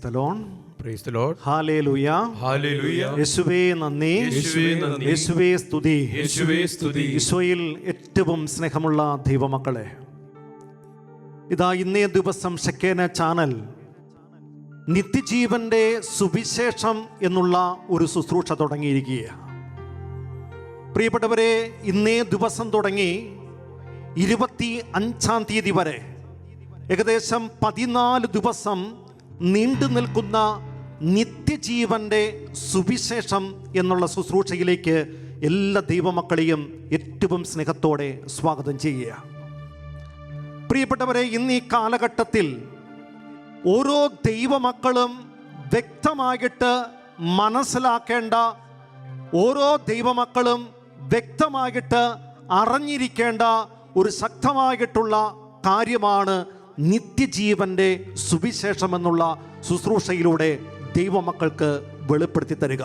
the Lord. Praise the Lord. Hallelujah. Hallelujah. യേശുവേ നന്ദി, യേശുവേ നന്ദി, യേശുവേ സ്തുതി, യേശുവേ സ്തുതി. ഈശോയിൽ ഏറ്റവും സ്നേഹമുള്ള ദൈവമക്കളെ, ഇതാ ഇന്നേ ദിവസം ഷെക്കേന ചാനൽ നിത്യജീവന്റെ സുവിശേഷം എന്നുള്ള ഒരു ശുശ്രൂഷ തുടങ്ങിയിരിക്കുകയാണ്. പ്രിയപ്പെട്ടവരെ, ഇന്നേ ദിവസം തുടങ്ങി 25-ാം തീയതി വരെ ഏകദേശം 14 ദിവസം നീണ്ടു നിൽക്കുന്ന നിത്യജീവന്റെ സുവിശേഷം എന്നുള്ള ശുശ്രൂഷയിലേക്ക് എല്ലാ ദൈവമക്കളെയും ഏറ്റവും സ്നേഹത്തോടെ സ്വാഗതം ചെയ്യുക. പ്രിയപ്പെട്ടവരെ, ഇന്ന് ഈ കാലഘട്ടത്തിൽ ഓരോ ദൈവമക്കളും വ്യക്തമായിട്ട് മനസ്സിലാക്കേണ്ട, ഓരോ ദൈവമക്കളും വ്യക്തമായിട്ട് അറിഞ്ഞിരിക്കേണ്ട ഒരു ശക്തമായിട്ടുള്ള കാര്യമാണ് നിത്യജീവന്റെ സുവിശേഷമെന്നുള്ള ശുശ്രൂഷയിലൂടെ ദൈവമക്കൾക്ക് വെളിപ്പെടുത്തി തരിക.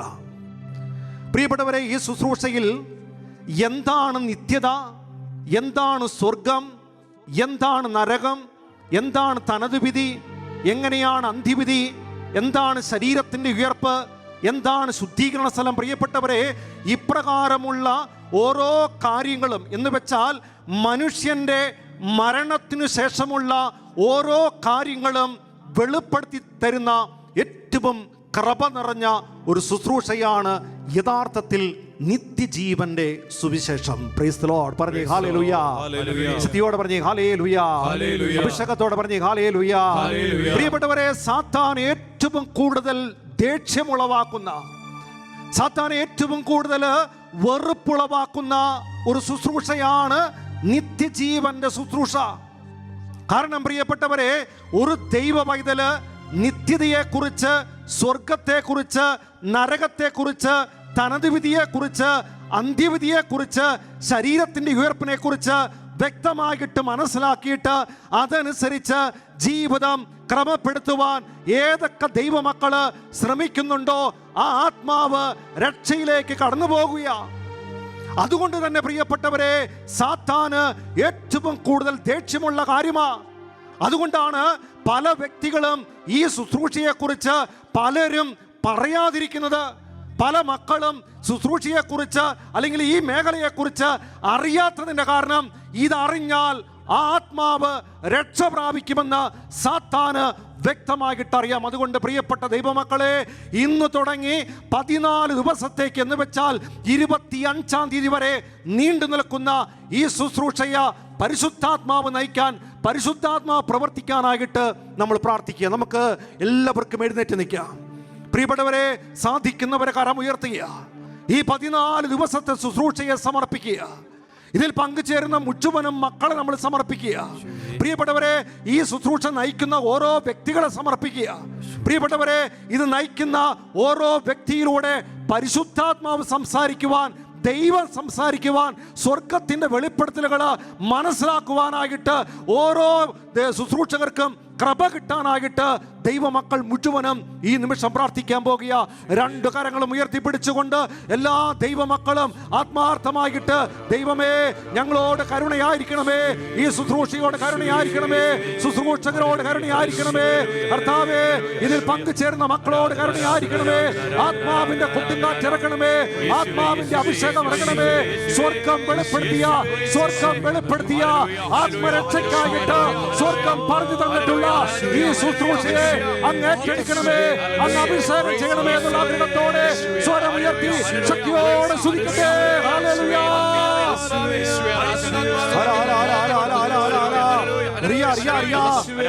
പ്രിയപ്പെട്ടവരെ, ഈ ശുശ്രൂഷയിൽ എന്താണ് നിത്യത, എന്താണ് സ്വർഗം, എന്താണ് നരകം, എന്താണ് തനതുവിധി, എങ്ങനെയാണ് അന്ത്യവിധി, എന്താണ് ശരീരത്തിൻ്റെ ഉയർപ്പ്, എന്താണ് ശുദ്ധീകരണ സ്ഥലം, പ്രിയപ്പെട്ടവരെ, ഇപ്രകാരമുള്ള ഓരോ കാര്യങ്ങളും എന്ന് വെച്ചാൽ മനുഷ്യൻ്റെ മരണത്തിനു ശേഷമുള്ള ഓരോ കാര്യങ്ങളും വെളിപ്പെടുത്തി തരുന്ന ഏറ്റവും കൃപ നിറഞ്ഞ ഒരു ശുശ്രൂഷയാണ് യഥാർത്ഥത്തിൽ നിത്യജീവന്റെ സുവിശേഷം. Praise the Lord. പറഞ്ഞേ ഹല്ലേലൂയ. ശക്തിയോടെ പറഞ്ഞേ ഹല്ലേലൂയ. അഭിഷേകത്തോടെ പറഞ്ഞേ ഹല്ലേലൂയ. പ്രിയപ്പെട്ടവരെ, സാത്താൻ ഏറ്റവും കൂടുതൽ ദേഷ്യമുളവാക്കുന്ന, സാത്താൻ ഏറ്റവും കൂടുതൽ വെറുപ്പുളവാക്കുന്ന ഒരു ശുശ്രൂഷയാണ് നിത്യജീവന്റെ ശുശ്രൂഷ. കാരണം പ്രിയപ്പെട്ടവരെ, ഒരു ദൈവ പൈതല് നിത്യതയെക്കുറിച്ച്, സ്വർഗത്തെക്കുറിച്ച്, നരകത്തെക്കുറിച്ച്, തനതുവിധിയെക്കുറിച്ച്, അന്ത്യവിധിയെക്കുറിച്ച്, ശരീരത്തിൻ്റെ ഉയർപ്പിനെ കുറിച്ച് വ്യക്തമായിട്ട് മനസ്സിലാക്കിയിട്ട് അതനുസരിച്ച് ജീവിതം ക്രമപ്പെടുത്തുവാൻ ഏതൊക്കെ ദൈവമക്കള് ശ്രമിക്കുന്നുണ്ടോ ആ ആത്മാവ് രക്ഷയിലേക്ക് കടന്നു പോകുക. അതുകൊണ്ട് തന്നെ പ്രിയപ്പെട്ടവരെ, സാത്താന് ഏറ്റവും കൂടുതൽ ദേഷ്യമുള്ള കാര്യമാണ്. അതുകൊണ്ടാണ് പല വ്യക്തികളും ഈ ശുശ്രൂഷയെക്കുറിച്ച് പലരും പറയാതിരിക്കുന്നത്. പല മക്കളും ശുശ്രൂഷയെക്കുറിച്ച് അല്ലെങ്കിൽ ഈ മേഖലയെക്കുറിച്ച് അറിയാത്തതിൻ്റെ കാരണം ഇതറിഞ്ഞാൽ ആ ആത്മാവ് രക്ഷ പ്രാപിക്കുമെന്ന് സാത്താന് വ്യക്തമായിട്ട് അറിയാം. അതുകൊണ്ട് പ്രിയപ്പെട്ട ദൈവമക്കളെ, ഇന്ന് തുടങ്ങി 14 ദിവസത്തേക്ക് എന്ന് വെച്ചാൽ 25-ാം തീയതി വരെ നീണ്ടു നിൽക്കുന്ന ഈ ശുശ്രൂഷയെ പരിശുദ്ധാത്മാവ് നയിക്കാൻ, പരിശുദ്ധാത്മാവ് പ്രവർത്തിക്കാനായിട്ട് നമ്മൾ പ്രാർത്ഥിക്കുക. നമുക്ക് എല്ലാവർക്കും എഴുന്നേറ്റ് നിൽക്കാം. പ്രിയപ്പെട്ടവരെ, സാധിക്കുന്നവരെ കരം ഉയർത്തുക. ഈ 14 ദിവസത്തെ ശുശ്രൂഷയെ സമർപ്പിക്കുക. ഇതിൽ പങ്കുചേരുന്ന മുഴുവനും മക്കളെ നമ്മൾ സമർപ്പിക്കുക. പ്രിയപ്പെട്ടവരെ, ഈ ശുശ്രൂഷ നയിക്കുന്ന ഓരോ വ്യക്തികളെ സമർപ്പിക്കുക. പ്രിയപ്പെട്ടവരെ, ഇത് നയിക്കുന്ന ഓരോ വ്യക്തിയിലൂടെ പരിശുദ്ധാത്മാവ് സംസാരിക്കുവാൻ, ദൈവം സംസാരിക്കുവാൻ, സ്വർഗത്തിൻ്റെ വെളിപ്പെടുത്തലുകൾ മനസ്സിലാക്കുവാനായിട്ട് ഓരോ ശുശ്രൂഷകർക്കും കൃപ കിട്ടാനായിട്ട് ദൈവമക്കൾ മുഴുവനും ഈ നിമിഷം പ്രാർത്ഥിക്കാൻ പോകുക. 2 കരങ്ങളും ഉയർത്തിപ്പിടിച്ചുകൊണ്ട് എല്ലാ ദൈവമക്കളും ആത്മാർത്ഥമായിട്ട്, ദൈവമേ ഞങ്ങളോട് കരുണയായിരിക്കണമേ, ഈ ശുശ്രൂഷയോട് കരുണയായിരിക്കണമേ, ശുശ്രൂഷകരോട് കരുണയായിരിക്കണമേ, കർത്താവേ ഇതിൽ പങ്കുചേർന്ന മക്കളോട് കരുണയായിരിക്കണമേ, ആത്മാവിന്റെ കുട്ടിങ്കാറ്റിറക്കണമേ, ആത്മാവിന്റെ അഭിഷേകം ഇറങ്ങണമേ, സ്വർഗം വെളിപ്പെടുത്തിയ ആത്മരക്ഷയ്ക്കായിട്ട് സ്വർഗം പറഞ്ഞു തന്നിട്ടുള്ള ഈ ശുശ്രൂഷയെ അങ്ങ് ഏറ്റെടുക്കണമേ, അങ്ങ് അഭിഷേകം ചെയ്യണമേ എന്നുള്ള ആഗ്രഹത്തോടെ സ്വരം ഉയർത്തി ശക്തിയോടെ സ്തുതിക്കട്ടെ. ഹല്ലേലൂയ.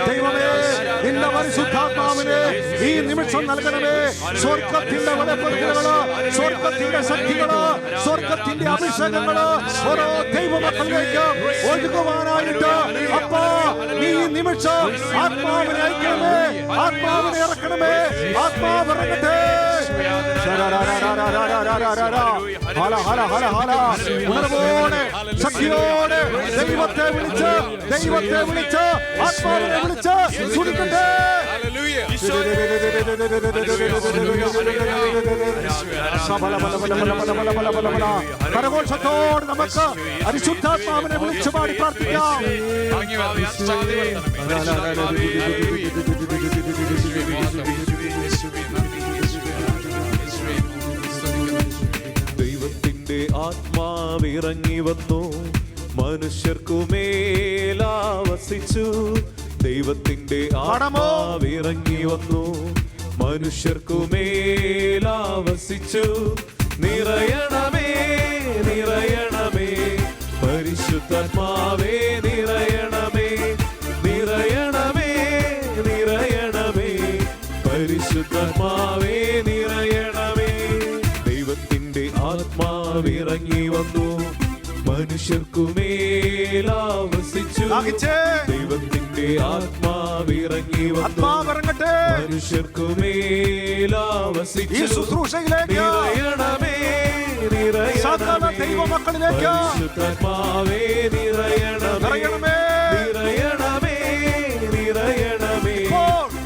ദൈവമേ, നിന്റെ പരിശുദ്ധാത്മാവിനെ ഈ നിമിഷം നൽകണമേ. സ്വർഗത്തിന്റെ വെളിപ്പെടുത്തലുകള്, സ്വർഗത്തിന്റെ ശക്തികള്, സ്വർഗത്തിന്റെ അഭിഷേകങ്ങള് ഓരോ ദൈവമക്കളിലേക്ക് ഒഴുകുവാനായിട്ട് അപ്പാ ഈ നിമിഷം ആത്മാവിനെ അയക്കണമേ, ആത്മാവിനെ ഇറക്കണമേ, ആത്മാവ് ഇറങ്ങട്ടെ. ഉണർവോടെ ശക്തിയോടെ ദൈവത്തെ വിളിച്ച് ആത്മാവിനെ വിളിച്ച് സ്തുതിക്കട്ടെ. കരഘോഷത്തോട് നമുക്ക് പരിശുദ്ധാത്മാവിനെ വിളിച്ചു പാടി പ്രാർത്ഥിക്കാം. ആത്മാവിറങ്ങി വന്നു, മനുഷ്യർക്കുമേലാവസിച്ചു. ദൈവത്തിന്റെ ആത്മാവിറങ്ങി വന്നു, മനുഷ്യർക്കുമേലാവസിച്ചു. നിറയണമേ നിറയണമേ പരിശുദ്ധാത്മാവേ, നിറയണമേ നിറയണമേ നിറയണമേ പരിശുദ്ധാത്മാവേ, നിറയണമേ. ദൈവത്തിന്റെ ആത്മാവിറങ്ങി വന്നു, മനുഷ്യർക്കുമേലാവസിച്ചു. ദൈവത്തിന്റെ ആത്മാവിറങ്ങി വന്നു, മനുഷ്യർക്കുമേലാവസിച്ചു. നിറയണമേ നിറയണമേ പരിശുദ്ധാത്മാവേ, നിറയണമേ നിറയണമേ നിറയണമേ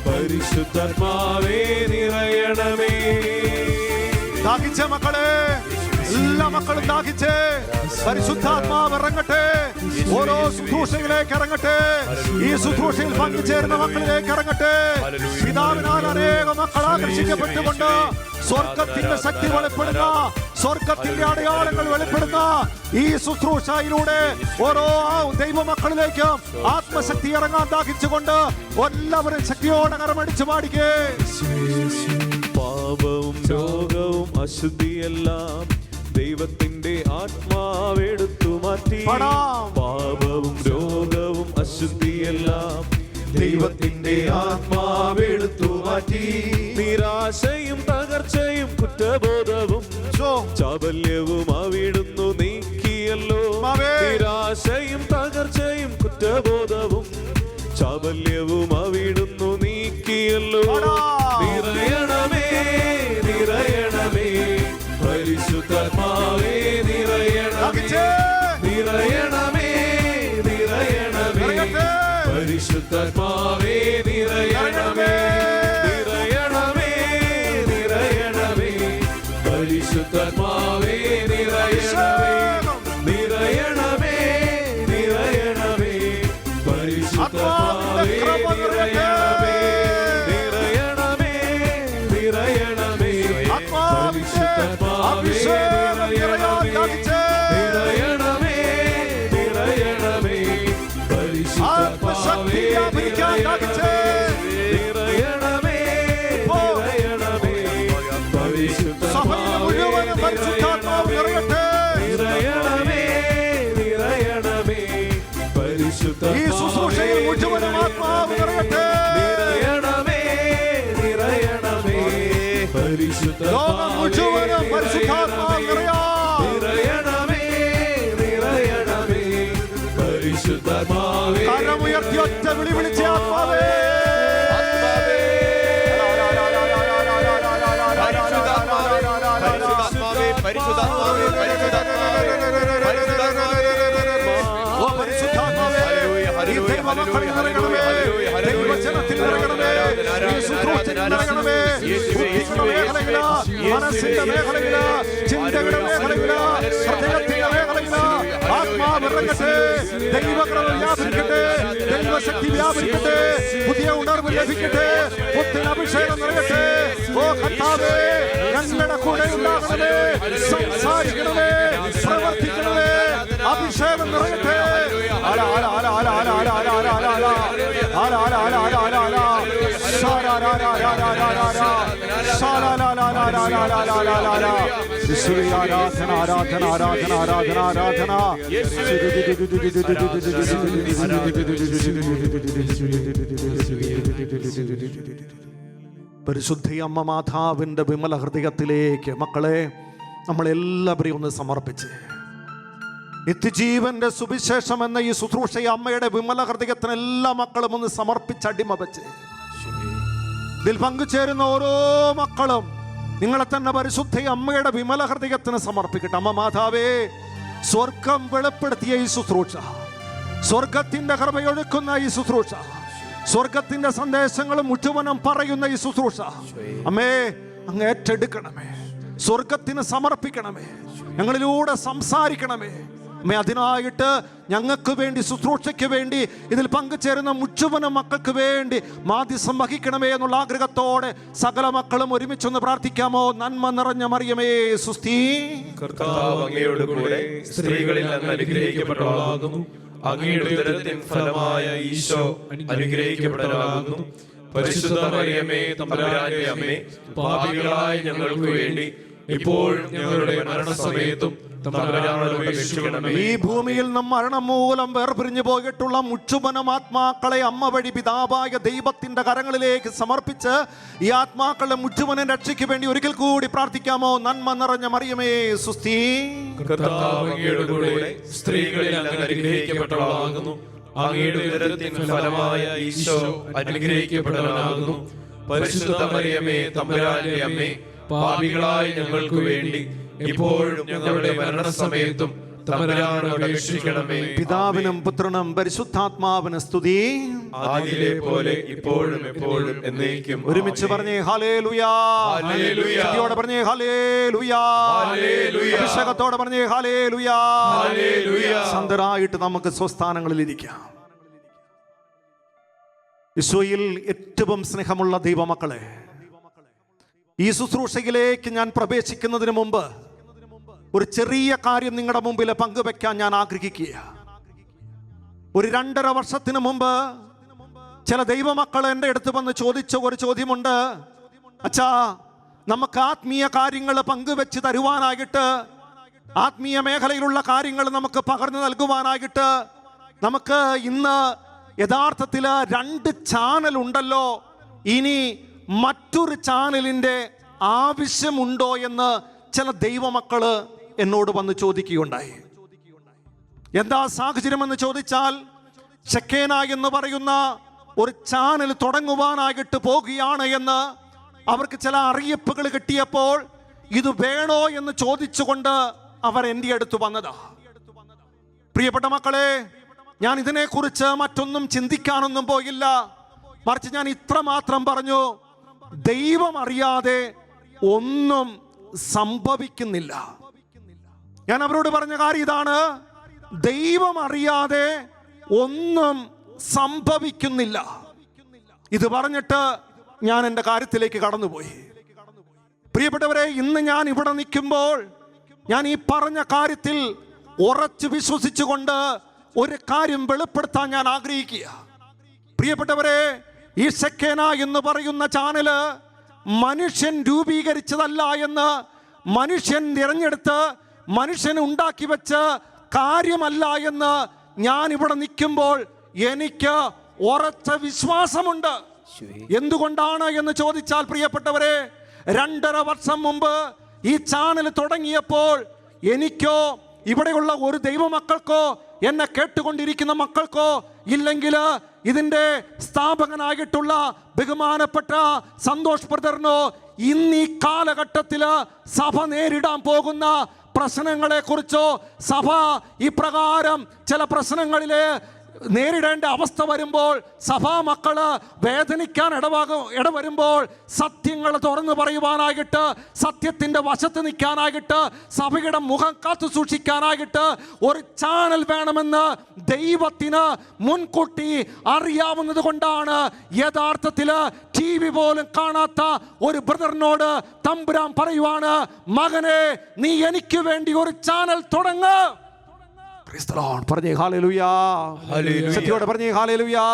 പരിശുദ്ധാത്മാവേ, നിറയണമേ. ദാഹിച്ച മക്കളെ, എല്ലാ മക്കളും ദാഹിച്ച് പരിശുദ്ധാത്മാവ് ഇറങ്ങട്ടെ, ഓരോ ശുശ്രൂഷയിലേക്ക് ഇറങ്ങട്ടെ, ഈ ശുശ്രൂഷയിൽ പങ്കുചേരുന്ന മക്കളിലേക്ക് ഇറങ്ങട്ടെ. പിതാവിനാൽ അനേകം മക്കൾ ആകർഷിക്കപ്പെട്ടുകൊണ്ട് സ്വർഗത്തിന്റെ ശക്തി വെളിപ്പെടുന്ന, സ്വർഗത്തിന്റെ അടയാളങ്ങൾ വെളിപ്പെടുന്ന ഈ ശുശ്രൂഷയിലൂടെ ഓരോ ദൈവമക്കളിലേക്കും ആത്മശക്തി ഇറങ്ങാൻ ദാഹിച്ചുകൊണ്ട് എല്ലാവരും ശക്തിയോടെ കരമടിച്ചു പാടിക്കേ. പാപവും രോഗവും അശുദ്ധിയെല്ലാം ദൈവത്തിന്റെ ആത്മാവെടുത്തു മാറ്റി. പാപവും രോഗവും അശുദ്ധിയെല്ലാം ദൈവത്തിന്റെ ആത്മാവെടുത്തു മാറ്റി. നിരാശയും തകർച്ചയും കുറ്റബോധവും ചാബല്യവും അവിടുന്നു നീക്കിയല്ലോ. നിരാശയും തകർച്ചയും കുറ്റബോധവും ചാബല്യവും അവിടുന്നു നീക്കിയല്ലോ. നിറയണമേ നിറയണമേ പരിശുദ്ധാത്മാവേ, നിറയണമേ നിറയണമേ നിറയണമേ പരിശുദ്ധാത്മാവേ, നിറയണമേ നിറയണമേ നിറയണമേ പരിശുദ്ധാത്മാവേ, നിറയണമേ നിറയണമേ നിറയണമേ പരിശുദ്ധാത്മാവേ, നിറയണമേ നിറയണമേ നിറയണമേ പരിശുദ്ധാത്മാവേ, നിറയണമേ നിറയണമേ പരിശുദ്ധാത്മാവേ, നിറയണമേ നിറയണമേ പരിശുദ്ധാത്മാവേ, നിറയണമേ നിറയണമേ പരിശുദ്ധാത്മാവേ, ഈ ശുശ്രൂഷയിൽ മുഴുവനും ആത്മാവ് നിറയട്ടെ. നിറയണമേ നിറയണമേ പരിശുദ്ധാത്മാവേ, മുഴുവനും പരിശുദ്ധാത്മാവ് നിറയണമേ നിറയണമേ പരിശുദ്ധാത്മാവേ. കരമുയർത്തി ഒറ്റ വിളി വിളിച്ച ആത്മാവേ, മനസ്സിന്റെ മേഖലയില, ചിന്തകളുടെ മേഖലയില, ഹൃദയത്തിന്റെ മേഖലയില ആത്മാവിറങ്ങട്ടെ, ദൈവകൃപ വ്യാപരിക്കട്ടെ, ദൈവശക്തി വ്യാപരിക്കട്ടെ, പുതിയ ഉണർവ് ലഭിക്കട്ടെ, പുത്തൻ അഭിഷേകം നിറയട്ടെ. ഓ കർത്താവേ, ഞങ്ങളുടെ കൂടെ ഉണ്ടാകണമേ, സംസാരിക്കണമേ, പ്രവർത്തിക്കണമേ, അഭിഷേകം നിറയട്ടെ. ആരാധന ആരാധന ആരാധന ആരാധന ആരാധന. പരിശുദ്ധ അമ്മ മാതാവിന്റെ വിമല ഹൃദയത്തിലേക്ക് മക്കളെ നമ്മളെല്ലാവരെയും ഒന്ന് സമർപ്പിച്ച് നിത്യജീവന്റെ സുവിശേഷം എന്ന ഈ ശുശ്രൂഷയെ അമ്മയുടെ വിമല ഹൃദയത്തിന് എല്ലാ മക്കളും ഒന്ന് സമർപ്പിച്ചടിമ വെച്ച് ഇതിൽ പങ്കുചേരുന്ന ഓരോ മക്കളും നിങ്ങളെ തന്നെ പരിശുദ്ധ അമ്മയുടെ വിമല ഹൃദയത്തിന് സമർപ്പിക്കട്ടെ. അമ്മ മാതാവേ, സ്വർഗം വെളിപ്പെടുത്തിയ ഈ ശുശ്രൂഷ, സ്വർഗത്തിന്റെ കൃപയൊഴുക്കുന്ന ഈ ശുശ്രൂഷ, സ്വർഗത്തിന്റെ സന്ദേശങ്ങളും മുഴുവനും പറയുന്ന ഈ ശുശ്രൂഷ അമ്മേ അങ്ങ് ഏറ്റെടുക്കണമേ, സ്വർഗത്തിന് സമർപ്പിക്കണമേ, ഞങ്ങളിലൂടെ സംസാരിക്കണമേ. അമ്മേ, അതിനായിട്ട് ഞങ്ങൾക്ക് വേണ്ടി, ശുശ്രൂഷയ്ക്ക് വേണ്ടി, ഇതിൽ പങ്കുചേരുന്ന മുഴുവൻ മക്കൾക്ക് വേണ്ടി മാധ്യസ്ഥം വഹിക്കണമേ എന്നുള്ള ആഗ്രഹത്തോടെ സകല മക്കളും ഒരുമിച്ചൊന്ന് പ്രാർത്ഥിക്കാമോ? നന്മ നിറഞ്ഞ മറിയമേ സുസ്ഥി, കർത്താവ് അങ്ങയോട് കൂടെ സ്ത്രീകളിൽ അങ്ങ് അനുഗ്രഹിക്കപ്പെട്ടവളാകുന്നു. അങ്ങയുടെ ഉദരത്തിൻ ഫലമായ ഈശോ അനുഗ്രഹിക്കപ്പെട്ടവനാകുന്നു. പരിശുദ്ധ മറിയമേ, തമ്പുരാന്റെ അമ്മേ, പാപികളായ ഞങ്ങൾക്ക് വേണ്ടി ഇപ്പോഴും ഞങ്ങളുടെ മരണസമയത്തും തമ്പുരാനോട് അപേക്ഷിക്കണമേ. ഈ ഭൂമിയിൽ നിന്നും മരണം മൂലം വേർപിരിഞ്ഞു പോയിട്ടുള്ള മുഴുവനും ആത്മാക്കളെ അമ്മ വഴി പിതാവായ ദൈവത്തിന്റെ കരങ്ങളിലേക്ക് സമർപ്പിച്ച് ഈ ആത്മാക്കളുടെ മുഴുവനും രക്ഷയ്ക്ക് വേണ്ടി ഒരിക്കൽ കൂടി പ്രാർത്ഥിക്കാമോ? നന്മ നിറഞ്ഞ മറിയമേ സുസ്ഥി, കർത്താവ് അങ്ങയോട് കൂടെ സ്ത്രീകളിൽ അങ്ങ് അനുഗ്രഹിക്കപ്പെട്ടവളാകുന്നു. അങ്ങയുടെ ഉദരത്തിൻ ഫലമായ ഈശോ അനുഗ്രഹിക്കപ്പെട്ടവനാകുന്നു. പരിശുദ്ധ മറിയമേ, തമ്പുരാന്റെ അമ്മേ, പാപികളായ ഞങ്ങൾക്ക് വേണ്ടി ഇപ്പോഴും ഞങ്ങളുടെ മരണസമയത്തും തമ്പുരാനോട് അപേക്ഷിക്കണമേ. പിതാവിനും പുത്രനും പരിശുദ്ധാത്മാവിനും സ്തുതി, ആദിയിലെ പോലെ ഇപ്പോഴും എപ്പോഴും എന്നേക്കും. ഒരുമിച്ച് പറഞ്ഞേ ഹല്ലേലൂയാ, ഹല്ലേലൂയ. സ്തുതിയോടെ പറഞ്ഞേ ഹല്ലേലൂയാ, ഹല്ലേലൂയ. അഭിഷേകത്തോടെ പറഞ്ഞേ ഹല്ലേലൂയാ, ഹല്ലേലൂയ. സന്തരായിട്ട് നമുക്ക് സ്വസ്ഥാനങ്ങളിൽ ഇരിക്കാം. ഈശോയിൽ ഏറ്റവും സ്നേഹമുള്ള ദൈവമക്കളെ, ഈ ശുശ്രൂഷയിലേക്ക് ഞാൻ പ്രവേശിക്കുന്നതിന് മുമ്പ് ഒരു ചെറിയ കാര്യം നിങ്ങളുടെ മുമ്പിൽ പങ്കുവെക്കാൻ ഞാൻ ആഗ്രഹിക്കുക. ഒരു 2.5 വർഷത്തിന് മുമ്പ് ചില ദൈവമക്കൾ എൻ്റെ അടുത്ത് വന്ന് ചോദിച്ച ഒരു ചോദ്യമുണ്ട്. അച്ഛാ, നമുക്ക് ആത്മീയ കാര്യങ്ങൾ പങ്കുവെച്ച് തരുവാനായിട്ട്, ആത്മീയ മേഖലയിലുള്ള കാര്യങ്ങൾ നമുക്ക് പകർന്നു നൽകുവാനായിട്ട് നമുക്ക് ഇന്ന് യഥാർത്ഥത്തിൽ 2 ചാനൽ ഉണ്ടല്ലോ, ഇനി മറ്റൊരു ചാനലിൻ്റെ ആവശ്യമുണ്ടോ എന്ന് ചില ദൈവമക്കള് എന്നോട് വന്ന് ചോദിക്കുകയുണ്ടായി. എന്താ സാഹചര്യമെന്ന് ചോദിച്ചാൽ, ഷെക്കേന എന്ന് പറയുന്ന ഒരു ചാനൽ തുടങ്ങുവാനായിട്ട് പോകുകയാണ് എന്ന് അവർക്ക് ചില അറിയിപ്പുകൾ കിട്ടിയപ്പോൾ ഇത് വേണോ എന്ന് ചോദിച്ചുകൊണ്ട് അവർ എൻ്റെ അടുത്ത് വന്നതാ. പ്രിയപ്പെട്ട മക്കളെ, ഞാൻ ഇതിനെക്കുറിച്ച് മറ്റൊന്നും ചിന്തിക്കാനൊന്നും പോയില്ല. മറിച്ച് ഞാൻ ഇത്ര മാത്രം പറഞ്ഞു, ദൈവം അറിയാതെ ഒന്നും സംഭവിക്കുന്നില്ല. ഞാൻ അവരോട് പറഞ്ഞ കാര്യം ഇതാണ്, ദൈവം അറിയാതെ ഒന്നും സംഭവിക്കുന്നില്ല. ഇത് പറഞ്ഞിട്ട് ഞാൻ എൻ്റെ കാര്യത്തിലേക്ക് കടന്നുപോയി. പ്രിയപ്പെട്ടവരെ, ഇന്ന് ഞാൻ ഇവിടെ നിൽക്കുമ്പോൾ ഞാൻ ഈ പറഞ്ഞ കാര്യത്തിൽ ഉറച്ചു വിശ്വസിച്ചുകൊണ്ട് ഒരു കാര്യം വെളിപ്പെടുത്താൻ ഞാൻ ആഗ്രഹിക്കുക. പ്രിയപ്പെട്ടവരെ, ഈ ഷെക്കേന എന്ന് പറയുന്ന ചാനല് മനുഷ്യൻ രൂപീകരിച്ചതല്ല എന്ന്, മനുഷ്യൻ തിരഞ്ഞെടുത്ത് മനുഷ്യൻ ഉണ്ടാക്കി വെച്ച് കാര്യമല്ല എന്ന് ഞാൻ ഇവിടെ നിൽക്കുമ്പോൾ എനിക്ക് ഉറച്ച വിശ്വാസമുണ്ട്. എന്തുകൊണ്ടാണ് എന്ന് ചോദിച്ചാൽ, പ്രിയപ്പെട്ടവരെ, 2.5 വർഷം മുമ്പ് ഈ ചാനൽ തുടങ്ങിയപ്പോൾ എനിക്കോ ഇവിടെയുള്ള ഒരു ദൈവമക്കൾക്കോ എന്നെ കേട്ടുകൊണ്ടിരിക്കുന്ന മക്കൾക്കോ ഇല്ലെങ്കിൽ ഇതിൻ്റെ സ്ഥാപകനായിട്ടുള്ള ബഹുമാനപ്പെട്ട സന്തോഷ് ബ്രദറിനോ ഇന്ന് ഈ കാലഘട്ടത്തിൽ സഭ നേരിടാൻ പോകുന്ന പ്രശ്നങ്ങളെ കുറിച്ചോ, സഭ ഇപ്രകാരം ചില പ്രശ്നങ്ങളിലെ നേരിടേണ്ട അവസ്ഥ വരുമ്പോൾ, സഭാ മക്കള് വേദനിക്കാൻ ഇടവരുമ്പോൾ സത്യങ്ങൾ തുറന്നു പറയുവാനായിട്ട്, സത്യത്തിൻ്റെ വശത്ത് നിൽക്കാനായിട്ട്, സഭയുടെ മുഖം കാത്തു സൂക്ഷിക്കാനായിട്ട് ഒരു ചാനൽ വേണമെന്ന് ദൈവത്തിന് മുൻകൂട്ടി അറിയാവുന്നത് കൊണ്ടാണ് യഥാർത്ഥത്തിൽ TV പോലും കാണാത്ത ഒരു ബ്രദറിനോട് തമ്പുരാൻ പറയുവാണ്, മകനെ, നീ എനിക്ക് വേണ്ടി ഒരു ചാനൽ തുടങ്ങ്. പറഞ്ഞേ ഹല്ലേലൂയാ, സത്യത്തോടെ പറഞ്ഞേ ഹല്ലേലൂയാ.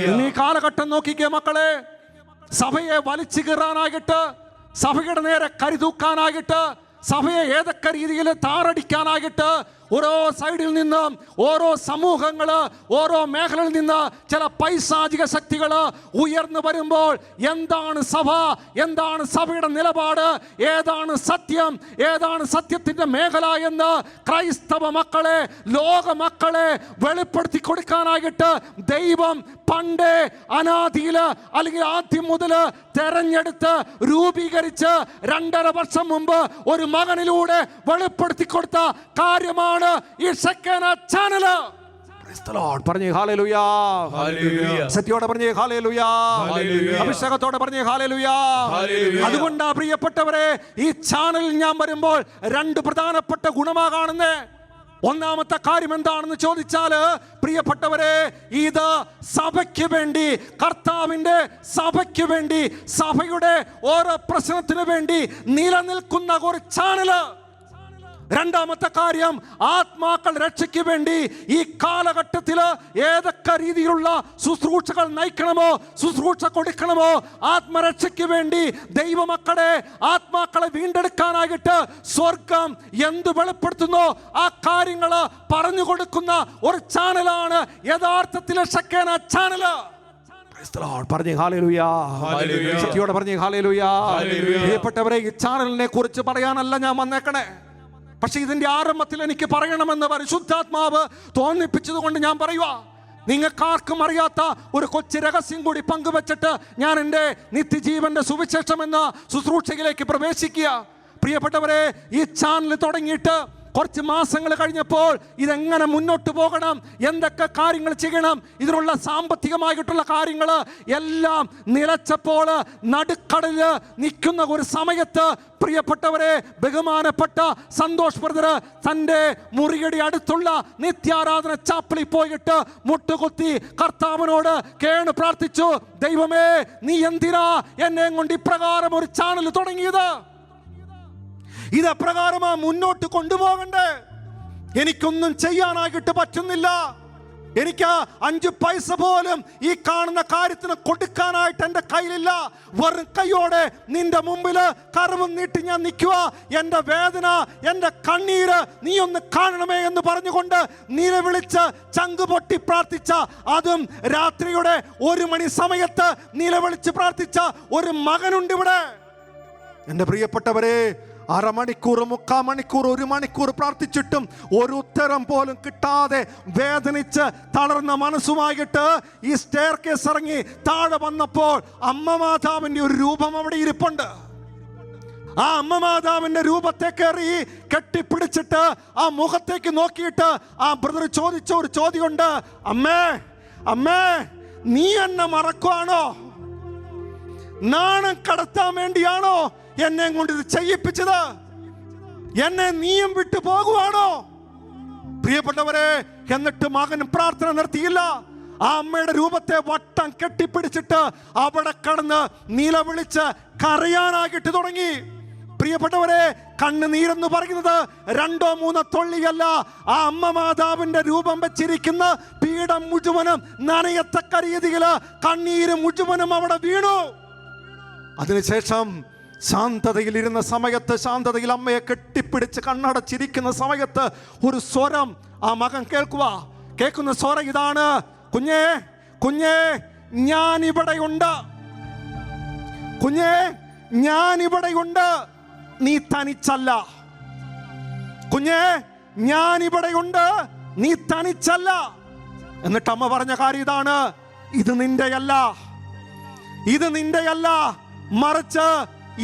ഇന്ന് ഈ കാലഘട്ടം നോക്കിക്കേ മക്കളെ, സഭയെ വലിച്ചു കീറാനായിട്ട്, സഭയുടെ നേരെ കരുതൂക്കാനായിട്ട്, സഭയെ ഏതൊക്കെ രീതിയിൽ താറടിക്കാനായിട്ട് ഓരോ സൈഡിൽ നിന്നും ഓരോ സമൂഹങ്ങൾ, ഓരോ മേഖലയിൽ നിന്ന് ചില പൈശാചിക ശക്തികൾ ഉയർന്നു വരുമ്പോൾ എന്താണ് സഭ, എന്താണ് സഭയുടെ നിലപാട്, ഏതാണ് സത്യം, ഏതാണ് സത്യത്തിൻ്റെ മേഖല എന്ന് ക്രൈസ്തവ മക്കളെ, ലോക മക്കളെ വെളിപ്പെടുത്തി കൊടുക്കാനായിട്ട് ദൈവം പണ്ടേ അനാദിയില് അല്ലെങ്കിൽ ആദ്യം മുതൽ തെരഞ്ഞെടുത്ത് രൂപീകരിച്ച് 2.5 വർഷം മുമ്പ് ഒരു മകനിലൂടെ വെളിപ്പെടുത്തി കൊടുത്ത കാര്യമാണ് ഈ ഷെക്കേന ചാനല്. പറഞ്ഞേ ഹല്ലേലൂയാ, സത്യോടെ പറഞ്ഞേ ഹല്ലേലൂയാ, അഭിഷേകത്തോടെ പറഞ്ഞേ ഹല്ലേലൂയാ. അതുകൊണ്ടാ പ്രിയപ്പെട്ടവരെ, ഈ ചാനലിൽ ഞാൻ വരുമ്പോൾ 2 പ്രധാനപ്പെട്ട ഗുണമാ കാണുന്നേ. ഒന്നാമത്തെ കാര്യം എന്താണെന്ന് ചോദിച്ചാല് പ്രിയപ്പെട്ടവരെ, ഇത് സഭയ്ക്ക് വേണ്ടി, കർത്താവിന്റെ സഭയ്ക്ക് വേണ്ടി, സഭയുടെ ഓരോ പ്രശ്നത്തിനു വേണ്ടി നിലനിൽക്കുന്ന ഒരു ചാനല്. രണ്ടാമത്തെ കാര്യം, ആത്മാക്കൾ രക്ഷയ്ക്ക് വേണ്ടി ഈ കാലഘട്ടത്തിൽ ഏതൊക്കെ രീതിയിലുള്ള ശുശ്രൂഷകൾ നയിക്കണമോ, ശുശ്രൂഷ കൊടുക്കണമോ, ആത്മരക്ഷയ്ക്ക് വേണ്ടി ദൈവമക്കളെ, ആത്മാക്കളെ വീണ്ടെടുക്കാനായിട്ട് സ്വർഗം എന്ത് വെളിപ്പെടുത്തുന്നോ ആ കാര്യങ്ങൾ പറഞ്ഞു കൊടുക്കുന്ന ഒരു ചാനലാണ് യഥാർത്ഥത്തിലെ ഷക്കേന ചാനല്. പറഞ്ഞേ ഹല്ലേലൂയ. ശക്തിയോടെ പറഞ്ഞേ ഹല്ലേലൂയ. പ്രിയപ്പെട്ടവരെ, ഈ ചാനലിനെ കുറിച്ച് പറയാനല്ല ഞാൻ വന്നേക്കണേ. പക്ഷെ ഇതിന്റെ ആരംഭത്തിൽ എനിക്ക് പറയണമെന്ന് പരിശുദ്ധാത്മാവ് തോന്നിപ്പിച്ചത് കൊണ്ട് ഞാൻ പറയുക. നിങ്ങൾക്കാർക്കും അറിയാത്ത ഒരു കൊച്ചു രഹസ്യം കൂടി പങ്കുവെച്ചിട്ട് ഞാൻ എൻ്റെ നിത്യജീവന്റെ സുവിശേഷം എന്ന ശുശ്രൂഷയിലേക്ക് പ്രവേശിക്കുക. പ്രിയപ്പെട്ടവരെ, ഈ ചാനൽ തുടങ്ങിയിട്ട് കുറച്ച് മാസങ്ങൾ കഴിഞ്ഞപ്പോൾ ഇതെങ്ങനെ മുന്നോട്ട് പോകണം, എന്തൊക്കെ കാര്യങ്ങൾ ചെയ്യണം, ഇതിനുള്ള സാമ്പത്തികമായിട്ടുള്ള കാര്യങ്ങൾ എല്ലാം നിലച്ചപ്പോൾ നടുക്കടലിൽ നിൽക്കുന്ന ഒരു സമയത്ത് പ്രിയപ്പെട്ടവരെ, ബഹുമാനപ്പെട്ട സന്തോഷ് ബ്രദർ തൻ്റെ മുറിയുടെ അടുത്തുള്ള നിത്യാരാധന ചാപ്പലിൽ പോയിട്ട് മുട്ടുകുത്തി കർത്താവിനോട് കേണ് പ്രാർത്ഥിച്ചു, ദൈവമേ, നീ എന്തിനാ എന്നെ കൊണ്ട് ഇപ്രകാരം ഒരു ചാനൽ തുടങ്ങിയത്? ഇതപ്രകാരമാ മുന്നോട്ട് കൊണ്ടുപോകണ്ടേ? എനിക്കൊന്നും ചെയ്യാനായിട്ട് പറ്റുന്നില്ല. എനിക്ക് 5 പൈസ പോലും ഈ കാണുന്ന കാര്യത്തിന് കൊടുക്കാനായിട്ട് എൻ്റെ കയ്യിലില്ല. വെറും കൈയോടെ നിന്റെ മുമ്പിൽ കരവും നീട്ടി ഞാൻ നിൽക്കുക. എൻ്റെ വേദന, എൻ്റെ കണ്ണീര് നീ ഒന്ന് കാണണമേ എന്ന് പറഞ്ഞുകൊണ്ട് നിലവിളിച്ച് ചങ്കുപൊട്ടി പ്രാർത്ഥിച്ച, അതും രാത്രിയുടെ 1 മണി സമയത്ത് നിലവിളിച്ച് പ്രാർത്ഥിച്ച ഒരു മകനുണ്ട് ഇവിടെ. എൻ്റെ പ്രിയപ്പെട്ടവരെ, 1/2 മണിക്കൂർ, 3/4 മണിക്കൂർ, 1 മണിക്കൂർ പ്രാർത്ഥിച്ചിട്ടും ഒരു ഉത്തരം പോലും കിട്ടാതെ വേദനിച്ച് തളർന്ന മനസ്സുമായിട്ട് ഈ സ്റ്റെയർ കേസ് ഇറങ്ങി താഴെ വന്നപ്പോൾ അമ്മ മാതാവിന്റെ ഒരു രൂപം അവിടെ ഇരിപ്പുണ്ട്. ആ അമ്മ മാതാവിന്റെ രൂപത്തെ കയറി കെട്ടിപ്പിടിച്ചിട്ട് ആ മുഖത്തേക്ക് നോക്കിയിട്ട് ആ ബ്രദർ ചോദിച്ച ഒരു ചോദ്യമുണ്ട്, അമ്മേ, അമ്മേ, നീ എന്നെ മറക്കുവാണോ? നാണം കടത്താൻ വേണ്ടിയാണോ എന്നെ കൊണ്ട് ഇത് ചെയ്യിപ്പിച്ചത്? എന്നെ നീയും വിട്ടു പോകുവാണോ? പ്രിയപ്പെട്ടവരെ, എന്നിട്ട് മകൻ പ്രാർത്ഥന നിർത്തിയില്ല. ആ അമ്മയുടെ രൂപത്തെ വട്ടം കെട്ടിപ്പിടിച്ചിട്ട് അവിടെ കടന്ന് നിലവിളിച്ച് കരയാനായിട്ട് തുടങ്ങി. പ്രിയപ്പെട്ടവരെ, കണ്ണുനീരെന്ന് പറയുന്നത് 2-3 തൊള്ളിയല്ല. ആ അമ്മ മാതാവിന്റെ രൂപം വെച്ചിരിക്കുന്ന പീഠം മുഴുവനും നനയത്തക്ക രീതിയിൽ കണ്ണീര് മുഴുവനും അവിടെ വീണു. അതിനുശേഷം ശാന്തതയിൽ ഇരുന്ന സമയത്ത്, ശാന്തതയിൽ അമ്മയെ കെട്ടിപ്പിടിച്ച് കണ്ണടച്ചിരിക്കുന്ന സമയത്ത് ഒരു സ്വരം ആ മകൻ കേൾക്കുന്ന സ്വരം ഇതാണ്, കുഞ്ഞേ, കുഞ്ഞേ, ഞാൻ ഇവിടെയുണ്ട്. കുഞ്ഞേ, ഞാൻ ഇവിടെയുണ്ട്, നീ തനിച്ചല്ല. കുഞ്ഞേ, ഞാൻ ഇവിടെയുണ്ട്, നീ തനിച്ചല്ല. എന്നിട്ട് അമ്മ പറഞ്ഞ കാര്യം ഇതാണ്, ഇത് നിന്റെയല്ല, ഇത് നിന്റെയല്ല, മറിച്ച്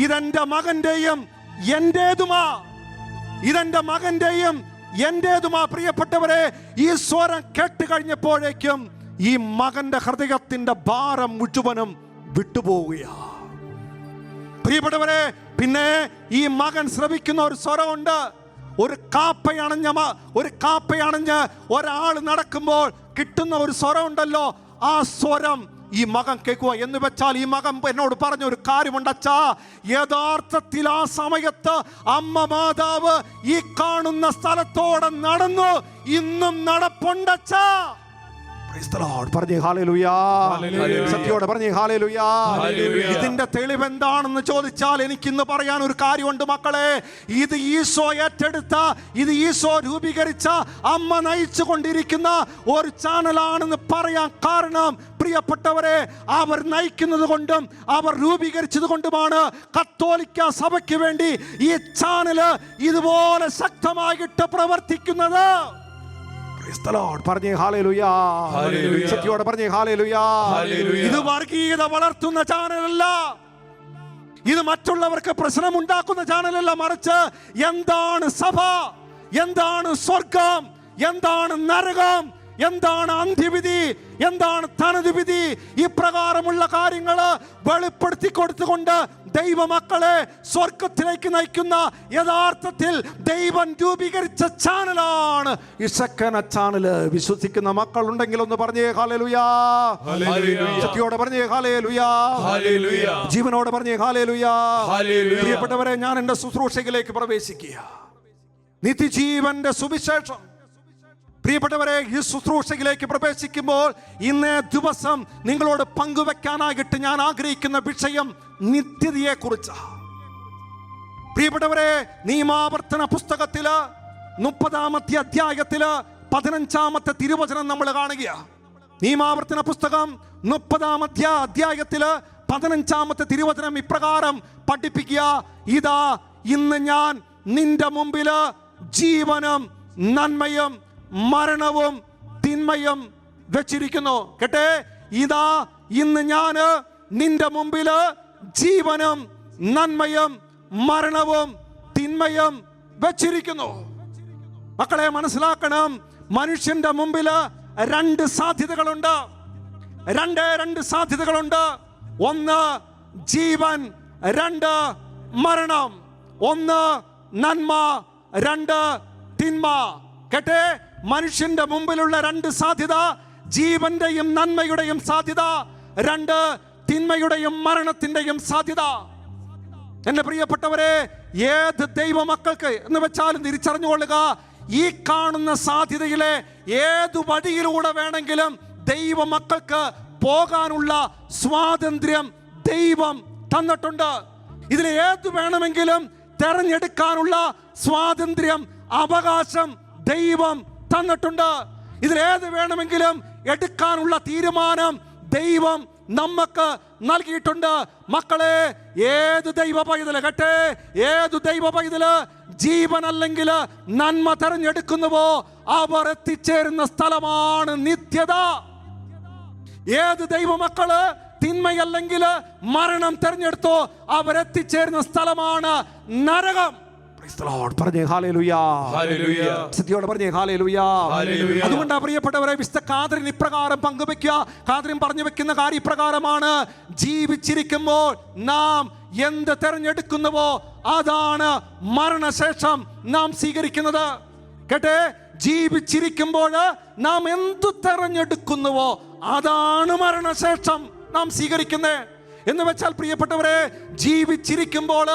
ഇതെന്റെ മകന്റെയും എന്റേതുമാ, ഇതെന്റെ മകന്റെയും എന്റേതുമാ. പ്രിയപ്പെട്ടവരെ, ഈ സ്വരം കേട്ട് കഴിഞ്ഞപ്പോഴേക്കും ഈ മകന്റെ ഹൃദയത്തിന്റെ ഭാരം മുഴുവനും വിട്ടുപോവുകയാ. പ്രിയപ്പെട്ടവരെ, പിന്നെ ഈ മകൻ ശ്രവിക്കുന്ന ഒരു സ്വരമുണ്ട്. ഒരു കാപ്പയണഞ്ഞ് ഒരാൾ നടക്കുമ്പോൾ കിട്ടുന്ന ഒരു സ്വരം ഉണ്ടല്ലോ, ആ സ്വരം ഈ മകൻ കേൾക്കുക. എന്ന് വെച്ചാൽ ഈ മകൻ എന്നോട് പറഞ്ഞ ഒരു കാര്യമുണ്ട്, അച്ഛാ, യഥാർത്ഥത്തിൽ ആ സമയത്ത് അമ്മ മാതാവ് ഈ കാണുന്ന സ്ഥലത്തോടെ നടന്നു, ഇന്നും നടപ്പുണ്ടച്ചാ. പറഞ്ഞേ ഹല്ലേലൂയ. സത്യോടെ പറഞ്ഞേ ഹല്ലേലൂയ. ഇതിന്റെ തെളിവ് എന്താണെന്ന് ചോദിച്ചാൽ എനിക്കിന്ന് പറയാൻ ഒരു കാര്യമുണ്ട് മക്കളെ. ഇത് ഈശോ ഏറ്റെടുത്ത, ഇത് ഈശോ രൂപീകരിച്ച, അമ്മ നയിച്ചു കൊണ്ടിരിക്കുന്ന ഒരു ചാനലാണെന്ന് പറയാൻ കാരണം, പ്രിയപ്പെട്ടവരെ, അവർ നയിക്കുന്നത് കൊണ്ടും അവർ രൂപീകരിച്ചത് കൊണ്ടുമാണ് കത്തോലിക്ക സഭയ്ക്ക് വേണ്ടി ഈ ചാനല് ഇതുപോലെ ശക്തമായിട്ട് പ്രവർത്തിക്കുന്നത്. പറഞ്ഞേ ഹല്ലേലൂയ. ശക്തിയോടെ പറഞ്ഞേ ഹല്ലേലൂയ. ഇത് വർഗീയത വളർത്തുന്ന ചാനലല്ല, ഇത് മറ്റുള്ളവർക്ക് പ്രശ്നമുണ്ടാക്കുന്ന ചാനലല്ല, മറിച്ച് എന്താണ് സഭ, എന്താണ് സ്വർഗം, എന്താണ് നരകം, എന്താണ് അന്ത്യവിധി, എന്താണ് തനതുവിധി, ഇപ്രകാരമുള്ള കാര്യങ്ങൾ വെളിപ്പെടുത്തി കൊടുത്തുകൊണ്ട് ദൈവമക്കളെ സ്വർഗത്തിലേക്ക് നയിക്കുന്ന യഥാർത്ഥത്തിൽ ദൈവം രൂപീകരിച്ച ചാനലാണ് ഈ സെക്കന ചാനൽ. വിശ്വസിക്കുന്ന മക്കൾ ഉണ്ടെങ്കിൽ ഒന്ന് പറഞ്ഞേ ഹല്ലേലൂയാ. ശക്തിയോടെ പറഞ്ഞേ ഹല്ലേലൂയാ. ജീവനോടെ പറഞ്ഞേ ഹല്ലേലൂയാ. പ്രിയപ്പെട്ടവരെ, ഞാൻ എന്റെ ശുശ്രൂഷയിലേക്ക് പ്രവേശിക്കുക. നിത്യജീവന്റെ സുവിശേഷം. പ്രിയപ്പെട്ടവരെ, ഈ ശുശ്രൂഷയിലേക്ക് പ്രവേശിക്കുമ്പോൾ ഇന്നേ ദിവസം നിങ്ങളോട് പങ്കുവെക്കാനായിട്ട് ഞാൻ ആഗ്രഹിക്കുന്ന വിഷയം നിത്യതയെ കുറിച്ചാണ്. പ്രിയപ്പെട്ടവരെ, നിയമാവർത്തന പുസ്തകത്തില് 30-ാമത്തെ അധ്യായത്തില് 15-ാമത്തെ തിരുവചനം നമ്മൾ കാണുക. നിയമാവർത്തന പുസ്തകം 30-ാമത്തെ അധ്യായത്തില് 15-ാമത്തെ തിരുവചനം ഇപ്രകാരം പഠിപ്പിക്കുക: ഇതാ ഇന്ന് ഞാൻ നിന്റെ മുമ്പില് ജീവനും നന്മയും മരണവും തിന്മയും വെച്ചിരിക്കുന്നു. കേട്ടെ, ഇതാ ഇന്ന് ഞാൻ നിന്റെ മുമ്പില് ജീവനും നന്മയും മരണവും തിന്മയും വെച്ചിരിക്കുന്നു. മക്കളെ, മനസ്സിലാക്കണം, മനുഷ്യന്റെ മുമ്പില് രണ്ട് സാധ്യതകളുണ്ട്. രണ്ട് സാധ്യതകളുണ്ട്. ഒന്ന് ജീവൻ, രണ്ട് മരണം. ഒന്ന് നന്മ, രണ്ട് തിന്മ. കേട്ടെ, മനുഷ്യന്റെ മുമ്പിലുള്ള രണ്ട് സാധ്യത: ജീവന്റെയും നന്മയുടെയും സാധ്യത, രണ്ട് തിന്മയുടെയും മരണത്തിന്റെയും സാധ്യത. എന്റെ പ്രിയപ്പെട്ടവരെ, ഏത് ദൈവമക്കൾക്ക് എന്ന് വെച്ചാലും തിരിച്ചറിഞ്ഞുകൊള്ളുക, ഈ കാണുന്ന സാധ്യതയിലെ ഏതു വഴിയിലൂടെ വേണമെങ്കിലും ദൈവമക്കൾക്ക് പോകാനുള്ള സ്വാതന്ത്ര്യം ദൈവം തന്നിട്ടുണ്ട്. ഇതിൽ ഏത് വേണമെങ്കിലും തെരഞ്ഞെടുക്കാനുള്ള സ്വാതന്ത്ര്യം, അവകാശം ദൈവം തന്നിട്ടുണ്ട്. ഇതിലേത് വേണമെങ്കിലും എടുക്കാനുള്ള തീരുമാനം ദൈവം നമുക്ക് നൽകിയിട്ടുണ്ട്. മക്കളെ, ഏത് ദൈവ പൈതല്, കേട്ടെ, ഏത് ദൈവ പൈതല് ജീവൻ അല്ലെങ്കിൽ നന്മ തെരഞ്ഞെടുക്കുന്നുവോ അവർ എത്തിച്ചേരുന്ന സ്ഥലമാണ് നിത്യത. ഏത് ദൈവമക്കള് തിന്മയല്ലെങ്കിൽ മരണം തെരഞ്ഞെടുത്തോ അവരെത്തിച്ചേരുന്ന സ്ഥലമാണ് നരകം. പറഞ്ഞേ ഹല്ലേലൂയാ. സത്യോടെ പറഞ്ഞേ ഹല്ലേലൂയാ. അതുകൊണ്ടാ പ്രിയപ്പെട്ടവരെ, വിശുദ്ധ കാതറിൻ ഇപ്രകാരം പങ്കുവെക്കുക. കാതറിൻ പറഞ്ഞു വെക്കുന്ന കാര്യം ഇപ്രകാരമാണ്: ജീവിച്ചിരിക്കുമ്പോൾ നാം എന്ത് തെരഞ്ഞെടുക്കുന്നുവോ അതാണ് മരണശേഷം നാം സ്വീകരിക്കുന്നത്. കേട്ടെ, ജീവിച്ചിരിക്കുമ്പോൾ നാം എന്തു തെരഞ്ഞെടുക്കുന്നുവോ അതാണ് മരണശേഷം നാം സ്വീകരിക്കുന്നത്. എന്ന് വെച്ചാൽ പ്രിയപ്പെട്ടവരെ, ജീവിച്ചിരിക്കുമ്പോൾ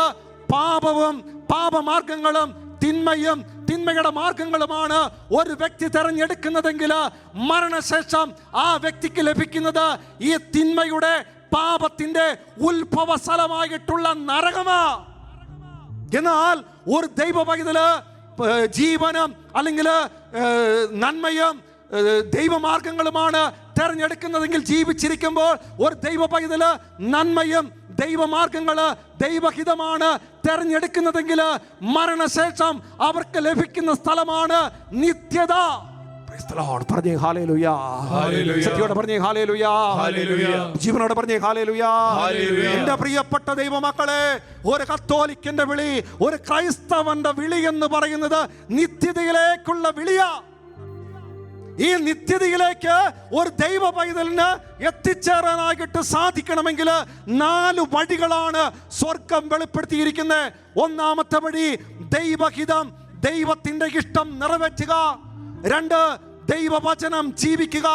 പാപവും പാപമാർഗങ്ങളും തിന്മയും തിന്മയുടെ മാർഗങ്ങളുമാണ് ഒരു വ്യക്തി തെരഞ്ഞെടുക്കുന്നതെങ്കിൽ മരണശേഷം ആ വ്യക്തിക്ക് ലഭിക്കുന്നത് ഈ തിന്മയുടെ പാപത്തിന്റെ ഉത്ഭവ സ്ഥലമായിട്ടുള്ള നരകമാ. എന്നാൽ ഒരു ദൈവ പൈതല് ജീവനും അല്ലെങ്കിൽ നന്മയും ദൈവമാർഗങ്ങളുമാണ് തെരഞ്ഞെടുക്കുന്നതെങ്കിൽ, ജീവിച്ചിരിക്കുമ്പോൾ ഒരു ദൈവ പൈതല് നന്മയും ദൈവമാർഗങ്ങള് ദൈവഹിതമാണ് തെരഞ്ഞെടുക്കുന്നതെങ്കിൽ മരണശേഷം അവർക്ക് ലഭിക്കുന്ന സ്ഥലമാണ് നിത്യത. പറഞ്ഞേ ഹല്ലേലൂയാ. ശക്തിയോടെ പറഞ്ഞേ ഹല്ലേലൂയാ. ജീവനോടെ പറഞ്ഞേ ഹല്ലേലൂയാ. എന്റെ പ്രിയപ്പെട്ട ദൈവമക്കളെ, ഒരു കത്തോലിക്കന്റെ വിളി, ഒരു ക്രൈസ്തവന്റെ വിളി എന്ന് പറയുന്നത് നിത്യതയിലേക്കുള്ള വിളിയാ. ഈ നിത്യതയിലേക്ക് ഒരു ദൈവ പൈതലിന് എത്തിച്ചേരാനായിട്ട് സാധിക്കണമെങ്കിൽ 4 വഴികളാണ് സ്വർഗം വെളിപ്പെടുത്തിയിരിക്കുന്നത്. ഒന്നാമത്തെ വഴി ദൈവഹിതം, ദൈവത്തിന്റെ ഇഷ്ടം നിറവേറ്റുക. 2 ദൈവവചനം ജീവിക്കുക.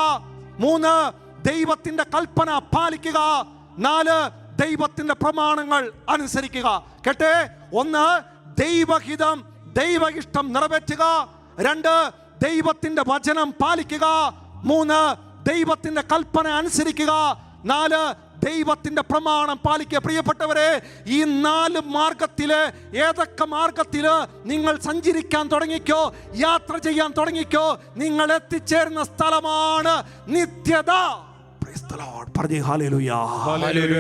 3 ദൈവത്തിന്റെ കൽപ്പന പാലിക്കുക. 4 ദൈവത്തിന്റെ പ്രമാണങ്ങൾ അനുസരിക്കുക. കേട്ടെ, 1 ദൈവഹിതം, ദൈവ ഇഷ്ടം നിറവേറ്റുക. 2 ദൈവത്തിന്റെ വചനം പാലിക്കുക. 3 ദൈവത്തിന്റെ കൽപ്പന അനുസരിക്കുക. 4 ദൈവത്തിന്റെ പ്രമാണം പാലിക്കുക. പ്രിയപ്പെട്ടവരെ, ഈ 4 മാർഗത്തില് ഏതൊക്കെ മാർഗത്തില് നിങ്ങൾ സഞ്ചരിക്കാൻ തുടങ്ങിക്കോ, യാത്ര ചെയ്യാൻ തുടങ്ങിക്കോ, നിങ്ങൾ എത്തിച്ചേരുന്ന സ്ഥലമാണ് നിത്യത. പറഞ്ഞേ ഹല്ലേലൂയാ.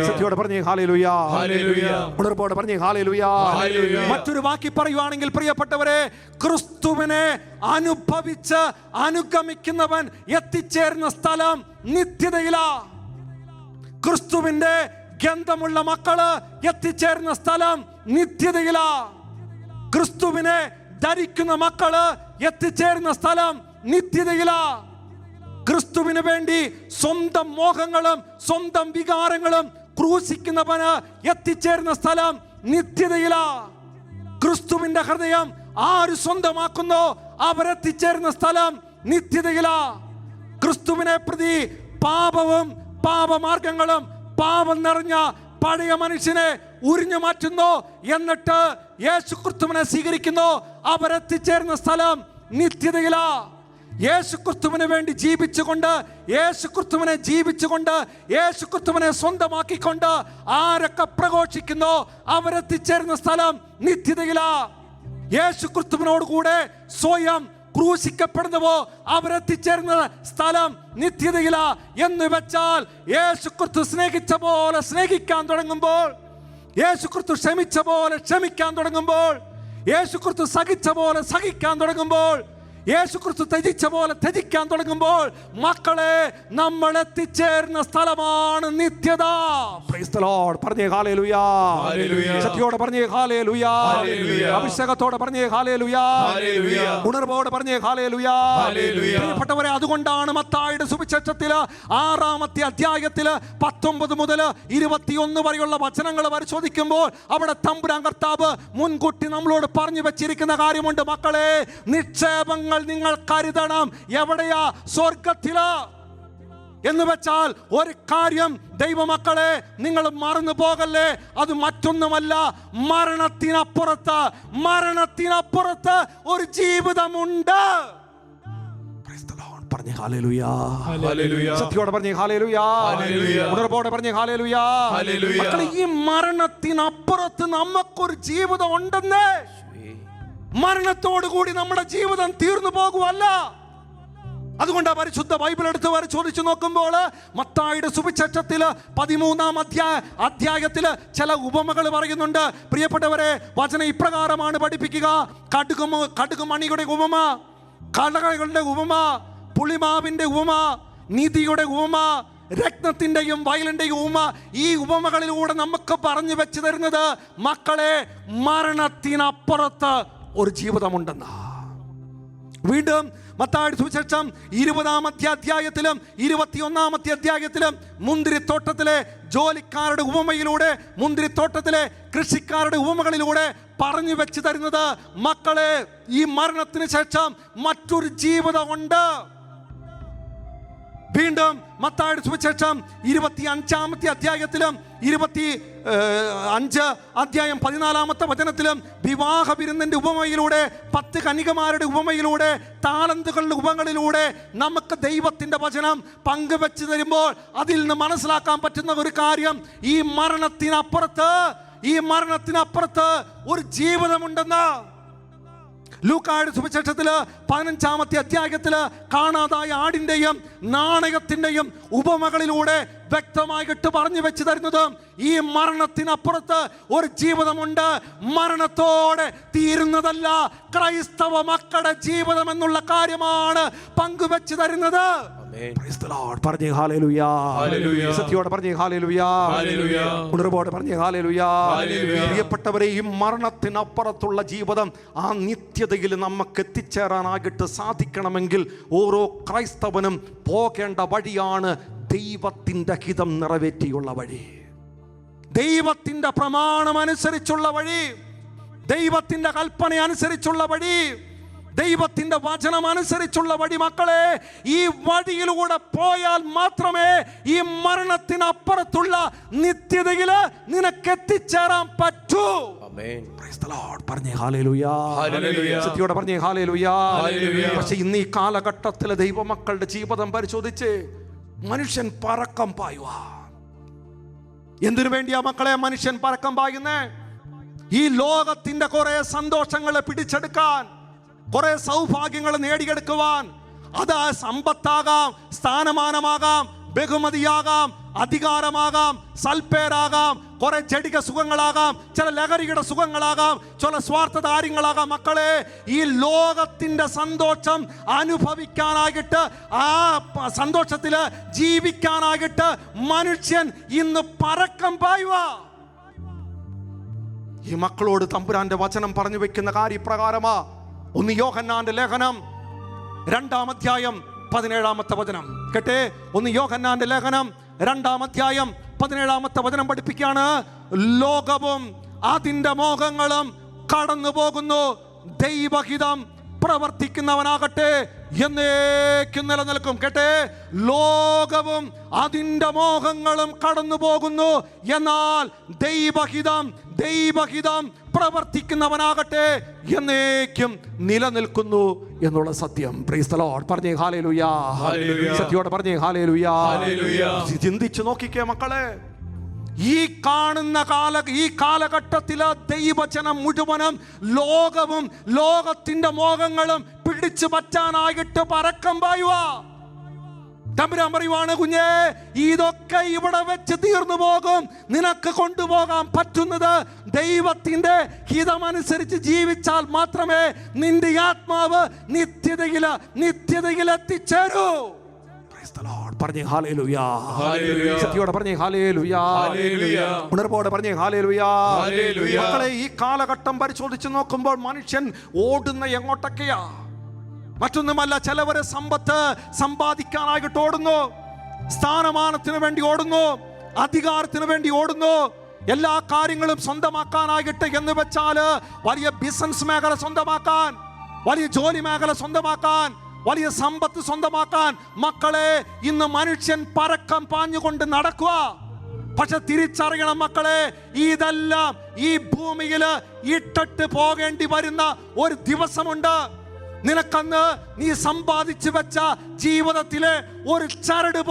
സത്യോടെ പറഞ്ഞേ ഹല്ലേലൂയാ. ഉണർവോടെ പറഞ്ഞേ ഹല്ലേലൂയാ. മറ്റൊരു വാക്കി പറയുവാണെങ്കിൽ പ്രിയപ്പെട്ടവരെ, ക്രിസ്തുവിനെ അനുഭവിച്ച് അനുഗമിക്കുന്നവൻ എത്തിച്ചേരുന്ന സ്ഥലം നിത്യതയിലാ. ക്രിസ്തുവിന്റെ ഗന്ധമുള്ള മക്കള് എത്തിച്ചേരുന്ന സ്ഥലം നിത്യതയിലാ. ക്രിസ്തുവിനെ ധരിക്കുന്ന മക്കള് എത്തിച്ചേരുന്ന സ്ഥലം നിത്യതയിലാ. ക്രിസ്തുവിന് വേണ്ടി സ്വന്തം മോഹങ്ങളും സ്വന്തം വികാരങ്ങളും ക്രൂശിക്കുന്നവന് എത്തിച്ചേരുന്ന സ്ഥലം നിത്യതയിലാ. ക്രിസ്തുവിന്റെ ഹൃദയം ആര് സ്വന്തമാക്കുന്നോ അവരെത്തിച്ചേരുന്ന സ്ഥലം നിത്യതയിലാ. ക്രിസ്തുവിനെ പ്രതി പാപവും പാപമാർഗങ്ങളും പാപം നിറഞ്ഞ പഴയ മനുഷ്യനെ ഉരിഞ്ഞു മാറ്റുന്നു, എന്നിട്ട് യേശു ക്രിസ്തുവിനെ സ്വീകരിക്കുന്നു, അവരെത്തിച്ചേരുന്ന സ്ഥലം നിത്യതയിലാ. യേശു ക്രിസ്തുവിന് വേണ്ടി ജീവിച്ചുകൊണ്ട്, യേശു ക്രിസ്തുവിനെ സ്വന്തമാക്കിക്കൊണ്ട് ആരൊക്കെ പ്രഘോഷിക്കുന്നു അവരെത്തിച്ചേരുന്ന സ്ഥലം നിത്യതയിലാ. യേശു ക്രിസ്തുവിനോട് കൂടെ സ്വയം ക്രൂശിക്കപ്പെടുന്നുവോ അവരെത്തിച്ചേരുന്ന സ്ഥലം നിത്യതയിലാ. എന്ന് വെച്ചാൽ യേശു ക്രിസ്തു സ്നേഹിച്ച പോലെ സ്നേഹിക്കാൻ തുടങ്ങുമ്പോൾ, യേശു ക്രിസ്തു ക്ഷമിച്ച പോലെ ക്ഷമിക്കാൻ തുടങ്ങുമ്പോൾ, യേശു ക്രിസ്തു സഹിച്ച പോലെ സഹിക്കാൻ തുടങ്ങുമ്പോൾ, യേശു ക്രിസ്തു ത്യജിച്ച പോലെ ത്യജിക്കാൻ തുടങ്ങുമ്പോൾ, മക്കളെ, നമ്മൾ എത്തിച്ചേരുന്ന സ്ഥലമാണ് നിത്യത. Praise the Lord. പറഞ്ഞേ ഹല്ലേലൂയ. ശക്തിയോടെ പറഞ്ഞേ ഹല്ലേലൂയ. അഭിഷേകത്തോടെ പറഞ്ഞേ ഹല്ലേലൂയ. ഉണർവോടെ പറഞ്ഞേ ഹല്ലേലൂയ. പ്രിയപ്പെട്ടവരെ, അതുകൊണ്ടാണ് മത്തായിയുടെ സുവിശേഷത്തില് 6-ാമത്തെ അധ്യായത്തില് 19 മുതൽ 21 വരെയുള്ള വചനങ്ങൾ പരിശോധിക്കുമ്പോൾ അവിടെ തമ്പുരാൻ കർത്താവ് മുൻകൂട്ടി നമ്മളോട് പറഞ്ഞു വെച്ചിരിക്കുന്ന കാര്യമുണ്ട്. മക്കളെ, നിക്ഷേപങ്ങൾ നിങ്ങൾ കരുതണം. എവിടെയാ? സ്വർഗത്തില്. എന്ന് വെച്ചാൽ ഒരു കാര്യം ദൈവമക്കളെ നിങ്ങൾ മറന്നു പോകല്ലേ, അത് മറ്റൊന്നുമല്ല, മരണത്തിനപ്പുറത്ത് ഒരു ജീവിതമുണ്ട്. പറഞ്ഞേ ഹല്ലേലൂയ. ശക്തിയോടെ പറഞ്ഞേ ഹല്ലേലൂയ. ഉണർവോടെ പറഞ്ഞേ ഹല്ലേലൂയ. മക്കളെ, ഈ മരണത്തിനപ്പുറത്ത് നമുക്കൊരു ജീവിതം ഉണ്ടെന്ന്. മരണത്തോടു കൂടി നമ്മുടെ ജീവിതം തീർന്നു പോകുമല്ല. അതുകൊണ്ട് പരിശുദ്ധ ബൈബിൾ എടുത്ത് പരിശോധിച്ചു നോക്കുമ്പോൾ മത്തായിയുടെ സുവിശേഷത്തില് 13-ാം അധ്യായത്തില് ചില ഉപമകൾ പറയുന്നുണ്ട്. പ്രിയപ്പെട്ടവരെ, വചനം ഇപ്രകാരമാണ് പഠിപ്പിക്കുക. കടുകുമണിയുടെ ഉപമ, കടകളുടെ ഉപമ, പുളിമാവിന്റെ ഉപമ, നീതിയുടെ ഉപമ, രത്നത്തിന്റെയും വയലിന്റെയും ഉപമ. ഈ ഉപമകളിലൂടെ നമുക്ക് പറഞ്ഞു വെച്ച് തരുന്നത്, മക്കളെ, മരണത്തിനപ്പുറത്ത് ഒരു ജീവിതമുണ്ടെന്ന. വീണ്ടും മത്തായിയുടെ സുവിശേഷം 20-ാമത്തെ അധ്യായത്തിലും 21-ാമത്തെ അധ്യായത്തിലും മുന്തിരിത്തോട്ടത്തിലെ ജോലിക്കാരുടെ ഉപമയിലൂടെ, മുന്തിരിത്തോട്ടത്തിലെ കൃഷിക്കാരുടെ ഉപമകളിലൂടെ പറഞ്ഞു വെച്ച് തരുന്നത്, മക്കളെ, ഈ മരണത്തിന് ശേഷം മറ്റൊരു ജീവിതമുണ്ട്. വീണ്ടും മത്തായിയുടെ സുവിശേഷം 25-ാമത്തെ അധ്യായത്തിലും 25 അധ്യായം 14-ാമത്തെ വചനത്തിലും വിവാഹ വിരുന്നിന്റെ ഉപമയിലൂടെ, 10 കന്യകമാരുടെ ഉപമയിലൂടെ, താലന്തുകളുടെ ഉപമകളിലൂടെ നമുക്ക് ദൈവത്തിന്റെ വചനം പങ്കുവെച്ച് തരുമ്പോൾ അതിൽ നിന്ന് മനസ്സിലാക്കാൻ പറ്റുന്ന ഒരു കാര്യം, ഈ മരണത്തിനപ്പുറത്ത് ഒരു ജീവിതമുണ്ടെന്ന്. ലൂക്കായുടെ സുവിശേഷത്തില് 15-ാമത്തെ അധ്യായത്തില് കാണാതായ ആടിന്റെയും നാണയത്തിന്റെയും ഉപമകളിലൂടെ വ്യക്തമായിട്ട് പറഞ്ഞു വെച്ച് തരുന്നതും, ഈ മരണത്തിനപ്പുറത്ത് ഒരു ജീവിതമുണ്ട്. മരണത്തോടെ തീരുന്നതല്ല ക്രൈസ്തവ മക്കളുടെ ജീവിതം എന്നുള്ള കാര്യമാണ് പങ്കുവെച്ച് തരുന്നത്. പറഞ്ഞേ ഹല്ലേലൂയ. സത്യത്തോടെ പറഞ്ഞേ ഹല്ലേലൂയ. ഉണർവോടെ പറഞ്ഞേ ഹല്ലേലൂയ. പ്രിയപ്പെട്ടവരെ, ഈ മരണത്തിനപ്പുറത്തുള്ള ജീവിതം, ആ നിത്യതയിൽ നമുക്ക് എത്തിച്ചേരാനായിട്ട് സാധിക്കണമെങ്കിൽ ഓരോ ക്രൈസ്തവനും പോകേണ്ട വഴിയാണ് ദൈവത്തിന്റെ ഹിതം നിറവേറ്റിയുള്ള വഴി, ദൈവത്തിന്റെ പ്രമാണം അനുസരിച്ചുള്ള വഴി, ദൈവത്തിന്റെ കൽപ്പന അനുസരിച്ചുള്ള വഴി, ദൈവത്തിന്റെ വചനം അനുസരിച്ചുള്ള വഴി. മക്കളെ, ഈ വഴിയിലൂടെ പോയാൽ മാത്രമേ ഈ മരണത്തിനപ്പുറത്തുള്ള നിത്യതയില് നിനക്ക് എത്തിച്ചേരാൻ പറ്റൂ. പറഞ്ഞേ ഹല്ലേലൂയ. സത്യത്തോടെ പറഞ്ഞേ ഹല്ലേലൂയ. പക്ഷെ ഇന്ന് ഈ കാലഘട്ടത്തിലെ ദൈവമക്കളുടെ ജീവിതം പരിശോധിച്ച് മനുഷ്യൻ പറക്കം പായുക. എന്തിനു വേണ്ടിയാ മക്കളെ മനുഷ്യൻ പറക്കം പായുന്നേ? ഈ ലോകത്തിന്റെ കുറെ സന്തോഷങ്ങളെ പിടിച്ചെടുക്കാൻ, കുറെ സൗഭാഗ്യങ്ങൾ നേടിയെടുക്കുവാൻ. അത് സമ്പത്താകാം, സ്ഥാനമാനമാകാം, ബഹുമതിയാകാം, അധികാരമാകാം, സൽപ്പേരാകാം, കുറെ ജഡിക സുഖങ്ങളാകാം, ചില ലഹരിയുടെ സുഖങ്ങളാകാം, ചില സ്വാർത്ഥ കാര്യങ്ങളാകാം. മക്കളെ, ഈ ലോകത്തിന്റെ സന്തോഷം അനുഭവിക്കാനായിട്ട്, ആ സന്തോഷത്തില് ജീവിക്കാനായിട്ട് മനുഷ്യൻ ഇന്ന് പറക്കം പായുക. ഈ മക്കളോട് തമ്പുരാന്റെ വചനം പറഞ്ഞു വെക്കുന്ന കാര്യപ്രകാരമാ. 1 യോഹന്നാന്റെ ലേഖനം 2-ാം അധ്യായം 17-ാമത്തെ വചനം കേട്ടെ. 1 യോഹന്നാന്റെ ലേഖനം 2-ാം അധ്യായം 17 വചനം പഠിപ്പിക്കുകയാണ്, ലോകവും അതിന്റെ മോഹങ്ങളും കടന്നു പോകുന്നു, ദൈവഹിതം പ്രവർത്തിക്കുന്നവനാകട്ടെ എന്നേക്കും നിലനിൽക്കും. കേട്ടെ, ലോകവും അതിന്റെ മോഹങ്ങളും കടന്നു പോകുന്നു, എന്നാൽ ദൈവഹിതം പ്രവർത്തിക്കുന്നവനാകട്ടെ എന്നേക്കും നിലനിൽക്കുന്നു എന്നുള്ള സത്യം. Praise the Lord. പറഞ്ഞേ ഹല്ലേലൂയ. സത്യോടെ പറഞ്ഞേ ഹല്ലേലൂയ. ചിന്തിച്ചു നോക്കിക്കേ മക്കളെ, ഈ കാണുന്ന ഈ കാലഘട്ടത്തില് ദൈവജനം മുഴുവനും ലോകവും ലോകത്തിന്റെ മോഹങ്ങളും പിടിച്ചു പറ്റാനായിട്ട് പരക്കം പായുക. തമ്പുരാൻ പറയുവാണ്, കുഞ്ഞേ, ഇതൊക്കെ ഇവിടെ വെച്ച് തീർന്നു പോകും. നിനക്ക് കൊണ്ടുപോകാൻ പറ്റുന്നത് ദൈവത്തിന്റെ ഹിതമനുസരിച്ച് ജീവിച്ചാൽ മാത്രമേ നിന്റെ ആത്മാവ് നിത്യതയിൽ എത്തിച്ചേരൂ. പറഞ്ഞേ ഹല്ലേലൂയ. സത്യോടെ പറഞ്ഞേ ഹല്ലേലൂയ. ഉണർവോടെ പറഞ്ഞേ ഹല്ലേലൂയ. മക്കളെ, ഈ കാലഘട്ടം പരിശോധിച്ച് നോക്കുമ്പോൾ മനുഷ്യൻ ഓടുന്ന എങ്ങോട്ടൊക്കെയാ? മറ്റൊന്നുമല്ല, ചിലവര് സമ്പത്ത് സമ്പാദിക്കാനായിട്ട് ഓടുന്നു, സ്ഥാനമാനത്തിന് വേണ്ടി ഓടുന്നു, അധികാരത്തിന് വേണ്ടി ഓടുന്നു, എല്ലാ കാര്യങ്ങളും സ്വന്തമാക്കാനായിട്ട് എന്ന് വെച്ചാല് വലിയ ബിസിനസ് മേഖല സ്വന്തമാക്കാൻ, വലിയ ജോലി മേഖല സ്വന്തമാക്കാൻ, വലിയ സമ്പത്ത് സ്വന്തമാക്കാൻ മക്കളെ ഇന്ന് മനുഷ്യൻ പരക്കം പാഞ്ഞുകൊണ്ട് നടക്കുക. പക്ഷെ തിരിച്ചറിയണം മക്കളെ, ഇതെല്ലാം ഈ ഭൂമിയിൽ ഇട്ടിട്ട് പോകേണ്ടി വരുന്ന ഒരു ദിവസമുണ്ട്. നിനക്കന്ന് നീ സമ്പാദിച്ചു വെച്ച ജീവിതത്തിലെ ഒരു ചരട്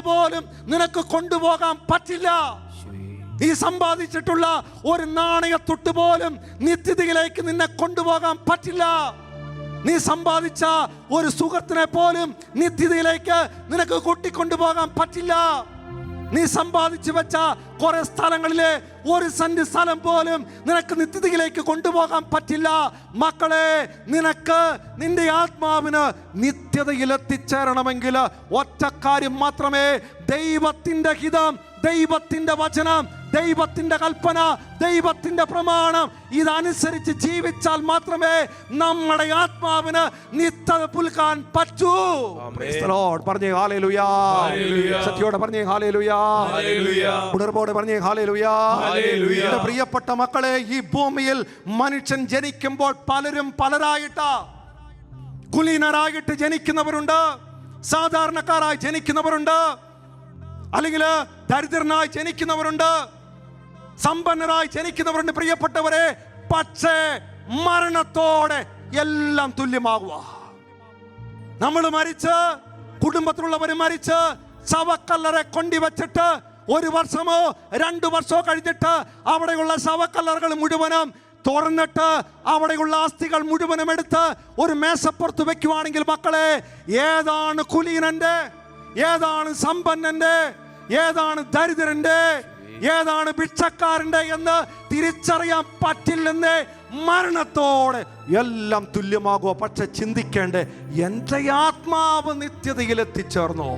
പോലും നിനക്ക് കൊണ്ടുപോകാൻ പറ്റില്ല. നീ സമ്പാദിച്ചിട്ടുള്ള ഒരു നാണയത്തൊട്ട് പോലും നിത്യതയിലേക്ക് നിന്നെ കൊണ്ടുപോകാൻ പറ്റില്ല. നീ സമ്പാദിച്ച ഒരു സുഹൃത്തിനെ പോലും നിത്യതയിലേക്ക് നിനക്ക് കൂട്ടിക്കൊണ്ടുപോകാൻ പറ്റില്ല. നീ സമ്പാദിച്ചു വെച്ച കുറെ സ്ഥലങ്ങളിലെ ഒരു സെന്റ് സ്ഥലം പോലും നിനക്ക് നിത്യതയിലേക്ക് കൊണ്ടുപോകാൻ പറ്റില്ല. മക്കളെ, നിനക്ക് നിന്റെ ആത്മാവിന് നിത്യതയിൽ എത്തിച്ചേരണമെങ്കിൽ ഒറ്റ കാര്യം മാത്രമേ, ദൈവത്തിന്റെ ഹിതം, ദൈവത്തിന്റെ വചനം, ദൈവത്തിന്റെ കൽപ്പന, ദൈവത്തിന്റെ പ്രമാണം ഇതനുസരിച്ച് ജീവിച്ചാൽ മാത്രമേ നമ്മുടെ ആത്മാവിന് നിത്യത പുൽകാൻ പറ്റൂ. പറഞ്ഞേ ഹല്ലേലൂയ. സത്യോടെ പറഞ്ഞേ ഹല്ലേലൂയ. ഉണർവോടെ പറഞ്ഞേ ഹല്ലേലൂയ. പ്രിയപ്പെട്ട മക്കളെ, ഈ ഭൂമിയിൽ മനുഷ്യൻ ജനിക്കുമ്പോൾ പലരായിട്ടാ. കുലീനരായിട്ട് ജനിക്കുന്നവരുണ്ട്, സാധാരണക്കാരായി ജനിക്കുന്നവരുണ്ട്, അല്ലെങ്കിൽ ദരിദ്രനായി ജനിക്കുന്നവരുണ്ട്, സമ്പന്നരായി ജനിക്കുന്നവരുണ്ട്. പ്രിയപ്പെട്ടവരെ, പക്ഷേ മരണത്തോടെ എല്ലാം തുല്യമാകുക. നമ്മൾ മരിച്ച്, കുടുംബത്തിലുള്ളവർ മരിച്ച് ശവക്കല്ലറെ കൊണ്ടുവച്ചിട്ട് 1 വർഷമോ 2 വർഷമോ കഴിഞ്ഞിട്ട് അവിടെയുള്ള ശവക്കല്ലറകൾ മുഴുവനും തുറന്നിട്ട് അവിടെയുള്ള അസ്ഥികൾ മുഴുവനും എടുത്ത് ഒരു മേശപ്പുറത്ത് വെക്കുവാണെങ്കിൽ മക്കളെ, ഏതാണ് കുലീനന്റെ, ഏതാണ് സമ്പന്നന്റെ, ഏതാണ് ദരിദ്രന്റെ, ഏതാണ് ഭിക്ഷക്കാരന്റെ എന്ന് തിരിച്ചറിയാൻ പറ്റില്ലെന്ന്. മരണത്തോടെ എല്ലാം തുല്യമാകുക. പക്ഷെ ചിന്തിക്കേണ്ടേ, എന്റെ ആത്മാവ് നിത്യതയിൽ എത്തിച്ചേർന്നോ?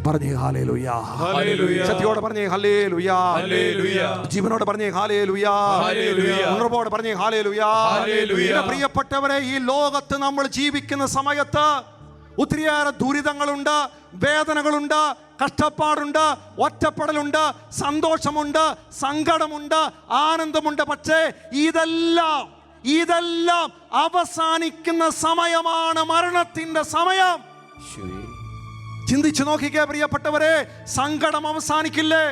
പറഞ്ഞേ ഹല്ലേലൂയ. സത്യോടെ പറഞ്ഞേ ഹല്ലേലൂയ. ജീവനോട് പറഞ്ഞേ ഹല്ലേലൂയ. ഉണർവോടെ പറഞ്ഞേ ഹല്ലേലൂയ. പ്രിയപ്പെട്ടവരെ, ഈ ലോകത്ത് നമ്മൾ ജീവിക്കുന്ന സമയത്ത് ഒത്തിരിയേറെ ദുരിതങ്ങളുണ്ട്, വേദനകളുണ്ട്, കഷ്ടപ്പാടുണ്ട്, ഒറ്റപ്പെടലുണ്ട്, സന്തോഷമുണ്ട്, സങ്കടമുണ്ട്, ആനന്ദമുണ്ട്. പക്ഷേ ഇതെല്ലാം അവസാനിക്കുന്ന സമയമാണ് മരണത്തിന്റെ സമയം. ചിന്തിച്ചു നോക്കിക്കേ പ്രിയപ്പെട്ടവരെ, സങ്കടം അവസാനിക്കില്ലേ?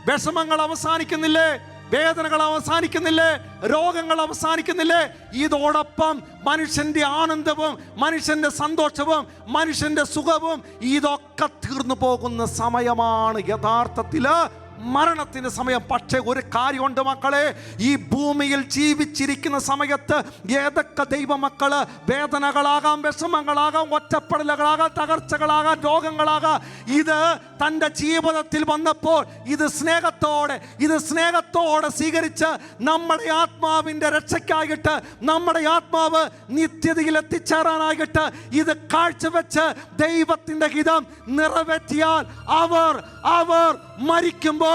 വിഷമങ്ങൾ അവസാനിക്കുന്നില്ലേ? വേദനകൾ അവസാനിക്കുന്നില്ലേ? രോഗങ്ങൾ അവസാനിക്കുന്നില്ലേ? ഇതോടൊപ്പം മനുഷ്യന്റെ ആനന്ദവും മനുഷ്യന്റെ സന്തോഷവും മനുഷ്യന്റെ സുഖവും ഇതൊക്കെ തീർന്നു പോകുന്ന സമയമാണ് യഥാർത്ഥത്തില് മരണത്തിന്റെ സമയം. പക്ഷേ ഒരു കാര്യമുണ്ട് മക്കളെ, ഈ ഭൂമിയിൽ ജീവിച്ചിരിക്കുന്ന സമയത്ത് ഏതൊക്കെ ദൈവമക്കള് വേദനകളാകാം, വിഷമങ്ങളാകാം, ഒറ്റപ്പെടലുകളാകാം, തകർച്ചകളാകാം, രോഗങ്ങളാകാം, ഇത് തൻ്റെ ജീവിതത്തിൽ വന്നപ്പോൾ ഇത് സ്നേഹത്തോടെ സ്വീകരിച്ച് നമ്മുടെ ആത്മാവിൻ്റെ രക്ഷയ്ക്കായിട്ട്, നമ്മുടെ ആത്മാവ് നിത്യതയിൽ എത്തിച്ചേരാനായിട്ട് ഇത് കാഴ്ചവെച്ച് ദൈവത്തിൻ്റെ ഹിതം നിറവേറ്റിയാൽ അവർ മരിക്കുമ്പോൾ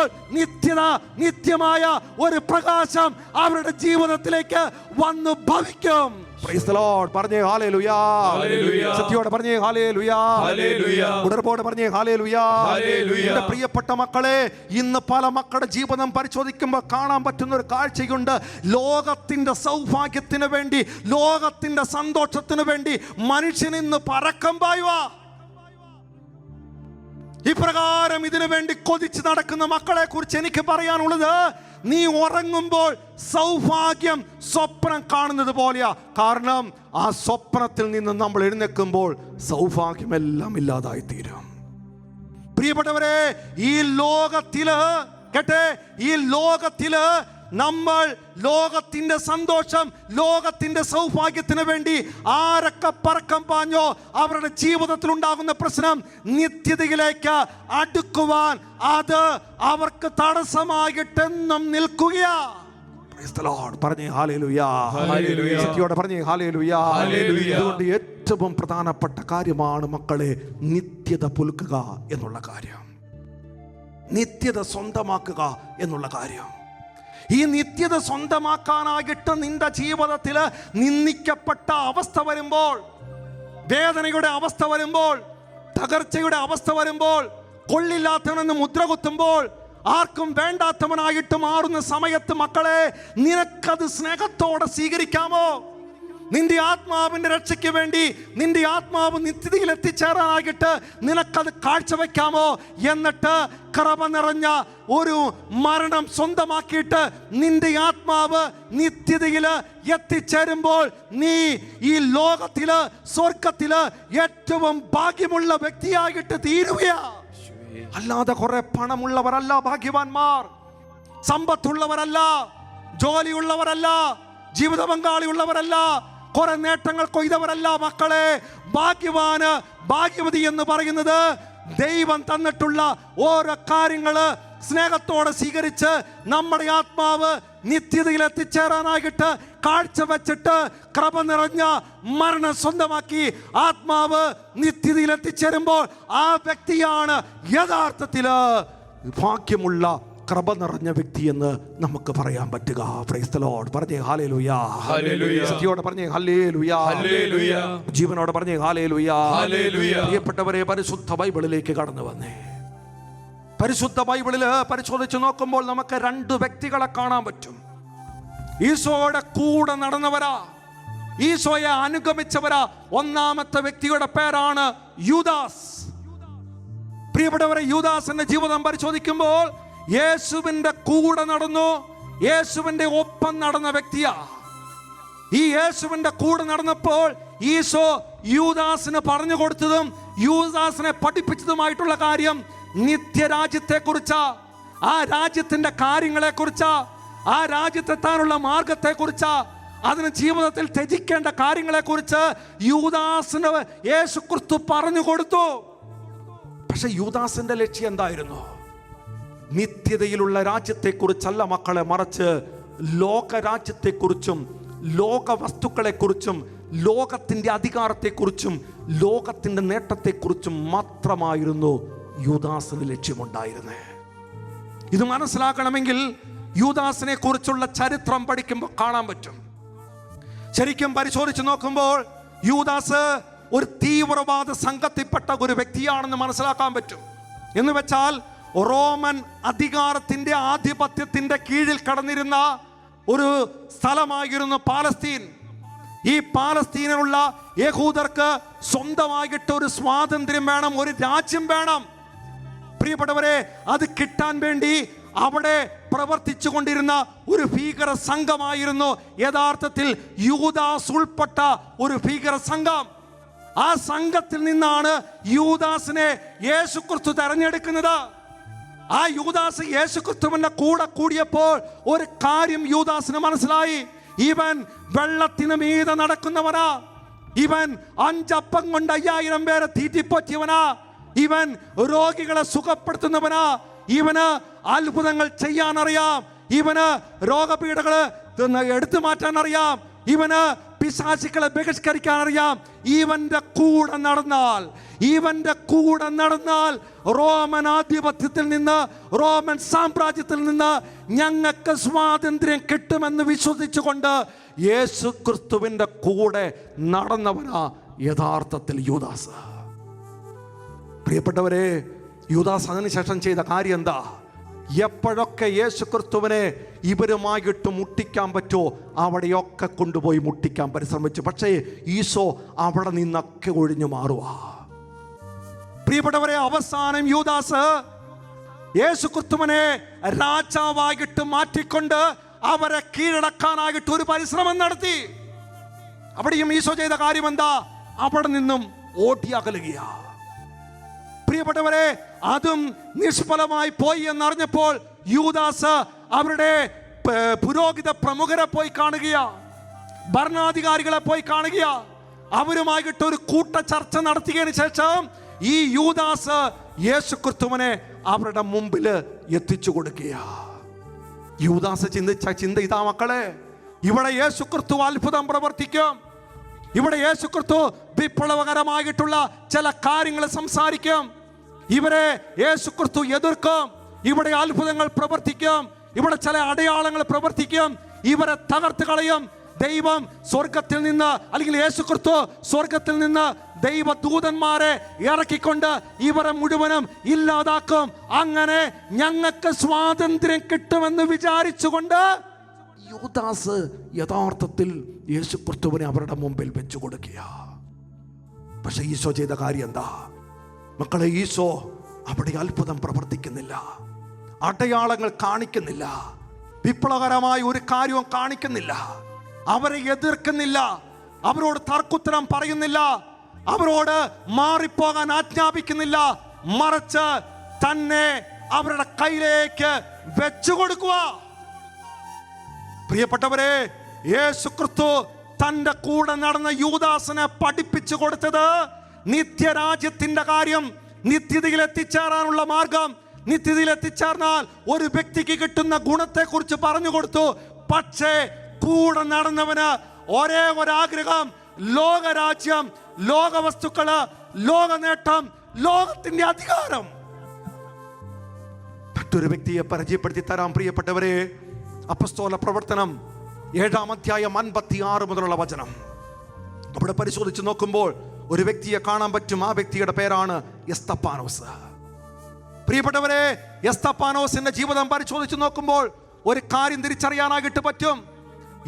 നിത്യമായ ഒരു പ്രകാശം അവരുടെ ജീവിതത്തിലേക്ക് വന്നു ഭവിക്കും. Praise the Lord. പറഞ്ഞേ ഹല്ലേലൂയ. സത്യോടെ പറഞ്ഞേ ഹല്ലേലൂയ. ഉണർവോടെ പറഞ്ഞേ ഹല്ലേലൂയ. എൻ്റെ പ്രിയപ്പെട്ട മക്കളെ, ഇന്ന് പല മക്കളുടെ ജീവിതം പരിശോധിക്കുമ്പോൾ കാണാൻ പറ്റുന്ന ഒരു കാഴ്ചയുണ്ട്. ലോകത്തിന്റെ സൗഭാഗ്യത്തിന് വേണ്ടി, ലോകത്തിന്റെ സന്തോഷത്തിന് വേണ്ടി മനുഷ്യൻ ഇന്ന് പരക്കം പായുവാ. ഇപ്രകാരം ഇതിനു വേണ്ടി കൊതിച്ച് നടക്കുന്ന മക്കളെ കുറിച്ച് എനിക്ക് പറയാനുള്ളത്, നീ ഉറങ്ങുമ്പോൾ സൗഭാഗ്യം സ്വപ്നം കാണുന്നത് പോലെയാ. കാരണം ആ സ്വപ്നത്തിൽ നിന്ന് നമ്മൾ എഴുന്നേൽക്കുമ്പോൾ സൗഭാഗ്യമെല്ലാം ഇല്ലാതായി തീരും. പ്രിയപ്പെട്ടവരെ, ഈ ലോകത്തില് കേട്ടെ, ഈ ലോകത്തില് നമ്മൾ ലോകത്തിന്റെ സന്തോഷം, ലോകത്തിന്റെ സൗഭാഗ്യത്തിന് വേണ്ടി ആരൊക്കെ പറക്കം പാഞ്ഞോ അവരുടെ ജീവിതത്തിൽ ഉണ്ടാകുന്ന പ്രശ്നം നിത്യതയിലേക്ക് അടുക്കുവാൻ അത് അവർക്ക് തടസ്സമായിട്ടെന്നും നിൽക്കുകയാ. പറഞ്ഞേ ഹല്ലേലൂയ. സത്യോടെ പറഞ്ഞേ ഹല്ലേലൂയ. അതുകൊണ്ട് ഏറ്റവും പ്രധാനപ്പെട്ട കാര്യമാണ് മക്കളെ നിത്യത പുൽക്കുക എന്നുള്ള കാര്യം, നിത്യത സ്വന്തമാക്കുക എന്നുള്ള കാര്യം. ഈ നിത്യത സ്വന്തമാക്കാനായിട്ട് നിന്റെ ജീവിതത്തിൽ നിന്ദിക്കപ്പെട്ട അവസ്ഥ വരുമ്പോൾ, വേദനയുടെ അവസ്ഥ വരുമ്പോൾ, തകർച്ചയുടെ അവസ്ഥ വരുമ്പോൾ, കൊള്ളില്ലാത്തവനെന്ന് മുദ്ര കുത്തുമ്പോൾ, ആർക്കും വേണ്ടാത്തവനായിട്ട് മാറുന്ന സമയത്ത് മക്കളെ, നിനക്കത് സ്നേഹത്തോടെ സ്വീകരിക്കാമോ? നിന്റെ ആത്മാവിന്റെ രക്ഷയ്ക്ക് വേണ്ടി, നിന്റെ ആത്മാവ് നിത്യതയിൽ എത്തിച്ചേരാനായിട്ട് നിനക്കത് കാഴ്ചവെക്കാമോ? എന്നിട്ട് കൃപ നിറഞ്ഞ ഒരു മരണം സ്വന്തമാക്കിയിട്ട് നിന്റെ ആത്മാവ് നിത്യതയിൽ എത്തിച്ചേരുമ്പോൾ നീ ഈ ലോകത്തില്, സ്വർഗത്തില് ഏറ്റവും ഭാഗ്യമുള്ള വ്യക്തിയായിട്ട് തീരുകയാ. അല്ലാതെ കുറെ പണമുള്ളവരല്ല ഭാഗ്യവാന്മാർ, സമ്പത്തുള്ളവരല്ല, ജോലിയുള്ളവരല്ല, ജീവിത പങ്കാളിയുള്ളവരല്ല, കുറെ നേട്ടങ്ങൾ കൊയ്തവരല്ല മക്കളെ. ഭാഗ്യവാന്, ഭാഗ്യവതി എന്ന് പറയുന്നത് ദൈവം തന്നിട്ടുള്ള ഓരോ കാര്യങ്ങള് സ്നേഹത്തോടെ സ്വീകരിച്ച് നമ്മുടെ ആത്മാവ് നിത്യതയിൽ എത്തിച്ചേരാനായിട്ട് കാഴ്ചവെച്ചിട്ട് കൃപ നിറഞ്ഞ മരണം സ്വന്തമാക്കി ആത്മാവ് നിത്യതയിൽ എത്തിച്ചേരുമ്പോൾ ആ വ്യക്തിയാണ് യഥാർത്ഥത്തില് ഭാഗ്യമുള്ള, കൃപ നിറഞ്ഞ വ്യക്തി എന്ന് നമുക്ക് പറയാൻ പറ്റുക. Praise the Lord. പറഞ്ഞേ ഹല്ലേലൂയ. സത്യോടെ പറഞ്ഞേ ഹല്ലേലൂയ. ജീവനോടെ പറഞ്ഞേ ഹല്ലേലൂയ. പ്രിയപ്പെട്ടവരെ, പരിശുദ്ധ ബൈബിളിലേക്ക് കടന്നു വന്നേ. പരിശുദ്ധ ബൈബിളില് പരിശോധിച്ച് നോക്കുമ്പോൾ നമുക്ക് രണ്ട് വ്യക്തികളെ കാണാൻ പറ്റും. ഈശോയുടെ കൂടെ നടന്നവരാ, ഈശോയെ അനുഗമിച്ചവരാ. ഒന്നാമത്തെ വ്യക്തിയുടെ പേരാണ് യൂദാസ്. പ്രിയപ്പെട്ടവരെ, യൂദാസിന്റെ ജീവിതം പരിശോധിക്കുമ്പോൾ യേശുവിന്റെ കൂടെ നടന്നു, യേശുവിന്റെ ഒപ്പം നടന്ന വ്യക്തിയാ. ഈ യേശുവിന്റെ കൂടെ നടന്നപ്പോൾ ഈശോ യൂദാസിന് പറഞ്ഞു കൊടുത്തതും യൂദാസിനെ പഠിപ്പിച്ചതുമായിട്ടുള്ള കാര്യം നിത്യരാജ്യത്തെ കുറിച്ചാ, ആ രാജ്യത്തിന്റെ കാര്യങ്ങളെ കുറിച്ചാ, ആ രാജ്യത്തെത്താനുള്ള മാർഗത്തെ കുറിച്ചാ, അതിന് ജീവിതത്തിൽ ത്യജിക്കേണ്ട കാര്യങ്ങളെ കുറിച്ച് യൂദാസിന് യേശു ക്രിസ്തു പറഞ്ഞു കൊടുത്തു. പക്ഷെ യൂദാസിന്റെ ലക്ഷ്യം എന്തായിരുന്നു? നിത്യതയിലുള്ള രാജ്യത്തെക്കുറിച്ചല്ല മക്കളെ, മറിച്ച് ലോകരാജ്യത്തെക്കുറിച്ചും ലോക വസ്തുക്കളെക്കുറിച്ചും ലോകത്തിന്റെ അധികാരത്തെക്കുറിച്ചും ലോകത്തിന്റെ നേട്ടത്തെക്കുറിച്ചും മാത്രമായിരുന്നു യൂദാസിന് ലക്ഷ്യമുണ്ടായിരുന്നേ. ഇത് മനസ്സിലാക്കണമെങ്കിൽ യൂദാസിനെ കുറിച്ചുള്ള ചരിത്രം പഠിക്കുമ്പോൾ കാണാൻ പറ്റും. ശരിക്കും പരിശോധിച്ച് നോക്കുമ്പോൾ യൂദാസ് ഒരു തീവ്രവാദ സംഘത്തിൽപ്പെട്ട ഒരു വ്യക്തിയാണെന്ന് മനസ്സിലാക്കാൻ പറ്റും. എന്ന് വെച്ചാൽ റോമൻ അധികാരത്തിന്റെ ആധിപത്യത്തിന്റെ കീഴിൽ കടന്നിരുന്ന ഒരു സ്ഥലമായിരുന്നു പാലസ്തീൻ. ഈ പാലസ്തീനിലുള്ള യഹൂദർക്ക് സ്വന്തമായിട്ട് ഒരു സ്വാതന്ത്ര്യം വേണം, ഒരു രാജ്യം വേണം. പ്രിയപ്പെട്ടവരെ, അത് കിട്ടാൻ വേണ്ടി അവിടെ പ്രവർത്തിച്ചു കൊണ്ടിരുന്ന ഒരു ഭീകര സംഘമായിരുന്നു യഥാർത്ഥത്തിൽ യൂദാസ് ഉൾപ്പെട്ട ഒരു ഭീകര സംഘം. ആ സംഘത്തിൽ നിന്നാണ് യൂദാസിനെ യേശുക്രിസ്തു തെരഞ്ഞെടുക്കുന്നത്. ആ യൂദാസ് യേശുക്രിസ്തുവിന്റെ കൂടെ കൂടിയപ്പോൾ ഒരു കാര്യം യൂദാസിന് മനസ്സിലായി. ഇവൻ വെള്ളത്തിന് മീതെ നടക്കുന്നവനാ, ഇവൻ 5 അപ്പം കൊണ്ട് 5000 പേരെ തീറ്റിപ്പോറ്റിയവനാ, ഇവൻ രോഗികളെ സുഖപ്പെടുത്തുന്നവനാ, ഇവന് അത്ഭുതങ്ങൾ ചെയ്യാൻ അറിയാം, ഇവന് രോഗപീഠകള് എടുത്തു മാറ്റാൻ അറിയാം, ഇവന് പിശാചുക്കളെ ബഹിഷ്കരിക്കാൻ അറിയാം. ഇവന്റെ കൂടെ നടന്നാൽ റോമൻ ആധിപത്യത്തിൽ നിന്ന്, റോമൻ സാമ്രാജ്യത്തിൽ നിന്ന് ഞങ്ങൾക്ക് സ്വാതന്ത്ര്യം കിട്ടുമെന്ന് വിശ്വസിച്ചുകൊണ്ട് യേശു ക്രിസ്തുവിന്റെ കൂടെ നടന്നവനാ യഥാർത്ഥത്തിൽ യൂദാസ്. പ്രിയപ്പെട്ടവരെ, യൂദാസ് അതിനുശേഷം ചെയ്ത കാര്യം എന്താ? എപ്പോഴൊക്കെ യേശു ക്രിസ്തുവിനെ ഇവരുമായിട്ട് മുട്ടിക്കാൻ പറ്റുമോ അവിടെയൊക്കെ കൊണ്ടുപോയി മുട്ടിക്കാൻ പരിശ്രമിച്ചു. പക്ഷേ ഈശോ അവിടെ നിന്നൊക്കെ ഒഴിഞ്ഞു മാറുക. പ്രിയപ്പെട്ടവരെ, അവസാനം യൂദാസ് യേശു ക്രിസ്തുവിനെ രാജാവായിട്ട് മാറ്റിക്കൊണ്ട് അവരെ കീഴടക്കാനായിട്ട് ഒരു പരിശ്രമം നടത്തി. അവിടെയും ഈശോ ചെയ്ത കാര്യം എന്താ? അവിടെ നിന്നും ഓടിയകലുകയാ. പ്രിയപ്പെട്ടവരെ, അതും നിഷ്ഫലമായി പോയി എന്നറിഞ്ഞപ്പോൾ യൂദാസ് അവരുടെ പുരോഹിത പ്രമുഖരെ പോയി കാണുകയാ, ഭരണാധികാരികളെ പോയി കാണുകയാ. അവരുമായിട്ട് ഒരു കൂട്ട ചർച്ച നടത്തിയതിനു ശേഷം ഈ യൂദാസ് യേശു ക്രിസ്തുവിനെ അവരുടെ മുമ്പിൽ എത്തിച്ചു കൊടുക്കുക. യൂദാസ് ചിന്തിച്ച ചിന്ത ഇതാ മക്കളെ, ഇവിടെ യേശു ക്രിസ്തു അത്ഭുതം പ്രവർത്തിക്കും, ഇവിടെ യേശു ക്രിസ്തു വിപ്ലവകരമായിട്ടുള്ള ചില കാര്യങ്ങൾ സംസാരിക്കും, ഇവരെ യേശു ക്രിസ്തു എതിർക്കും, ഇവിടെ അത്ഭുതങ്ങൾ പ്രവർത്തിക്കും, ഇവിടെ ചില അടയാളങ്ങൾ പ്രവർത്തിക്കും, ഇവരെ തകർത്ത് കളയും. ദൈവം സ്വർഗത്തിൽ നിന്ന്, അല്ലെങ്കിൽ യേശു ക്രിസ്തു സ്വർഗത്തിൽ നിന്ന് ദൈവദൂതന്മാരെ ഇറക്കിക്കൊണ്ട് ഇവരെ മുഴുവനും ഇല്ലാതാക്കും. അങ്ങനെ ഞങ്ങൾക്ക് സ്വാതന്ത്ര്യം കിട്ടുമെന്ന് വിചാരിച്ചുകൊണ്ട് യൂദാസ് യഥാർത്ഥത്തിൽ യേശു ക്രിസ്തുവിനെ അവരുടെ മുമ്പിൽ വെച്ചു കൊടുക്കുക. പക്ഷെ ഈശോ ചെയ്ത കാര്യം എന്താ മക്കളെ? ഈശോ അവിടെ അത്ഭുതം പ്രവർത്തിക്കുന്നില്ല, അടയാളങ്ങൾ കാണിക്കുന്നില്ല, വിപ്ലവകരമായ ഒരു കാര്യവും കാണിക്കുന്നില്ല, അവരെ എതിർക്കുന്നില്ല, അവരോട് തർക്കുത്തരം പറയുന്നില്ല, അവരോട് മാറിപ്പോകാൻ ആജ്ഞാപിക്കുന്നില്ല. മറിച്ച് തന്നെ അവരുടെ കയ്യിലേക്ക് വെച്ചു കൊടുക്കുക. പ്രിയപ്പെട്ടവരെ, യേശു ക്രിസ്തു തന്റെ കൂടെ നടന്ന യൂദാസിനെ പഠിപ്പിച്ചു കൊടുത്തത് നിത്യരാജ്യത്തിന്റെ കാര്യം, നിത്യതയിൽ എത്തിച്ചേരാനുള്ള മാർഗം, നിത്യതയിൽ എത്തിച്ചേർന്നാൽ ഒരു വ്യക്തിക്ക് കിട്ടുന്ന ഗുണത്തെക്കുറിച്ച് പറഞ്ഞു കൊടുത്തു. പക്ഷേ കൂടെ നടന്നവന് ഒരേ ഒരാഗ്രഹം, ലോകരാജ്യം, ലോകവസ്തുക്കള്, ലോക നേട്ടം, ലോകത്തിന്റെ അധികാരം. മറ്റൊരു വ്യക്തിയെ പരിചയപ്പെടുത്തി തരാം പ്രിയപ്പെട്ടവരെ. അപ്പസ്തോല പ്രവർത്തനം 7-ാം അധ്യായം 56 മുതലുള്ള വചനം. അവിടെ പരിശോധിച്ച് നോക്കുമ്പോൾ ഒരു വ്യക്തിയെ കാണാൻ പറ്റും. ആ വ്യക്തിയുടെ പേരാണ് എസ്തപ്പാനോസ്. പ്രിയപ്പെട്ടവരെ, എസ്തപ്പാനോസിന്റെ ജീവിതം പരിശോധിച്ച് നോക്കുമ്പോൾ ഒരു കാര്യം തിരിച്ചറിയാനായിട്ട് പറ്റും.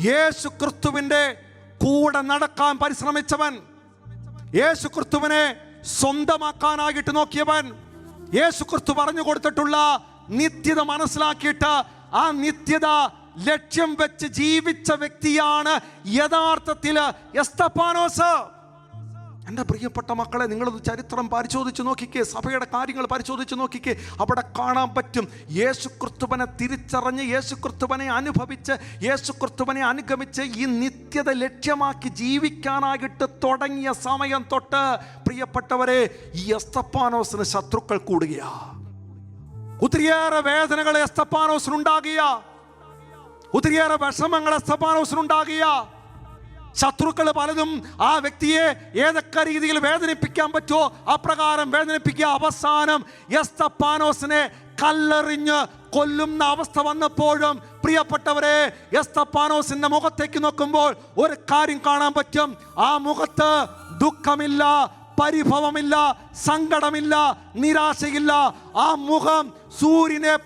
യേശു ക്രിസ്തുവിന്റെ കൂടെ നടക്കാൻ പരിശ്രമിച്ചവൻ, യേശു ക്രിസ്തുവിനെ സ്വന്തമാക്കാനായിട്ട് നോക്കിയവൻ, യേശു ക്രിസ്തു പറഞ്ഞു കൊടുത്തിട്ടുള്ള നിത്യത മനസ്സിലാക്കിയിട്ട് ആ നിത്യത ലക്ഷ്യം വെച്ച് ജീവിച്ച വ്യക്തിയാണ് യഥാർത്ഥത്തിൽ എസ്തപ്പാനോസ്. എൻ്റെ പ്രിയപ്പെട്ട മക്കളെ, നിങ്ങളത് ചരിത്രം പരിശോധിച്ച് നോക്കിക്കേ, സഭയുടെ കാര്യങ്ങൾ പരിശോധിച്ച് നോക്കിക്കേ. അവിടെ കാണാൻ പറ്റും യേശു ക്രിസ്തുവിനെ തിരിച്ചറിഞ്ഞ്, യേശു ക്രിസ്തുവിനെ അനുഭവിച്ച്, യേശു ക്രിസ്തുവിനെ അനുഗമിച്ച് ഈ നിത്യത ലക്ഷ്യമാക്കി ജീവിക്കാനായിട്ട് തുടങ്ങിയ സമയം തൊട്ട് പ്രിയപ്പെട്ടവരെ ഈ എസ്തപ്പാനോസിന് ശത്രുക്കൾ കൂടുകയാ. ഒത്തിരിയേറെ വേദനകൾ എസ്തപ്പാനോസിനുണ്ടാകിയ, ഒത്തിരിയേറെ വിഷമങ്ങൾ എസ്തപ്പാനോസിനുണ്ടാകിയ. ശത്രുക്കൾ പലതും ആ വ്യക്തിയെ ഏതൊക്കെ രീതിയിൽ വേദനിപ്പിക്കാൻ പറ്റുമോ അപ്രകാരം വേദനിപ്പിക്കുക. അവസാനം എസ്തപ്പാനോസിനെ കല്ലെറിഞ്ഞ് കൊല്ലുന്ന അവസ്ഥ വന്നപ്പോഴും പ്രിയപ്പെട്ടവരെ, എസ്തപ്പാനോസിന്റെ മുഖത്തേക്ക് നോക്കുമ്പോൾ ഒരു കാര്യം കാണാൻ പറ്റും. ആ മുഖത്ത് ദുഃഖമില്ല, പരിഭവമില്ല, സങ്കടമില്ല, നിരാശയില്ല. ആ മുഖം സൂര്യനെ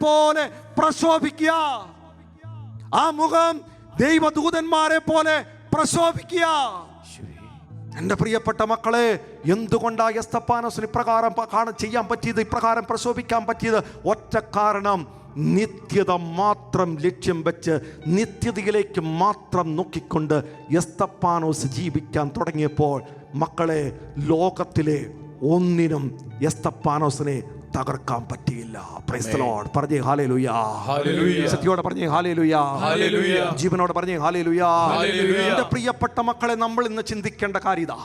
പോലെ പ്രശോഭിക്കുക. ആ മുഖം ദൈവദൂതന്മാരെ പോലെ പ്രശോഭിക്കുക. എൻ്റെ പ്രിയപ്പെട്ട മക്കളെ, എന്തുകൊണ്ടാ എസ്തപ്പാനോസിന് ഇപ്രകാരം ചെയ്യാൻ പറ്റിയത്, ഇപ്രകാരം പ്രശോഭിക്കാൻ പറ്റിയത്? ഒറ്റ കാരണം, നിത്യത മാത്രം ലക്ഷ്യം വെച്ച് നിത്യതയിലേക്ക് മാത്രം നോക്കിക്കൊണ്ട് എസ്തപ്പാനോസ് ജീവിക്കാൻ തുടങ്ങിയപ്പോൾ മക്കളെ, ലോകത്തിലെ ഒന്നിനും എസ്തപ്പാനോസിനെ തകർക്കാൻ പറ്റിയില്ല. Praise the Lord. പറഞ്ഞേ ഹല്ലേലൂയ. ശക്തിയോടെ പറഞ്ഞേ ഹല്ലേലൂയ. ജീവനോടെ പറഞ്ഞേ ഹല്ലേലൂയ. എൻ്റെ പ്രിയപ്പെട്ട മക്കളെ, നമ്മൾ ഇന്ന് ചിന്തിക്കേണ്ട കാര്യം ഇതാ.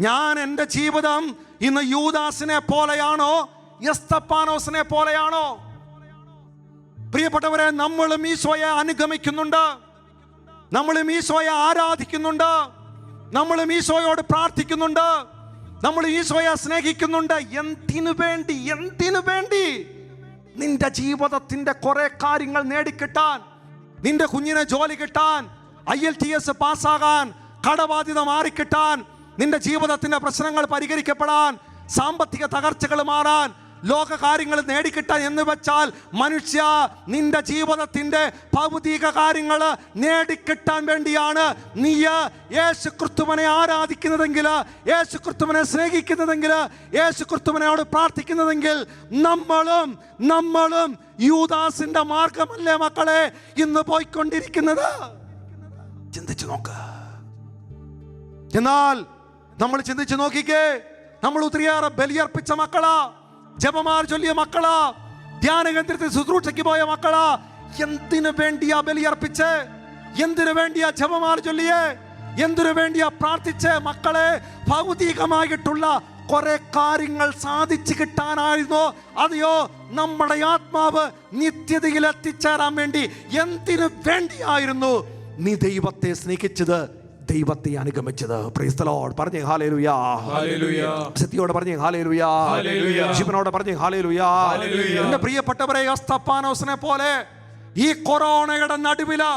ഞാൻ എൻ്റെ ജീവിതം ഇന്ന് യൂദാസിനെ പോലെയാണോ, എസ്തപ്പാനോസിനെ പോലെയാണോ? പ്രിയപ്പെട്ടവരെ, നമ്മളും ഈശോയെ അനുഗമിക്കുന്നുണ്ട്, നമ്മളും ഈശോയെ ആരാധിക്കുന്നുണ്ട്, നമ്മളും ഈശോയോട് പ്രാർത്ഥിക്കുന്നുണ്ട്, നമ്മൾ ഈശോയെ സ്നേഹിക്കുന്നുണ്ട്. എന്തിനു വേണ്ടി? എന്തിനു വേണ്ടി? നിന്റെ ജീവിതത്തിന്റെ കുറെ കാര്യങ്ങൾ നേടിക്കിട്ടാൻ, നിന്റെ കുഞ്ഞിനെ ജോലി കിട്ടാൻ, IELTS പാസ്സാകാൻ, കടബാധ്യത മാറിക്കിട്ടാൻ, നിന്റെ ജീവിതത്തിന്റെ പ്രശ്നങ്ങൾ പരിഹരിക്കപ്പെടാൻ, സാമ്പത്തിക തകർച്ചകൾ മാറാൻ, ലോക കാര്യങ്ങൾ നേടിക്കിട്ടാൻ എന്ന് വെച്ചാൽ മനുഷ്യ നിന്റെ ജീവിതത്തിന്റെ ഭൗതിക കാര്യങ്ങൾ നേടിക്കിട്ടാൻ വേണ്ടിയാണ് നീ യേശു ക്രിസ്തുവിനെ ആരാധിക്കുന്നതെങ്കിൽ, യേശു ക്രിസ്തുവിനെ സ്നേഹിക്കുന്നതെങ്കിൽ, യേശു ക്രിസ്തുവിനോട് പ്രാർത്ഥിക്കുന്നതെങ്കിൽ നമ്മളും യൂദാസിന്റെ മാർഗമല്ലേ മക്കളെ ഇന്ന് പോയിക്കൊണ്ടിരിക്കുന്നത്? ചിന്തിച്ചു നോക്ക്. എന്നാൽ നമ്മൾ ചിന്തിച്ചു നോക്കിക്കേ, നമ്മൾ ഒത്തിരിയേറെ ബലിയർപ്പിച്ച മക്കളാ, ജപമാല ചൊല്ലിയ മക്കളാ, ധ്യാന കേന്ദ്രത്തിൽ ശുശ്രൂഷയ്ക്ക് പോയ മക്കളാ. എന്തിനു വേണ്ടിയാ ബലിയർപ്പിച്ച്? എന്തിനു വേണ്ടിയാ ജപമാല ചൊല്ലിയേ? എന്തിനു വേണ്ടിയാ പ്രാർത്ഥിച്ച്? മക്കളെ, ഭൗതികമായിട്ടുള്ള കുറെ കാര്യങ്ങൾ സാധിച്ചു കിട്ടാനായിരുന്നോ, അതെയോ നമ്മുടെ ആത്മാവ് നിത്യതയിൽ എത്തിച്ചേരാൻ വേണ്ടി എന്തിനു വേണ്ടിയായിരുന്നു നീ ദൈവത്തെ സ്നേഹിച്ചത്, ദൈവത്തെ അനുഗമിച്ചത്? Praise the Lord. പറഞ്ഞേ ഹല്ലേലൂയാ. ഹല്ലേലൂയ. സത്യോടെ പറഞ്ഞേ ഹല്ലേലൂയാ. ഹല്ലേലൂയ. ജീവനോടെ പറഞ്ഞേ ഹല്ലേലൂയാ. ഹല്ലേലൂയ. എന്റെ പ്രിയപ്പെട്ടവരെ, സ്തഫാനോസിനെ പോലെ ഈ കൊറോണയുടെ നടുവില്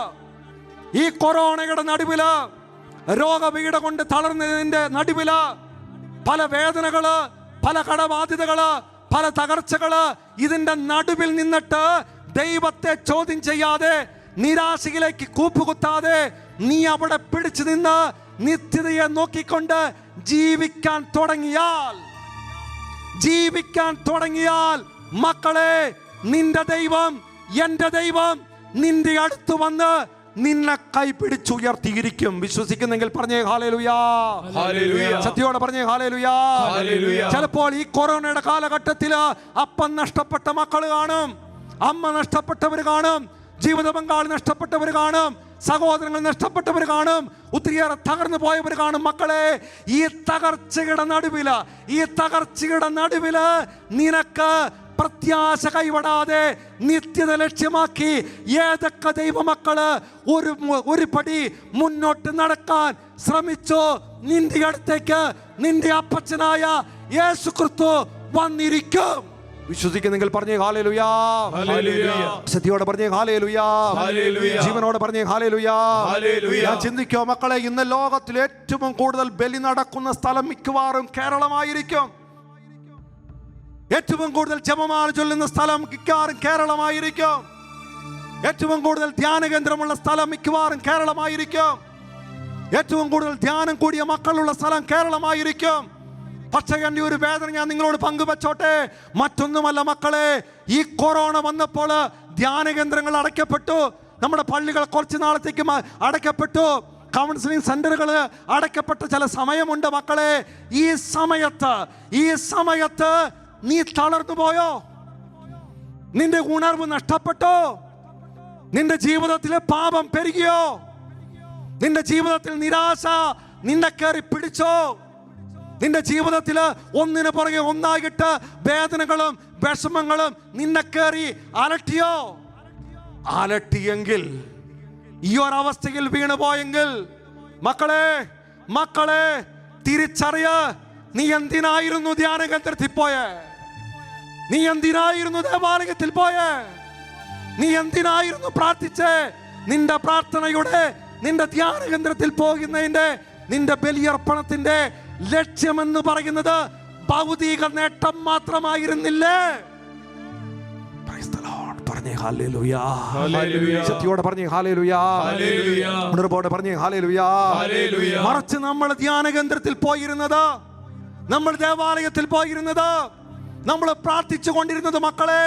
രോഗപീഠ കൊണ്ട് തളർന്നതിന്റെ നടുവില് പല വേദനകള്, പല കടബാധ്യതകള്, പല തകർച്ചകള്, ഇതിന്റെ നടുവിൽ നിന്നിട്ട് ദൈവത്തെ ചോദ്യം ചെയ്യാതെ, നിരാശയിലേക്ക് കൂപ്പുകുത്താതെ നീ അവിടെ പിടിച്ചു നിന്ന് നിത്യതയെ നോക്കിക്കൊണ്ട് ജീവിക്കാൻ തുടങ്ങിയാൽ മക്കളെ, നിന്റെ ദൈവം, എന്റെ ദൈവം നിന്റെ അടുത്ത് വന്ന് നിന്നെ കൈപിടിച്ചുയർത്തിയിരിക്കും. വിശ്വസിക്കുന്നെങ്കിൽ പറഞ്ഞേ ഹല്ലേലൂയാ. ഹല്ലേലൂയ. സത്യോടെ പറഞ്ഞേ ഹല്ലേലൂയാ. ഹല്ലേലൂയ. ചിലപ്പോൾ ഈ കൊറോണയുടെ കാലഘട്ടത്തില് അപ്പൻ നഷ്ടപ്പെട്ട മക്കൾ കാണും, അമ്മ നഷ്ടപ്പെട്ടവർ കാണും, ജീവിത പങ്കാളി നഷ്ടപ്പെട്ടവർ കാണും, സഹോദരങ്ങൾ നഷ്ടപ്പെട്ടവർ കാണും, ഒത്തിരിയേറെ തകർന്നു പോയവർ കാണും. മക്കളെ, ഈ തകർച്ചയുടെ നടുവില് നിനക്ക് പ്രത്യാശ കൈവിടാതെ നിത്യത ലക്ഷ്യമാക്കി ഏതൊക്കെ ദൈവമക്കള് ഒരു പടി മുന്നോട്ട് നടക്കാൻ ശ്രമിച്ചോ, നിന്റെ അടുത്തേക്ക് നിന്റെ അപ്പച്ചനായ യേശു ക്രിസ്തു വന്നിരിക്കും. വിശ്വസിക്കുന്നെങ്കിൽ പറഞ്ഞേ ഹല്ലേലൂയാ. ഹല്ലേലൂയ. സത്യോടെ പറഞ്ഞേ ഹല്ലേലൂയാ. ഹല്ലേലൂയ. ജീവനോടെ പറഞ്ഞേ ഹല്ലേലൂയാ. ഹല്ലേലൂയ. ഞാൻ ചിന്തിക്കോ മക്കളെ, ഇന്ന് ലോകത്തിൽ ഏറ്റവും കൂടുതൽ ബലി നടക്കുന്ന സ്ഥലം മിക്കവാറും കേരളമായിരിക്കും. ഏറ്റവും കൂടുതൽ ജപമാല ചൊല്ലുന്ന സ്ഥലം മിക്കവാറും കേരളമായിരിക്കും. ഏറ്റവും കൂടുതൽ ധ്യാന കേന്ദ്രമുള്ള സ്ഥലം മിക്കവാറും കേരളമായിരിക്കും. ഏറ്റവും കൂടുതൽ ധ്യാനം കൂടിയ മക്കളുള്ള സ്ഥലം കേരളമായിരിക്കും. പക്ഷേ എൻ്റെ ഒരു വേദന ഞാൻ നിങ്ങളോട് പങ്കുവച്ചോട്ടെ. മറ്റൊന്നുമല്ല മക്കളെ, ഈ കൊറോണ വന്നപ്പോൾ ധ്യാന കേന്ദ്രങ്ങൾ അടയ്ക്കപ്പെട്ടു, നമ്മുടെ പള്ളികൾ കുറച്ച് നാളത്തേക്ക് അടയ്ക്കപ്പെട്ടു, കൗൺസിലിംഗ് സെന്ററുകൾ അടയ്ക്കപ്പെട്ട ചില സമയമുണ്ട് മക്കളെ. ഈ സമയത്ത് നീ തളർന്നു പോയോ? നിന്റെ ഉണർവ് നഷ്ടപ്പെട്ടോ? നിന്റെ ജീവിതത്തിലെ പാപം പെരുകിയോ? നിന്റെ ജീവിതത്തിൽ നിരാശ നിന്നെ കയറി പിടിച്ചോ? നിന്റെ ജീവിതത്തിൽ ഒന്നിനു പുറകെ ഒന്നായിട്ട് വേദനകളും വിഷമങ്ങളും നിന്നെ കയറി അലട്ടിയെങ്കിൽ, ഈ ഒരവസ്ഥയിൽ വീണുപോയെങ്കിൽ മക്കളെ തിരിച്ചറിയ, നീ എന്തിനായിരുന്നു ധ്യാന കേന്ദ്രത്തിൽ പോയേ? നീ എന്തിനായിരുന്നു ദേവാലയത്തിൽ പോയേ? നീ എന്തിനായിരുന്നു പ്രാർത്ഥിച്ചേ? നിന്റെ പ്രാർത്ഥനയുടെ, നിന്റെ ധ്യാന കേന്ദ്രത്തിൽ പോകുന്നതിന്റെ, നിന്റെ ബലിയർപ്പണത്തിന്റെ ലക്ഷ്യമെന്ന് പറയുന്നത് ഭൗതിക നേട്ടം മാത്രമായിരുന്നില്ലേ? പറഞ്ഞേ ഹല്ലേലൂയാ. സത്യോടെ പറഞ്ഞേ ഹല്ലേലൂയാ. ഉണർവോടെ പറഞ്ഞേ ഹല്ലേലൂയാ. മറിച്ച് നമ്മൾ ധ്യാന കേന്ദ്രത്തിൽ പോയിരുന്നത്, നമ്മൾ ദേവാലയത്തിൽ പോയിരുന്നത്, നമ്മൾ പ്രാർത്ഥിച്ചു കൊണ്ടിരുന്നത് മക്കളെ,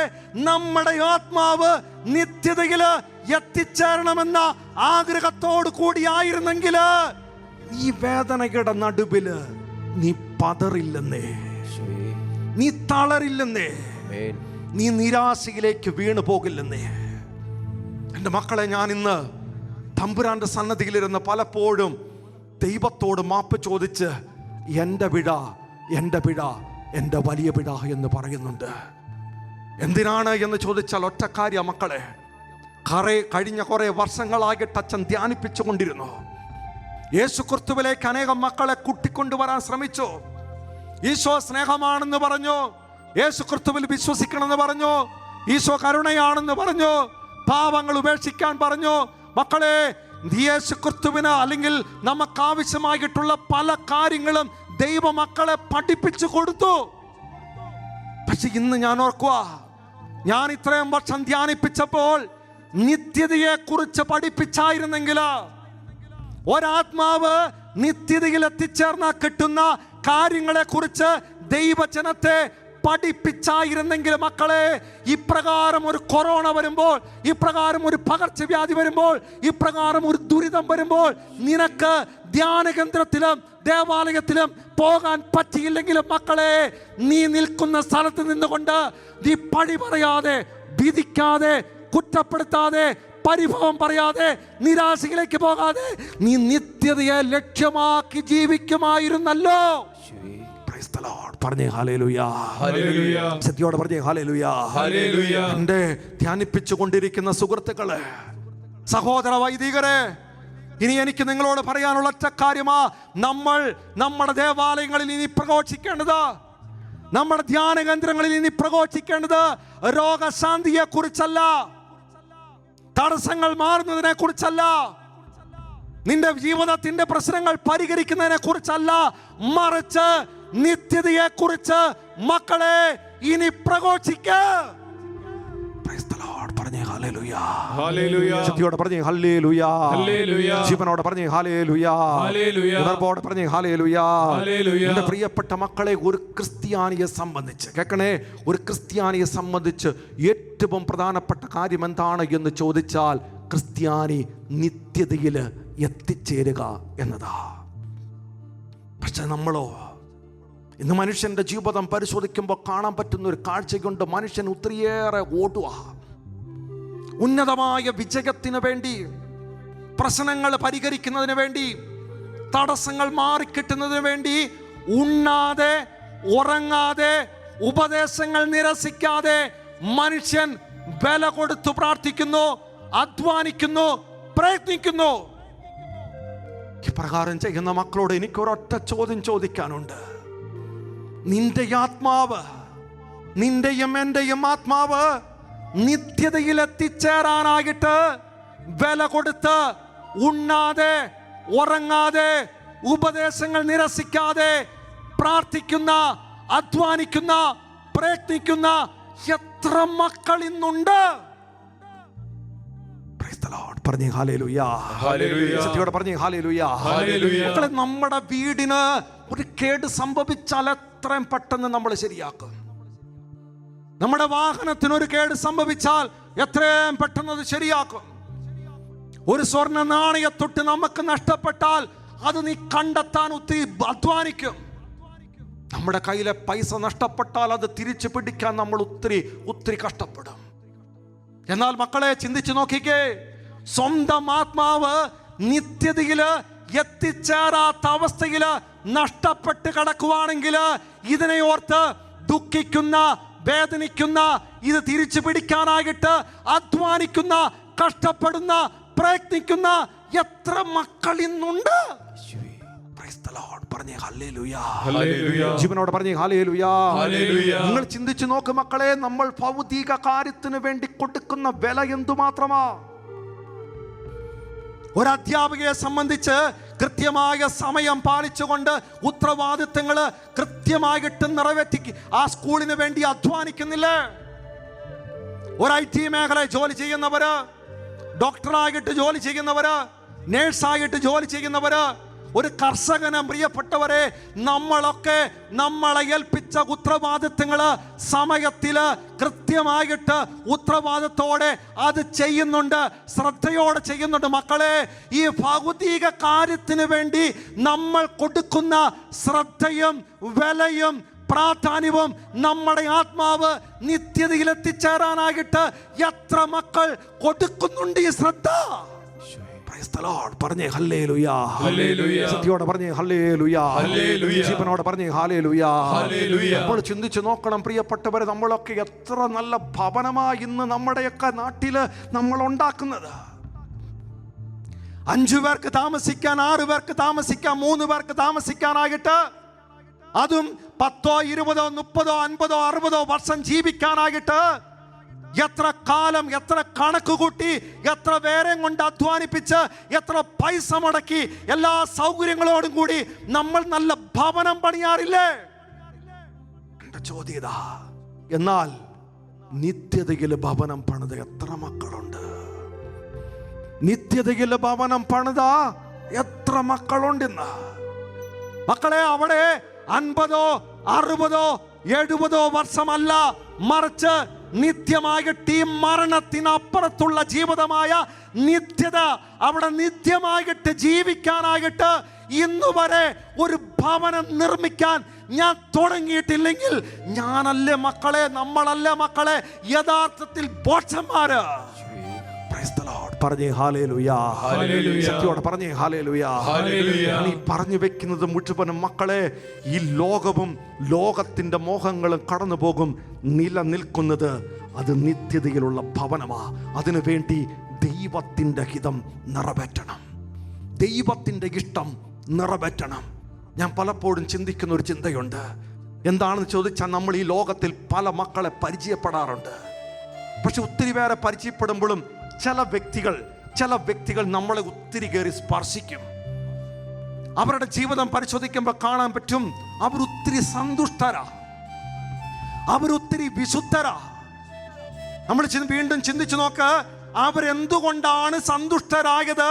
നമ്മുടെ ആത്മാവ് നിത്യതയില് എത്തിച്ചേരണമെന്ന ആഗ്രഹത്തോടു കൂടിയായിരുന്നെങ്കിൽ ഈ വേദനയുടെ നടുവില് നീ പതറില്ലെന്നേ, നീ തളരില്ലെന്നേ, നീ നിരാശയിലേക്ക് വീണു പോകില്ലെന്നേ. എൻ്റെ മക്കളെ, ഞാൻ ഇന്ന് തമ്പുരാന്റെ സന്നദ്ധിയിലിരുന്ന് പലപ്പോഴും ദൈവത്തോട് മാപ്പ് ചോദിച്ച് എൻ്റെ പിഴ, എൻ്റെ വലിയ പിഴ എന്ന് പറയുന്നുണ്ട്. എന്തിനാണ് എന്ന് ചോദിച്ചാൽ ഒറ്റ കാര്യം മക്കളെ, കഴിഞ്ഞ കുറെ വർഷങ്ങളായിട്ട് അച്ഛൻ ധ്യാനിപ്പിച്ചുകൊണ്ടിരുന്നു. യേശു ക്രിസ്തുവിലേക്ക് അനേകം മക്കളെ കൂട്ടിക്കൊണ്ടുവരാൻ ശ്രമിച്ചു. ഈശോ സ്നേഹമാണെന്ന് പറഞ്ഞു, യേശു ക്രിസ്തുവിൽ വിശ്വസിക്കണമെന്ന് പറഞ്ഞു, ഈശോ കരുണയാണെന്ന് പറഞ്ഞു, പാവങ്ങൾ ഉപേക്ഷിക്കാൻ പറഞ്ഞു. മക്കളെ, യേശു ക്രിസ്തുവിന് അല്ലെങ്കിൽ നമുക്ക് ആവശ്യമായിട്ടുള്ള പല കാര്യങ്ങളും ദൈവമക്കളെ പഠിപ്പിച്ചു കൊടുത്തു. പക്ഷെ ഇന്ന് ഞാൻ ഓർക്കുക, ഞാൻ ഇത്രയും വർഷം ധ്യാനിപ്പിച്ചപ്പോൾ നിത്യതയെ കുറിച്ച് പഠിപ്പിച്ചായിരുന്നെങ്കിൽ, ഒരാത്മാവ് നിത്യതയിൽ എത്തിച്ചേർന്നാൽ കിട്ടുന്ന കാര്യങ്ങളെ കുറിച്ച് ദൈവജനത്തെ പഠിപ്പിച്ചായിരുന്നെങ്കിൽ, മക്കളെ, ഇപ്രകാരം ഒരു കൊറോണ വരുമ്പോൾ, ഇപ്രകാരം ഒരു പകർച്ചവ്യാധി വരുമ്പോൾ, ഇപ്രകാരം ഒരു ദുരിതം വരുമ്പോൾ നിനക്ക് ധ്യാനകേന്ദ്രത്തിലും ദേവാലയത്തിലും പോകാൻ പറ്റിയില്ലെങ്കിലും, മക്കളെ, നീ നിൽക്കുന്ന സ്ഥലത്ത് നിന്നുകൊണ്ട് നീ പഴി പറയാതെ, വിധിക്കാതെ, കുറ്റപ്പെടുത്താതെ, പരിഭവം പറയാതെ, നിരാശയിലേക്ക് പോകാതെ നീ നിത്യതയെ ലക്ഷ്യമാക്കി ജീവിക്കുമായിരുന്നല്ലോ. പറഞ്ഞേ ഹല്ലേലൂയ, ഹല്ലേലൂയ. ശക്തിയോടെ പറഞ്ഞേ ഹല്ലേലൂയ, ഹല്ലേലൂയ. എന്റെ ധ്യാനിപ്പിച്ചു കൊണ്ടിരിക്കുന്ന സുഹൃത്തുക്കളെ, സഹോദര വൈദികരെ, ഇനി എനിക്ക് നിങ്ങളോട് പറയാനുള്ള ഒറ്റ കാര്യമാ, നമ്മൾ നമ്മുടെ ദേവാലയങ്ങളിൽ ഇനി പ്രഘോഷിക്കേണ്ടത്, നമ്മുടെ ധ്യാന കേന്ദ്രങ്ങളിൽ ഇനി പ്രഘോഷിക്കേണ്ടത് രോഗശാന്തിയെ കുറിച്ചല്ല, തടസ്സങ്ങൾ മാറുന്നതിനെ കുറിച്ചല്ല, നിന്റെ ജീവിതത്തിന്റെ പ്രശ്നങ്ങൾ പരിഹരിക്കുന്നതിനെ കുറിച്ചല്ല, മറിച്ച് നിത്യതയെ കുറിച്ച് മക്കളെ ഇനി പ്രഘോഷിക്ക. പറഞ്ഞേ ഹല്ലേലൂയ, ഹല്ലേലൂയ. ശക്തിയോടെ പറഞ്ഞേ ഹല്ലേലൂയ, ഹല്ലേലൂയ. ജീവനോടെ പറഞ്ഞേ ഹല്ലേലൂയ, ഹല്ലേലൂയ. ഉണർവോടെ പറഞ്ഞേ ഹല്ലേലൂയ. ഹല്ലേലൂയ. എന്റെ പ്രിയപ്പെട്ട മക്കളെ, ഒരു ക്രിസ്ത്യാനിയെ സംബന്ധിച്ച് കേൾക്കണേ, ഒരു ക്രിസ്ത്യാനിയെ സംബന്ധിച്ച് ഏറ്റവും പ്രധാനപ്പെട്ട കാര്യം എന്താണ് എന്ന് ചോദിച്ചാൽ, ക്രിസ്ത്യാനി നിത്യതയിൽ എത്തിച്ചേരുക എന്നതാ. പക്ഷെ നമ്മളോ, ഇന്ന് മനുഷ്യന്റെ ജീവിതം പരിശോധിക്കുമ്പോൾ കാണാൻ പറ്റുന്ന ഒരു കാഴ്ചയുണ്ട്. മനുഷ്യൻ ഒത്തിരിയേറെ ഓടുക, ഉന്നതമായ വിജയത്തിന് വേണ്ടി, പ്രശ്നങ്ങൾ പരിഹരിക്കുന്നതിന് വേണ്ടി, തടസ്സങ്ങൾ മാറിക്കിട്ടുന്നതിന് വേണ്ടി ഉണ്ണാതെ ഉറങ്ങാതെ ഉപദേശങ്ങൾ നിരസിക്കാതെ മനുഷ്യൻ വില കൊടുത്തു പ്രാർത്ഥിക്കുന്നു, അധ്വാനിക്കുന്നു, പ്രയത്നിക്കുന്നു. ഇപ്രകാരം ചെയ്യുന്ന മക്കളോട് എനിക്കൊരൊറ്റ ചോദ്യം ചോദിക്കാനുണ്ട്. നിന്റെ ആത്മാവ്, നിന്റെയും എന്റെയും ആത്മാവ് നിത്യതയിൽ എത്തിച്ചേരാനായിട്ട് വില കൊടുത്ത് ഉണ്ണാതെ ഉറങ്ങാതെ ഉപദേശങ്ങൾ നിരസിക്കാതെ പ്രാർത്ഥിക്കുന്ന, അധ്വാനിക്കുന്ന, പ്രയത്നിക്കുന്ന എത്ര മക്കൾ ഇന്നുണ്ട്? പറഞ്ഞേ ഹല്ലേലൂയ, ഹല്ലേലൂയ. ശക്തിയോടെ പറഞ്ഞേ ഹല്ലേലൂയ, ഹല്ലേലൂയ. മക്കളെ, നമ്മുടെ വീടിന് ഒരു കേട് സംഭവിച്ചാൽ എത്രയും പെട്ടെന്ന് നമ്മൾ ശരിയാക്കും. നമ്മുടെ വാഹനത്തിന് ഒരു കേട് സംഭവിച്ചാൽ എത്രയും പെട്ടെന്ന് അത് ശരിയാക്കും. ഒരു സ്വർണ്ണ നാണയത്തൊട്ട് നമുക്ക് നഷ്ടപ്പെട്ടാൽ അത് നീ കണ്ടെത്താൻ ഒത്തിരി അധ്വാനിക്കും. നമ്മുടെ കയ്യിലെ പൈസ നഷ്ടപ്പെട്ടാൽ അത് തിരിച്ചു പിടിക്കാൻ നമ്മൾ ഒത്തിരി കഷ്ടപ്പെടും. എന്നാൽ മക്കളെ, ചിന്തിച്ചു നോക്കിക്കേ, സ്വന്തം ആത്മാവ് നിത്യതയില് എത്തിച്ചേരാത്ത അവസ്ഥയില് നഷ്ടപ്പെട്ട് കിടക്കുവാണെങ്കിൽ ഇതിനെ ഓർത്ത് ദുഃഖിക്കുന്ന, വേദനിക്കുന്ന, ഇത് തിരിച്ചു പിടിക്കാനായിട്ട് അധ്വാനിക്കുന്ന, കഷ്ടപ്പെടുന്ന, പ്രയത്നിക്കുന്ന എത്ര മക്കൾ ഇന്നുണ്ട്? പറഞ്ഞേ ഹല്ലേലൂയ, ഹല്ലേലൂയ. ജീവനോട് പറഞ്ഞേ ഹല്ലേലൂയ, ഹല്ലേലൂയ. നിങ്ങൾ ചിന്തിച്ചു നോക്ക് മക്കളെ, നമ്മൾ ഭൗതിക കാര്യത്തിന് വേണ്ടി കൊടുക്കുന്ന വില എന്തുമാത്രമാ. ഒരു അധ്യാപികയെ സംബന്ധിച്ച് കൃത്യമായ സമയം പാലിച്ചുകൊണ്ട് ഉത്തരവാദിത്തങ്ങൾ കൃത്യമായിട്ട് നിറവേറ്റി ആ സ്കൂളിന് വേണ്ടി അധ്വാനിക്കുന്നില്ലേ? ഒരു IT മേഖല ജോലി ചെയ്യുന്നവര്, ഡോക്ടറായിട്ട് ജോലി ചെയ്യുന്നവര്, നേഴ്സായിട്ട് ജോലി ചെയ്യുന്നവര്, ഒരു കർഷകന്, പ്രിയപ്പെട്ടവരെ, നമ്മളൊക്കെ നമ്മളെ ഏൽപ്പിച്ച ഉത്തരവാദിത്തങ്ങള് സമയത്തില് കൃത്യമായിട്ട് ഉത്തരവാദിത്തോടെ അത് ചെയ്യുന്നുണ്ട്, ശ്രദ്ധയോടെ ചെയ്യുന്നുണ്ട്. മക്കളെ, ഈ ഭൗതിക കാര്യത്തിന് വേണ്ടി നമ്മൾ കൊടുക്കുന്ന ശ്രദ്ധയും വിലയും പ്രാധാന്യവും നമ്മുടെ ആത്മാവ് നിത്യതയിൽ എത്തിച്ചേരാനായിട്ട് എത്ര മക്കൾ കൊടുക്കുന്നുണ്ട് ഈ ശ്രദ്ധ? Praise the Lord. പറഞ്ഞേ ഹല്ലേലൂയ. ഹല്ലേലൂയ. ശക്തിയോടെ പറഞ്ഞേ ഹല്ലേലൂയ. ഹല്ലേലൂയ. ജീവനോടെ പറഞ്ഞേ ഹല്ലേലൂയ. ഹല്ലേലൂയ. അപ്പോൾ ചിന്തിച്ചു നോക്കണം പ്രിയപ്പെട്ടവരെ, നമ്മളൊക്കെ എത്ര നല്ല ഭവനമായി ഇന്ന് നമ്മുടെയൊക്കെ നാട്ടില് നമ്മൾ ഉണ്ടാക്കുന്നത്. 5 പേർക്ക് താമസിക്കാൻ, 6 പേർക്ക് താമസിക്കാൻ, 3 പേർക്ക് താമസിക്കാനായിട്ട്, അതും 10, 20, 30, 50, 60 വർഷം ജീവിക്കാനായിട്ട് എത്ര കാലം, എത്ര കണക്ക് കൂട്ടി, എത്ര പേരെ കൊണ്ട് അധ്വാനിപ്പിച്ച്, എത്ര പൈസ മുടക്കി, എല്ലാ സൗകര്യങ്ങളോടും കൂടി നമ്മൾ നല്ല ഭവനം പണിയാറില്ലേ? എന്റെ ചോദ്യം ഇതാ. എന്നാൽ നിത്യതയിൽ ഭവനം പണിത എത്ര മക്കളുണ്ട്? നിത്യതയിൽ ഭവനം പണിത എത്ര മക്കളുണ്ടെന്ന്? മക്കളെ, അവിടെ 50, 60, 70 വർഷമല്ല, മറിച്ച് നിത്യമായിട്ട് ഈ മരണത്തിനപ്പുറത്തുള്ള ജീവിതമായ നിത്യത, അവിടെ നിത്യമായിട്ട് ജീവിക്കാനായിട്ട് ഇന്നുവരെ ഒരു ഭവനം നിർമ്മിക്കാൻ ഞാൻ തുടങ്ങിയിട്ടില്ലെങ്കിൽ ഞാനല്ലേ മക്കളെ, നമ്മളല്ലേ മക്കളെ യഥാർത്ഥത്തിൽ ബോധന്മാര്. Praise the Lord. പറഞ്ഞേ ഹല്ലേലൂയ. ശക്തിയോടെ പറഞ്ഞേ ഹല്ലേലൂയ. നീ പറഞ്ഞു വെക്കുന്നത് മുഴുവനും മക്കളെ, ഈ ലോകവും ലോകത്തിന്റെ മോഹങ്ങളും കടന്നു പോകും. നിലനിൽക്കുന്നത് അത് നിത്യതയിലുള്ള ഭവനമാ. അതിനു വേണ്ടി ദൈവത്തിന്റെ ഹിതം നിറവേറ്റണം, ദൈവത്തിന്റെ ഇഷ്ടം നിറവേറ്റണം. ഞാൻ പലപ്പോഴും ചിന്തിക്കുന്ന ഒരു ചിന്തയുണ്ട്. എന്താണെന്ന് ചോദിച്ചാൽ, നമ്മൾ ഈ ലോകത്തിൽ പല മക്കളെ പരിചയപ്പെടാറുണ്ട്. പക്ഷെ ഒത്തിരി പേരെ പരിചയപ്പെടുമ്പോഴും ചില വ്യക്തികൾ നമ്മളെ ഒത്തിരി കയറി സ്പർശിക്കും. അവരുടെ ജീവിതം പരിശോധിക്കുമ്പോൾ കാണാൻ പറ്റും, അവരൊത്തിരി സന്തുഷ്ടരാ, അവരൊത്തിരി വിശുദ്ധരാ. നമ്മൾ വീണ്ടും ചിന്തിച്ചു നോക്ക്, അവരെന്തുകൊണ്ടാണ് സന്തുഷ്ടരായത്,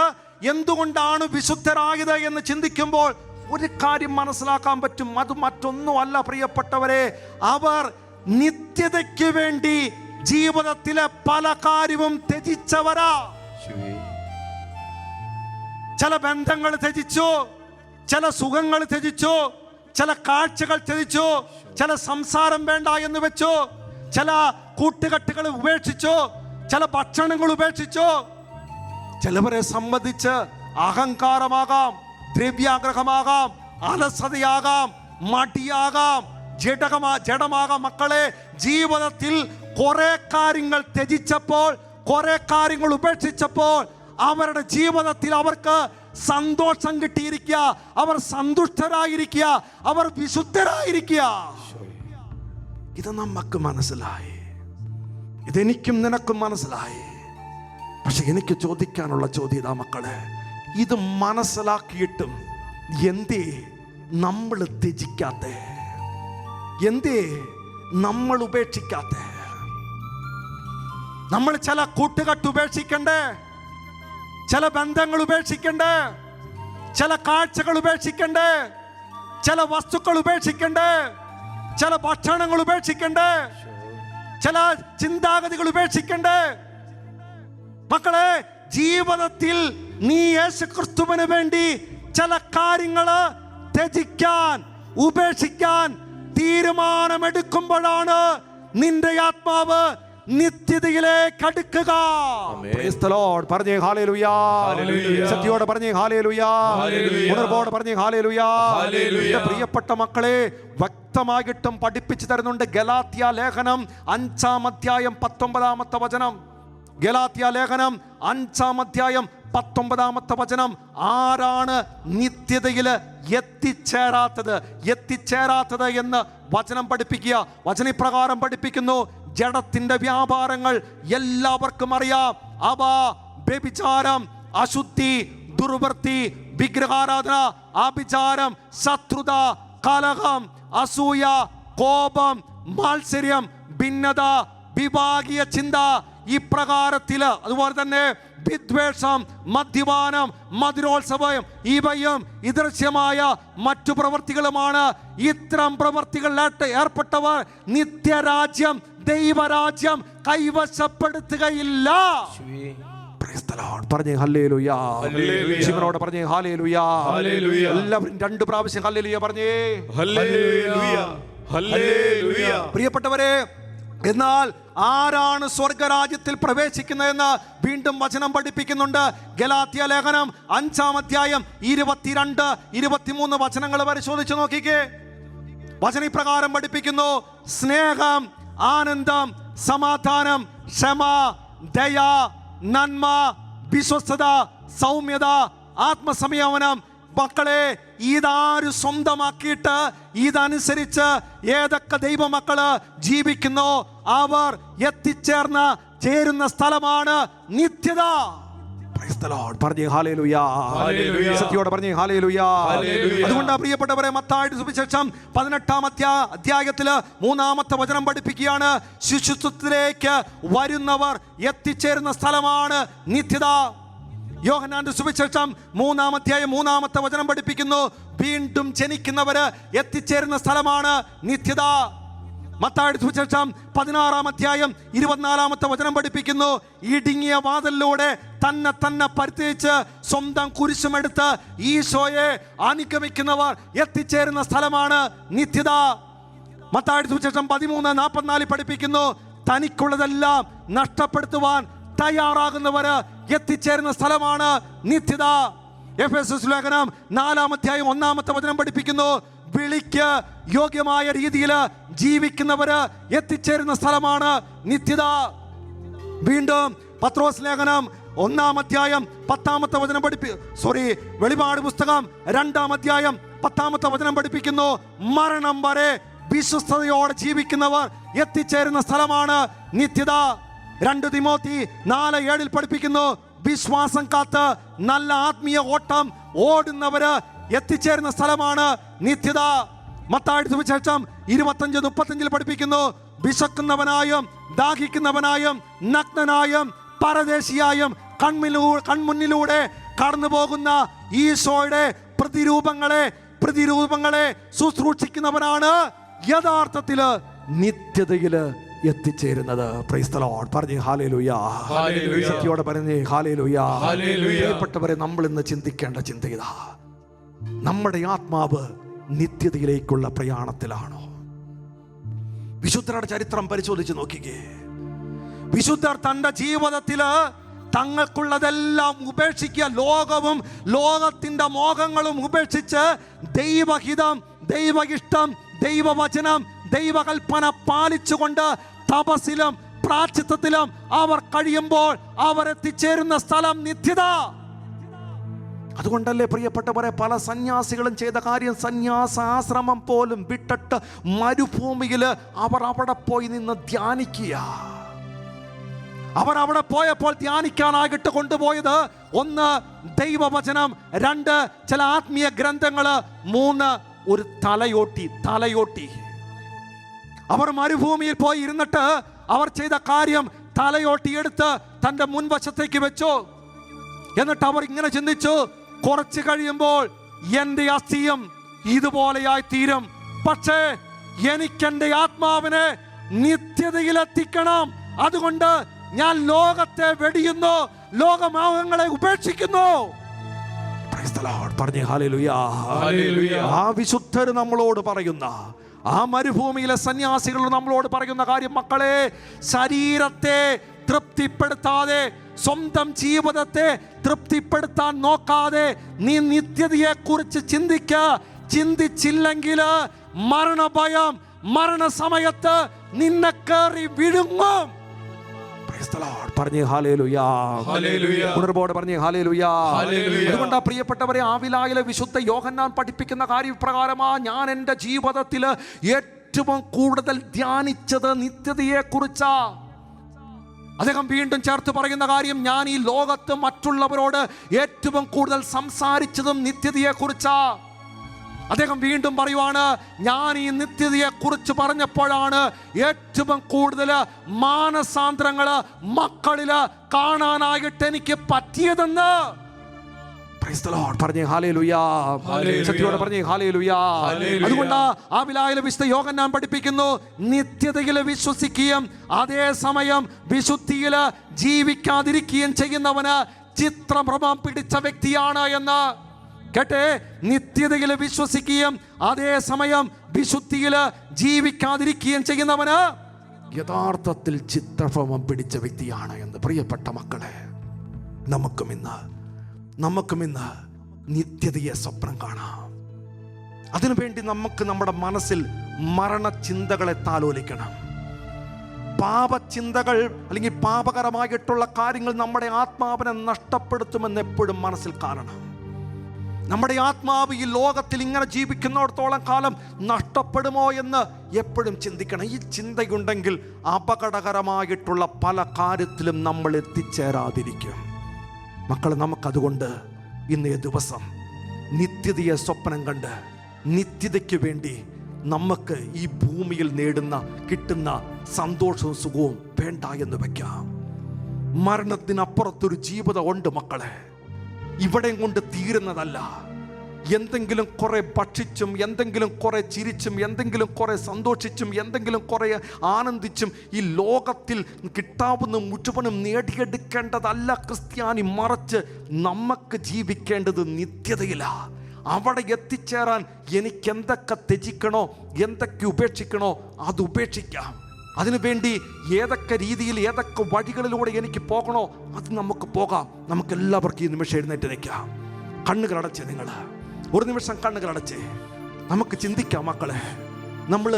എന്തുകൊണ്ടാണ് വിശുദ്ധരായത് എന്ന് ചിന്തിക്കുമ്പോൾ ഒരു കാര്യം മനസ്സിലാക്കാൻ പറ്റും. അത് മറ്റൊന്നുമല്ല പ്രിയപ്പെട്ടവരെ, അവർ നിത്യതയ്ക്ക് വേണ്ടി ജീവിതത്തിലെ പല കാര്യവും ത്യജിച്ചവരാ. ചില ബന്ധങ്ങൾ ത്യജിച്ചു, ചില സുഖങ്ങൾ ത്യജിച്ചു, ചില കാഴ്ചകൾ ത്യജിച്ചു, ചില സംസാരം വേണ്ട എന്ന് വെച്ചു, ചില കൂട്ടുകെട്ടുകൾ ഉപേക്ഷിച്ചു, ചില ഭക്ഷണങ്ങൾ ഉപേക്ഷിച്ചു. ചിലവരെ സംബന്ധിച്ച് അഹങ്കാരമാകാം, ദ്രവ്യാഗ്രഹമാകാം, അലസതയാകാം, മടിയാകാം, ജഡമാകാം. മക്കളെ, ജീവിതത്തിൽ കുറെ കാര്യങ്ങൾ ത്യജിച്ചപ്പോൾ, കുറെ കാര്യങ്ങൾ ഉപേക്ഷിച്ചപ്പോൾ അവരുടെ ജീവിതത്തിൽ അവർക്ക് സന്തോഷം കിട്ടിയിരിക്കുക, അവർ സന്തുഷ്ടരായിരിക്കുക, അവർ വിശുദ്ധരായിരിക്കുക. ഇത് നമുക്ക് മനസ്സിലായി, ഇതെനിക്കും നിനക്കും മനസ്സിലായി. പക്ഷെ എനിക്ക് ചോദിക്കാനുള്ള ചോദ്യം ഇതാ മക്കളെ, ഇത് മനസ്സിലാക്കിയിട്ടും എന്തേ നമ്മൾ ത്യജിക്കാത്തെ? എന്തേ നമ്മൾ ഉപേക്ഷിക്കാത്തെ? നമ്മൾ ചില കൂട്ടുകെട്ട് ഉപേക്ഷിക്കണ്ടേ, ചില ബന്ധങ്ങൾ ഉപേക്ഷിക്കണ്ടേ, ചില കാഴ്ചകൾ ഉപേക്ഷിക്കണ്ടേ, ചില വസ്തുക്കൾ ഉപേക്ഷിക്കണ്ടേ, ചില ഭക്ഷണങ്ങൾ ഉപേക്ഷിക്കണ്ടേ, ചില ചിന്താഗതികൾ ഉപേക്ഷിക്കണ്ടേ? മക്കളെ, ജീവിതത്തിൽ നീ യേശുക്രിസ്തുവിന് വേണ്ടി ചില കാര്യങ്ങള് ത്യജിക്കാൻ, ഉപേക്ഷിക്കാൻ തീരുമാനമെടുക്കുമ്പോഴാണ് നിന്റെ ആത്മാവ് നിത്യതയിലേക്ക് അടുക്കുക. പറഞ്ഞേ ഹല്ലേലൂയ. ശക്തിയോടെ പറഞ്ഞേ ഹല്ലേലൂയ. ഉണർവോടെ പറഞ്ഞേ ഹല്ലേലൂയ. പ്രിയപ്പെട്ട മക്കളെ, വ്യക്തമായിട്ടും പഠിപ്പിച്ചു തരുന്നുണ്ട് ഗലാത്യ ലേഖനം 5-ാം അധ്യായം 19-ാമത്തെ വചനം. ഗലാത്യ ലേഖനം 5-ാം അധ്യായം 19-ാമത്തെ വചനം. ആരാണ് നിത്യതയിൽ എത്തിച്ചേരാത്തത് എന്ന് വചനം പഠിപ്പിക്കുക. വചനപ്രകാരം പഠിപ്പിക്കുന്നു, ജഡത്തിന്റെ വ്യാപാരങ്ങൾ എല്ലാവർക്കും അറിയാം. അവ വ്യഭിചാരം, അശുദ്ധി, ദുർവൃത്തി, വിഗ്രഹാരാധന, ആഭിചാരം, ശത്രുത, കലഹം, അസൂയ, കോപം, മാത്സര്യം, ഭിന്നത, വിഭാഗീയ ചിന്ത, ഇപ്രകാരത്തില് അതുപോലെ തന്നെ വിദ്വേഷം, മദ്യപാനം, മധുരോത്സവം, ഇവയും ഇദൃശ്യമായ മറ്റു പ്രവൃത്തികളുമാണ്. ഇത്തരം പ്രവൃത്തികളിലായിട്ട് ഏർപ്പെട്ടവർ നിത്യരാജ്യം, ദൈവരാജ്യം കൈവശപ്പെടുത്തുകയില്ല. പറഞ്ഞേ ഹല്ലേലൂയ. ശിവനോട് പറഞ്ഞേ ഹല്ലേലൂയ. എല്ലാവരും 2 പ്രാവശ്യം ഹല്ലേലൂയ പറഞ്ഞേ. ഹല്ലേലൂയ. ഹല്ലേലൂയ. പ്രിയപ്പെട്ടവരെ, എന്നാൽ ആരാണ് സ്വർഗരാജ്യത്തിൽ പ്രവേശിക്കുന്നതെന്ന് വീണ്ടും വചനം പഠിപ്പിക്കുന്നുണ്ട്. ഗലാത്യ ലേഖനം 5-ാം അധ്യായം 22-23 വചനങ്ങൾ പരിശോധിച്ച് നോക്കിക്കേ. വചനപ്രകാരം പഠിപ്പിക്കുന്നു: സ്നേഹം, ആനന്ദം, സമാധാനം, ക്ഷമ, ദയ, നന്മ, വിശ്വസ്തത, സൗമ്യത, ആത്മസംയമനം. മക്കളെ, ഇതാര് സ്വന്തമാക്കിയിട്ട് ഇതനുസരിച്ച് ഏതൊക്കെ ദൈവമക്കള് ജീവിക്കുന്നോ അവർ ചേരുന്ന സ്ഥലമാണ് നിത്യത. പറഞ്ഞേ ഹല്ലേലൂയ. സത്യത്തോടെ പറഞ്ഞേ ഹല്ലേലൂയ. അതുകൊണ്ട് പ്രിയപ്പെട്ടവരെ, മത്തായിയുടെ സുവിശേഷം 18-ാം അധ്യായത്തില് 3-ാമത്തെ വചനം പഠിപ്പിക്കുകയാണ്: ശിശുത്വത്തിലേക്ക് വരുന്നവർ എത്തിച്ചേരുന്ന സ്ഥലമാണ് നിത്യത. യോഹന്നാന്റെ സുവിശേഷം 3-ാം അധ്യായം 3-ാമത്തെ വചനം പഠിപ്പിക്കുന്നു: വീണ്ടും ജനിക്കുന്നവര് എത്തിച്ചേരുന്ന സ്ഥലമാണ് നിത്യത. മത്തായിയുടെ സുവിശേഷം 16-ാം അധ്യായം 24-ാമത്തെ വചനം പഠിപ്പിക്കുന്നു: ഇടുങ്ങിയ വാതിലിലൂടെ തന്നെ പരിത്യജിച്ച് സ്വന്തം കുരിശുമെടുത്ത് ഈശോയെ അനുഗമിക്കുന്നവർ എത്തിച്ചേരുന്ന സ്ഥലമാണ് നിത്യത. മത്തായിയുടെ സുവിശേഷം 13:44 പഠിപ്പിക്കുന്നു: തനിക്കുള്ളതെല്ലാം നഷ്ടപ്പെടുത്തുവാൻ തയ്യാറാകുന്നവര് എത്തിച്ചേരുന്ന സ്ഥലമാണ് നിത്യത. എഫെസസ് ലേഖനം 4-ാം അധ്യായം 1-ാമത്തെ വചനം പഠിപ്പിക്കുന്നു: വിളിക്ക് യോഗ്യമായ രീതിയിൽ ജീവിക്കുന്നവര് എത്തിച്ചേരുന്ന സ്ഥലമാണ് നിത്യത. വീണ്ടും പത്രോസ് ലേഖനം 1-ാം അധ്യായം 10-ാമത്തെ വചനം വെളിപാട് പുസ്തകം 2-ാം അധ്യായം 10-ാമത്തെ വചനം പഠിപ്പിക്കുന്നു: മരണം വരെ വിശ്വസ്തയോടെ ജീവിക്കുന്നവർ എത്തിച്ചേരുന്ന സ്ഥലമാണ് നിത്യത. 2 തിമോത്തി 4:7 പഠിപ്പിക്കുന്നു: വിശ്വാസം കാത്ത് നല്ല ആത്മീയ ഓട്ടം ഓടുന്നവര് എത്തിച്ചേരുന്ന സ്ഥലമാണ് നിത്യത. മത്തായിയുടെ സുവിശേഷം 25:35 പഠിപ്പിക്കുന്നു: വിശക്കുന്നവനായും ദാഹിക്കുന്നവനായും നഗ്നനായും പരദേശിയായും കൺമുന്നിലൂടെ കടന്നു പോകുന്ന ഈശോയുടെ പ്രതിരൂപങ്ങളെ ശുശ്രൂഷിക്കുന്നവനാണ് യഥാർത്ഥത്തില് നിത്യതയില് എത്തിച്ചേരുന്നത്. Praise the Lord. പറഞ്ഞേ ഹല്ലേലൂയ. സത്യത്തോടെ പറഞ്ഞേ ഹല്ലേലൂയ. പ്രിയപ്പെട്ടവരെ, നമ്മൾ ഇന്ന് ചിന്തിക്കേണ്ട ചിന്ത ഇതാ: നമ്മുടെ ആത്മാവ് നിത്യതയിലേക്കുള്ള പ്രയാണത്തിലാണോ? വിശുദ്ധരുടെ ചരിത്രം പരിശോധിച്ച് നോക്കിക്കേ. വിശുദ്ധർ തന്റെ ജീവിതത്തില് തങ്ങൾക്കുള്ളതെല്ലാം ഉപേക്ഷിക്കുക, ലോകവും ലോകത്തിന്റെ മോഹങ്ങളും ഉപേക്ഷിച്ച് ദൈവഹിതം, ദൈവ ഇഷ്ടം, ദൈവവചനം, ദൈവകൽപ്പന പാലിച്ചുകൊണ്ട് തപസ്സിലും പ്രായശ്ചിത്തത്തിലും അവർ കഴിയുമ്പോൾ അവർ എത്തിച്ചേരുന്ന സ്ഥലം നിത്യത. അതുകൊണ്ടല്ലേ പ്രിയപ്പെട്ടവരെ, പല സന്യാസികളും ചെയ്ത കാര്യം, സന്യാസാശ്രമം പോലും വിട്ടിട്ട് മരുഭൂമിയിൽ അവർ അവിടെ പോയി നിന്ന് ധ്യാനിക്കുക. അവർ അവിടെ പോയപ്പോൾ ധ്യാനിക്കാനായിട്ട് കൊണ്ടുപോയത് 1 ദൈവവചനം, 2 ചില ആത്മീയ ഗ്രന്ഥങ്ങള്, 3 ഒരു തലയോട്ടി. അവർ മരുഭൂമിയിൽ പോയി ഇരുന്നിട്ട് അവർ ചെയ്ത കാര്യം, തലയോട്ടി എടുത്ത് തൻ്റെ മുൻവശത്തേക്ക് വെച്ചു. എന്നിട്ട് അവർ ഇങ്ങനെ ചിന്തിച്ചു: കുറച്ച് കഴിയുമ്പോൾ എൻ്റെ അസ്ഥിയും ഇതുപോലെയായി തീരും, പക്ഷേ എനിക്കെൻ്റെ ആത്മാവിനെ നിത്യതയിലെത്തിക്കണം. അതുകൊണ്ട് ഞാൻ ലോകത്തെ വെടിയുന്നു, ലോകമോഹങ്ങളെ ഉപേക്ഷിക്കുന്നു. പറഞ്ഞേ ഹല്ലേലൂയ. ആ വിശുദ്ധർ നമ്മളോട് പറയുന്ന, ആ മരുഭൂമിയിലെ സന്യാസികൾ നമ്മളോട് പറയുന്ന കാര്യം, മക്കളെ, ശരീരത്തെ തൃപ്തിപ്പെടുത്താതെ, സ്വന്തം ജീവിതത്തെ തൃപ്തിപ്പെടുത്താൻ നോക്കാതെ നീ നിത്യതയെ കുറിച്ച് ചിന്തിച്ചില്ലെങ്കിൽ മരണഭയം മരണസമയത്ത് നിന്നെ കയറി വിഴുങ്ങും. പറഞ്ഞേ ഹല്ലേലൂയ. ഉണർവോടെ പറഞ്ഞേ ഹല്ലേലൂയ. അതുകൊണ്ട് പ്രിയപ്പെട്ടവരെ, ആവിലായിലെ വിശുദ്ധ യോഹന്നാൻ പഠിപ്പിക്കുന്ന കാര്യപ്രകാരമാ ഞാൻ എൻ്റെ ജീവിതത്തിൽ ഏറ്റവും കൂടുതൽ ധ്യാനിച്ചത് നിത്യതയെ കുറിച്ചാ. അദ്ദേഹം വീണ്ടും ചേർത്ത് പറയുന്ന കാര്യം, ഞാൻ ഈ ലോകത്ത് മറ്റുള്ളവരോട് ഏറ്റവും കൂടുതൽ സംസാരിച്ചതും നിത്യതയെ കുറിച്ചാ. അദ്ദേഹം വീണ്ടും പറയുവാണ്, ഞാൻ ഈ നിത്യതയെ കുറിച്ച് പറഞ്ഞപ്പോഴാണ് ഏറ്റവും കൂടുതൽ മാനസാന്തരങ്ങള് മക്കളില് കാണാനായിട്ട് എനിക്ക് പറ്റിയതെന്ന്. പറഞ്ഞേ ഹല്ലേലൂയ. സത്യത്തോടെ പറഞ്ഞേ ഹല്ലേലൂയ. അതുകൊണ്ട് ആവിലായിലെ വിശുദ്ധ യോഹന്നാൻ പഠിപ്പിക്കുന്നു, നിത്യതയിൽ വിശ്വസിക്കുകയും അതേസമയം വിശുദ്ധിയിൽ ജീവിക്കാതിരിക്കുകയും ചെയ്യുന്നവന് ചിത്രഭ്രമം പിടിച്ച വ്യക്തിയാണ് എന്ന്. കേട്ടെ, നിത്യതയിൽ വിശ്വസിക്കുകയും അതേസമയം വിശുദ്ധിയിൽ ജീവിക്കാതിരിക്കുകയും ചെയ്യുന്നവന് യഥാർത്ഥത്തിൽ ചിത്രഭ്രമം പിടിച്ച വ്യക്തിയാണ് എന്ന്. പ്രിയപ്പെട്ട മക്കളെ, നമുക്കും ഇന്ന് നിത്യതയെ സ്വപ്നം കാണാം. അതിനുവേണ്ടി നമുക്ക് നമ്മുടെ മനസ്സിൽ മരണചിന്തകളെ താലോലിക്കണം. പാപചിന്തകൾ അല്ലെങ്കിൽ പാപകരമായിട്ടുള്ള കാര്യങ്ങൾ നമ്മുടെ ആത്മാവിനെ നഷ്ടപ്പെടുത്തുമെന്ന് എപ്പോഴും മനസ്സിൽ കാണണം. നമ്മുടെ ആത്മാവ് ഈ ലോകത്തിൽ ഇങ്ങനെ ജീവിക്കുന്നിടത്തോളം കാലം നഷ്ടപ്പെടുമോ എന്ന് എപ്പോഴും ചിന്തിക്കണം. ഈ ചിന്തയുണ്ടെങ്കിൽ അപകടകരമായിട്ടുള്ള പല കാര്യത്തിലും നമ്മൾ എത്തിച്ചേരാതിരിക്കും. മക്കൾ, നമുക്കതുകൊണ്ട് ഇന്നേ ദിവസം നിത്യതയെ സ്വപ്നം കണ്ട് നിത്യതയ്ക്ക് വേണ്ടി നമുക്ക് ഈ ഭൂമിയിൽ കിട്ടുന്ന സന്തോഷവും സുഖവും വേണ്ട എന്ന് വയ്ക്കാം. മരണത്തിനപ്പുറത്തൊരു ജീവിതം ഉണ്ട് മക്കളെ. ഇവിടെ കൊണ്ട് തീരുന്നതല്ല. എന്തെങ്കിലും കുറെ ഭക്ഷിച്ചും, എന്തെങ്കിലും കുറെ ചിരിച്ചും, എന്തെങ്കിലും കുറെ സന്തോഷിച്ചും, എന്തെങ്കിലും കുറെ ആനന്ദിച്ചും ഈ ലോകത്തിൽ കിട്ടാവുന്ന മുഴുവനും നേടിയെടുക്കേണ്ടതല്ല ക്രിസ്ത്യാനി. മറിച്ച് നമുക്ക് ജീവിക്കേണ്ടത് നിത്യതയിലാണ്. അവിടെ എത്തിച്ചേരാൻ എനിക്ക് എന്തൊക്കെ ത്യജിക്കണോ, എന്തൊക്കെ ഉപേക്ഷിക്കണോ അത് ഉപേക്ഷിക്കാം. അതിനുവേണ്ടി ഏതൊക്കെ രീതിയിൽ ഏതൊക്കെ വഴികളിലൂടെ എനിക്ക് പോകണോ അത് നമുക്ക് പോകാം. നമുക്കെല്ലാവർക്കും ഈ നിമിഷം എഴുന്നേറ്റ് നിൽക്കാം. കണ്ണുകളടച്ചേ, നിങ്ങൾ ഒരു നിമിഷം കണ്ണുകളടച്ചേ. നമുക്ക് ചിന്തിക്കാം മക്കളെ, നമ്മൾ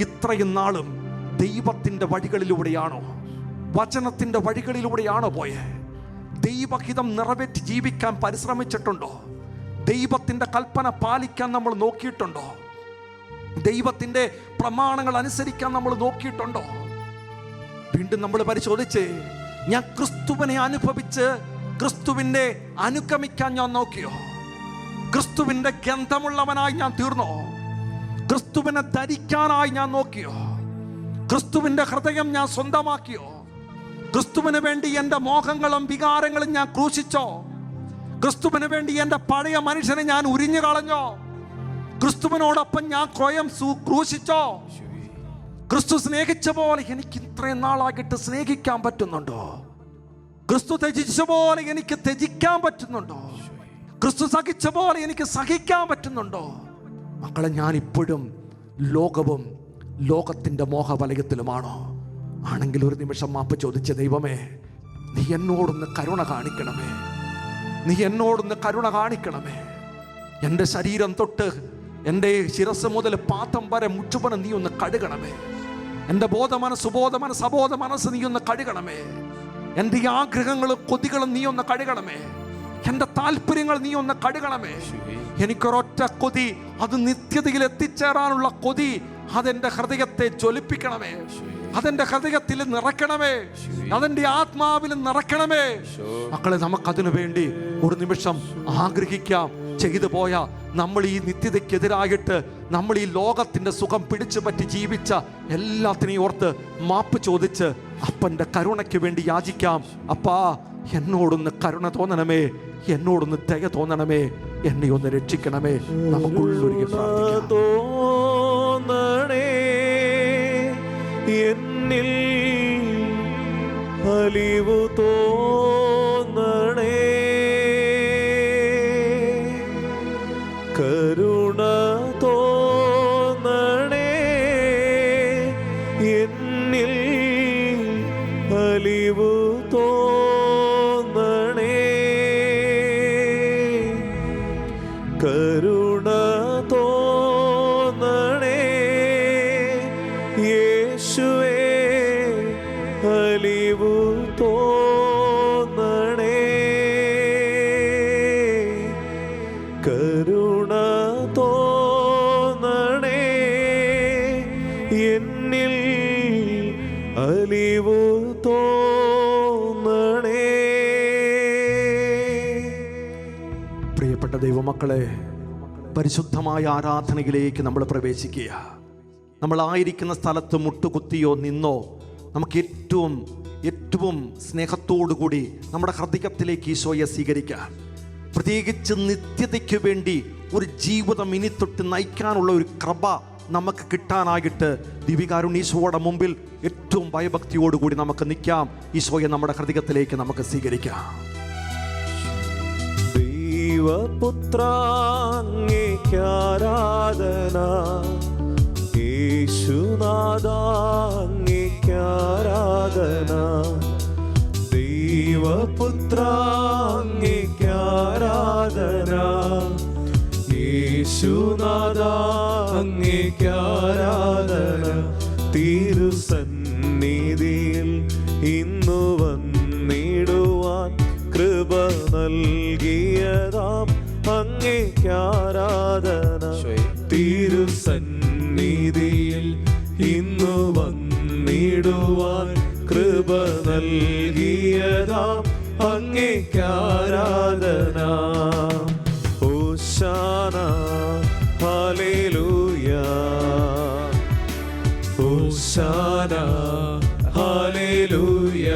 ഇത്രയും നാളും ദൈവത്തിൻ്റെ വഴികളിലൂടെയാണോ, വചനത്തിൻ്റെ വഴികളിലൂടെയാണോ പോയേ? ദൈവഹിതം നിറവേറ്റി ജീവിക്കാൻ പരിശ്രമിച്ചിട്ടുണ്ടോ? ദൈവത്തിൻ്റെ കൽപ്പന പാലിക്കാൻ നമ്മൾ നോക്കിയിട്ടുണ്ടോ? ദൈവത്തിൻ്റെ പ്രമാണങ്ങൾ അനുസരിക്കാൻ നമ്മൾ നോക്കിയിട്ടുണ്ടോ? വീണ്ടും നമ്മൾ പരിശോധിച്ച്, ഞാൻ ക്രിസ്തുവിനെ അനുഭവിച്ച് ക്രിസ്തുവിനെ അനുഗമിക്കാൻ ഞാൻ നോക്കിയോ? ക്രിസ്തുവിൻ്റെ ഗന്ധമുള്ളവനായി ഞാൻ തീർന്നോ? ക്രിസ്തുവിനെ ധരിക്കാനായി ഞാൻ നോക്കിയോ? ക്രിസ്തുവിൻ്റെ ഹൃദയം ഞാൻ സ്വന്തമാക്കിയോ? ക്രിസ്തുവിന് വേണ്ടി എൻ്റെ മോഹങ്ങളും വികാരങ്ങളും ഞാൻ ക്രൂശിച്ചോ? ക്രിസ്തുവിന് വേണ്ടി എൻ്റെ പഴയ മനുഷ്യനെ ഞാൻ ഉരിഞ്ഞു കളഞ്ഞോ? ക്രിസ്തുവിനോടൊപ്പം ഞാൻ സ്വയം ക്രൂശിച്ചോ? ക്രിസ്തു സ്നേഹിച്ച പോലെ എനിക്ക് ഇത്രയും നാളായിട്ട് സ്നേഹിക്കാൻ പറ്റുന്നുണ്ടോ? ക്രിസ്തു ത്യജിച്ച പോലെ എനിക്ക് ത്യജിക്കാൻ പറ്റുന്നുണ്ടോ? ക്രിസ്തു സഹിച്ച പോലെ എനിക്ക് സഹിക്കാൻ പറ്റുന്നുണ്ടോ? മക്കളെ, ഞാൻ ഇപ്പോഴും ലോകവും ലോകത്തിൻ്റെ മോഹവലയത്തിലുമാണോ? ആണെങ്കിൽ ഒരു നിമിഷം മാപ്പ് ചോദിച്ച, ദൈവമേ, നീ എന്നോടൊന്ന് കരുണ കാണിക്കണമേ, നീ എന്നോടൊന്ന് കരുണ കാണിക്കണമേ. എൻ്റെ ശരീരം തൊട്ട് എൻ്റെ ശിരസ് മുതൽ പാദം വരെ മുഴുവനും നീ ഒന്ന് കഴുകണമേ. എൻ്റെ ബോധമനസ്സ്, സുബോധമനസ്സ്, അബോധ മനസ്സ് നീ ഒന്ന് കഴുകണമേ. എൻ്റെ ആഗ്രഹങ്ങളും കൊതികളും നീ ഒന്ന് കഴുകണമേ. എൻ്റെ താല്പര്യങ്ങൾ നീ ഒന്ന് കഴുകണമേ. എനിക്കൊരൊറ്റ കൊതി, അത് നിത്യതയിൽ എത്തിച്ചേരാനുള്ള കൊതി, അതെൻ്റെ ഹൃദയത്തെ ജ്വലിപ്പിക്കണമേ. അതെൻ്റെ ഹൃദയത്തിൽ നിറയ്ക്കണമേ. അതെൻ്റെ ആത്മാവിൽ നിറയ്ക്കണമേ. മക്കളെ, നമുക്കതിനു വേണ്ടി ഒരു നിമിഷം ആഗ്രഹിക്കാം. ചെയ്തു പോയ നമ്മൾ ഈ നിത്യതയ്ക്കെതിരായിട്ട് നമ്മൾ ഈ ലോകത്തിൻ്റെ സുഖം പിടിച്ചു പറ്റി ജീവിച്ച എല്ലാത്തിനെയും ഓർത്ത് മാപ്പ് ചോദിച്ച് അപ്പൻ്റെ കരുണയ്ക്ക് വേണ്ടി യാചിക്കാം. അപ്പാ, എന്നോടൊന്ന് കരുണ തോന്നണമേ, എന്നോടൊന്ന് ദയ തോന്നണമേ, എന്നെ ഒന്ന് രക്ഷിക്കണമേ. നമുക്കുള്ളൊരുക്കി പ്രാർത്ഥിക്കാം. എന്നിൽ അലിവു തോന്നണേ, കരുണ തോന്നണേ, എന്നിൽ അലിവു തോന്നണേ, കരുണ തോന്നണേ, യേശുവേ അലിവു തോന്നണേ, കരുണ തോന്നണേ, എന്നിൽ അലിവു തോന്നണേ. പ്രിയപ്പെട്ട ദൈവമക്കളെ, പരിശുദ്ധമായ ആരാധനയിലേക്ക് നമ്മൾ പ്രവേശിക്കുക. നമ്മളായിരിക്കുന്ന സ്ഥലത്ത് മുട്ടുകുത്തിയോ നിന്നോ നമുക്ക് ഏറ്റവും സ്നേഹത്തോടു കൂടി നമ്മുടെ ഹൃദയത്തിലേക്ക് ഈശോയെ സ്വീകരിക്കാം. പ്രത്യേകിച്ച് നിത്യതയ്ക്ക് വേണ്ടി ഒരു ജീവിതം ഇനി തൊട്ട് നയിക്കാനുള്ള ഒരു കൃപ നമുക്ക് കിട്ടാനായിട്ട് ദിവികാരുണ്യീശോയുടെ മുമ്പിൽ ഏറ്റവും ഭയഭക്തിയോടുകൂടി നമുക്ക് നിൽക്കാം. ഈശോയെ നമ്മുടെ ഹൃദയത്തിലേക്ക് നമുക്ക് സ്വീകരിക്കാം. ദൈവപുത്രാങ്ങേക്കാരാധന, യേശുനാഥാങ്ങേക്കാരാധന, പുത്ര അങ്ങേക്കാരാധന, യേശുനാഥ അങ്ങേക്കാരാധന. തിരുസന്നിധിയിൽ ഇന്നു വന്നിടുവാൻ കൃപ നൽകിയതാം അങ്ങേക്കാരാധന. തിരുസന്നിധിയിൽ ഇന്നു വന്നിടുവാൻ കൃപ നൽകിയതാം അങ്ങേക്കാരാധന. ഹോശാന ഹല്ലേലൂയ, ഹോശാന ഹല്ലേലൂയ,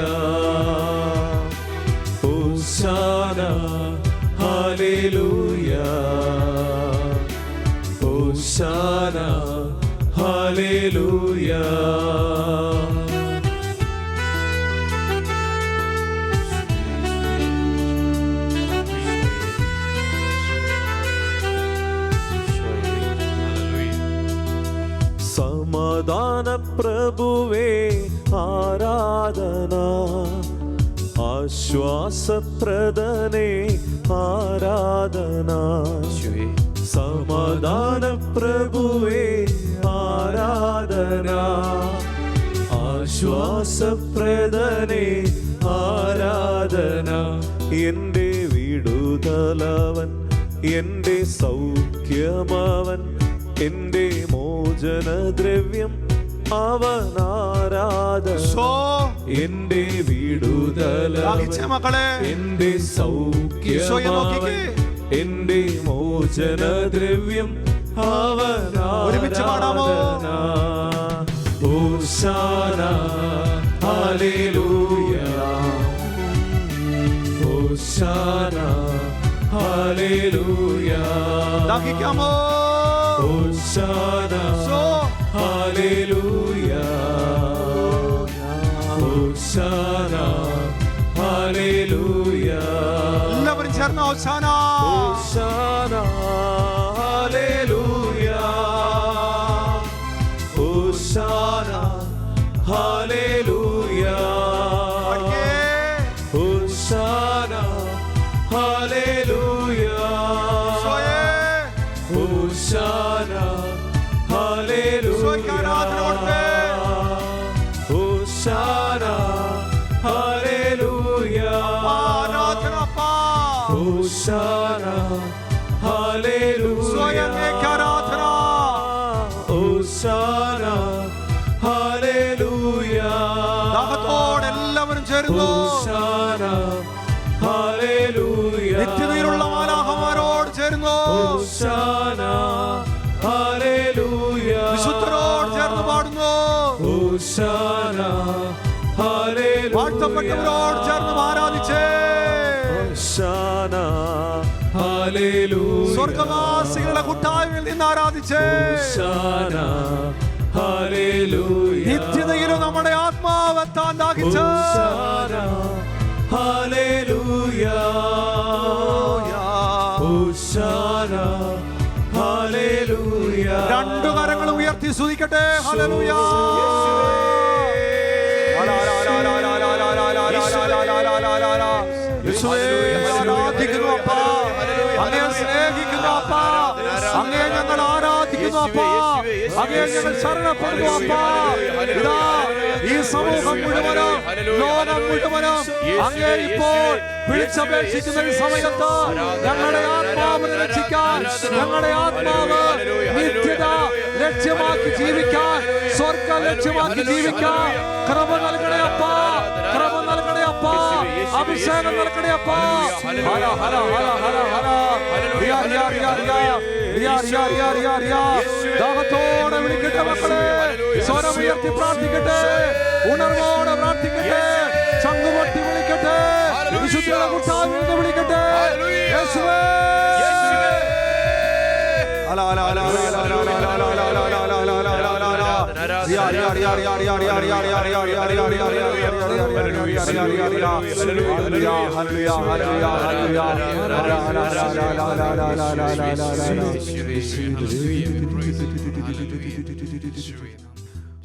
ഹോശാന ഹല്ലേലൂയ, ഹോശാന ഹല്ലേലൂയ. സമാധാന പ്രഭുവേ ആരാധന, ആശ്വാസപ്രദനേ ആരാധന. സമാധാന പ്രഭുവേ ആരാധന, ആശ്വാസപ്രദനേ ആരാധന. എൻ്റെ വിടുതലവൻ, എൻ്റെ സൗഖ്യമവൻ, എൻ്റെ മോചനദ്രവ്യം അവനാരാധന. എൻ്റെ വിടുതലവൻ, എൻ്റെ സൗഖ്യമവൻ, എൻ്റെ മോചനദ്രവ്യം അവനാരാധന. ഹോശാന ഹല്ലേലൂയ, ഹോശാന ഹല്ലേലൂയ. ദാഹിക്കാമോ? ഹോശാന ഹല്ലേലൂയ, ഹോശാന ഹല്ലേലൂയ. എല്ലാവരും ചേർന്ന് ഹോശാന, ഹോശാന ഹല്ലേലൂയ, ഹോശാന ഹല്ലേലൂയ, ഹോശാന ഹല്ലേലൂയ, ഹോശാന ഹല്ലേലൂയ, ഹോശാന ഹല്ലേലൂയ, ഹോശാന ഹല്ലേലൂയ, ഹോശാന ഹല്ലേലൂയ. ദാഹത്തോടെ എല്ലാവരും ചേരുന്നു. ഹോശാന ഹല്ലേലൂയ, നിത്യതയിലുള്ള മാലാഖമാരോട് ചേരുന്നു. ഹോശാന ഹല്ലേലൂയ, വിശുദ്ധരോട് ചേർന്ന് പാടുന്നു. ഹോശാന ഹല്ലേലൂയ, വാഴ്ത്തപ്പെട്ടവരോട് ചേർന്ന് ആരാധിച്ചേ. ഹോശാന ഹല്ലേലൂയ, സ്വർഗ്ഗവാസികളുടെ കൂട്ടായ്മയിൽ നിന്ന് ആരാധിച്ചേ. ഹോശാന ഹല്ലേലൂയ, നിത്യതയിലും നമ്മുടെ ആത്മാവെത്താൻ ദാഹിച്ച ഹോശാന ഹല്ലേലൂയ, ഹോശാന ഹല്ലേലൂയ. രണ്ടു കരങ്ങൾ ഉയർത്തി സ്തുതിക്കട്ടെ. ഹല്ലേലൂയ. ആരാധിക്കുന്നു അപ്പാ, അങ്ങേ സ്നേഹിക്കുന്നു അപ്പാ, അങ്ങേ ഞങ്ങൾ ആരാധിക്കുന്നു അപ്പാ, അങ്ങേ ഞങ്ങൾ ശരണപ്പെടുന്നു അപ്പാ. ഇതാ ഈ സമൂഹം മുഴുവനും ലോകം മുഴുവനും അങ്ങേ ഇപ്പോൾ വിളിച്ചപേക്ഷിക്കുന്ന ഈ സമയത്ത് ഞങ്ങളുടെ ആത്മാവിനെ രക്ഷിക്കാൻ, ഞങ്ങളുടെ ആത്മാവ് നിത്യത ലക്ഷ്യമാക്കി ജീവിക്കാൻ, സ്വർഗം ലക്ഷ്യമാക്കി ജീവിക്കാൻ കൃപ നൽകണേ അപ്പാ, കൃപ നൽകണേ അപ്പാ, അഭിഷേകം നൽകണേ അപ്പാ. ദാഹത്തോടെ വിളിക്കട്ടെ മക്കളെ, സ്വരം ഉയർത്തി പ്രാർത്ഥിക്കട്ടെ, ഉണർവോടെ പ്രാർത്ഥിക്കട്ടെ, ചങ്കുപൊട്ടി വിളിക്കട്ടെ, വിശുദ്ധിയുടെ കൂട്ടായ്മയിൽ നിന്ന് വിളിക്കട്ടെ. യേശുവേ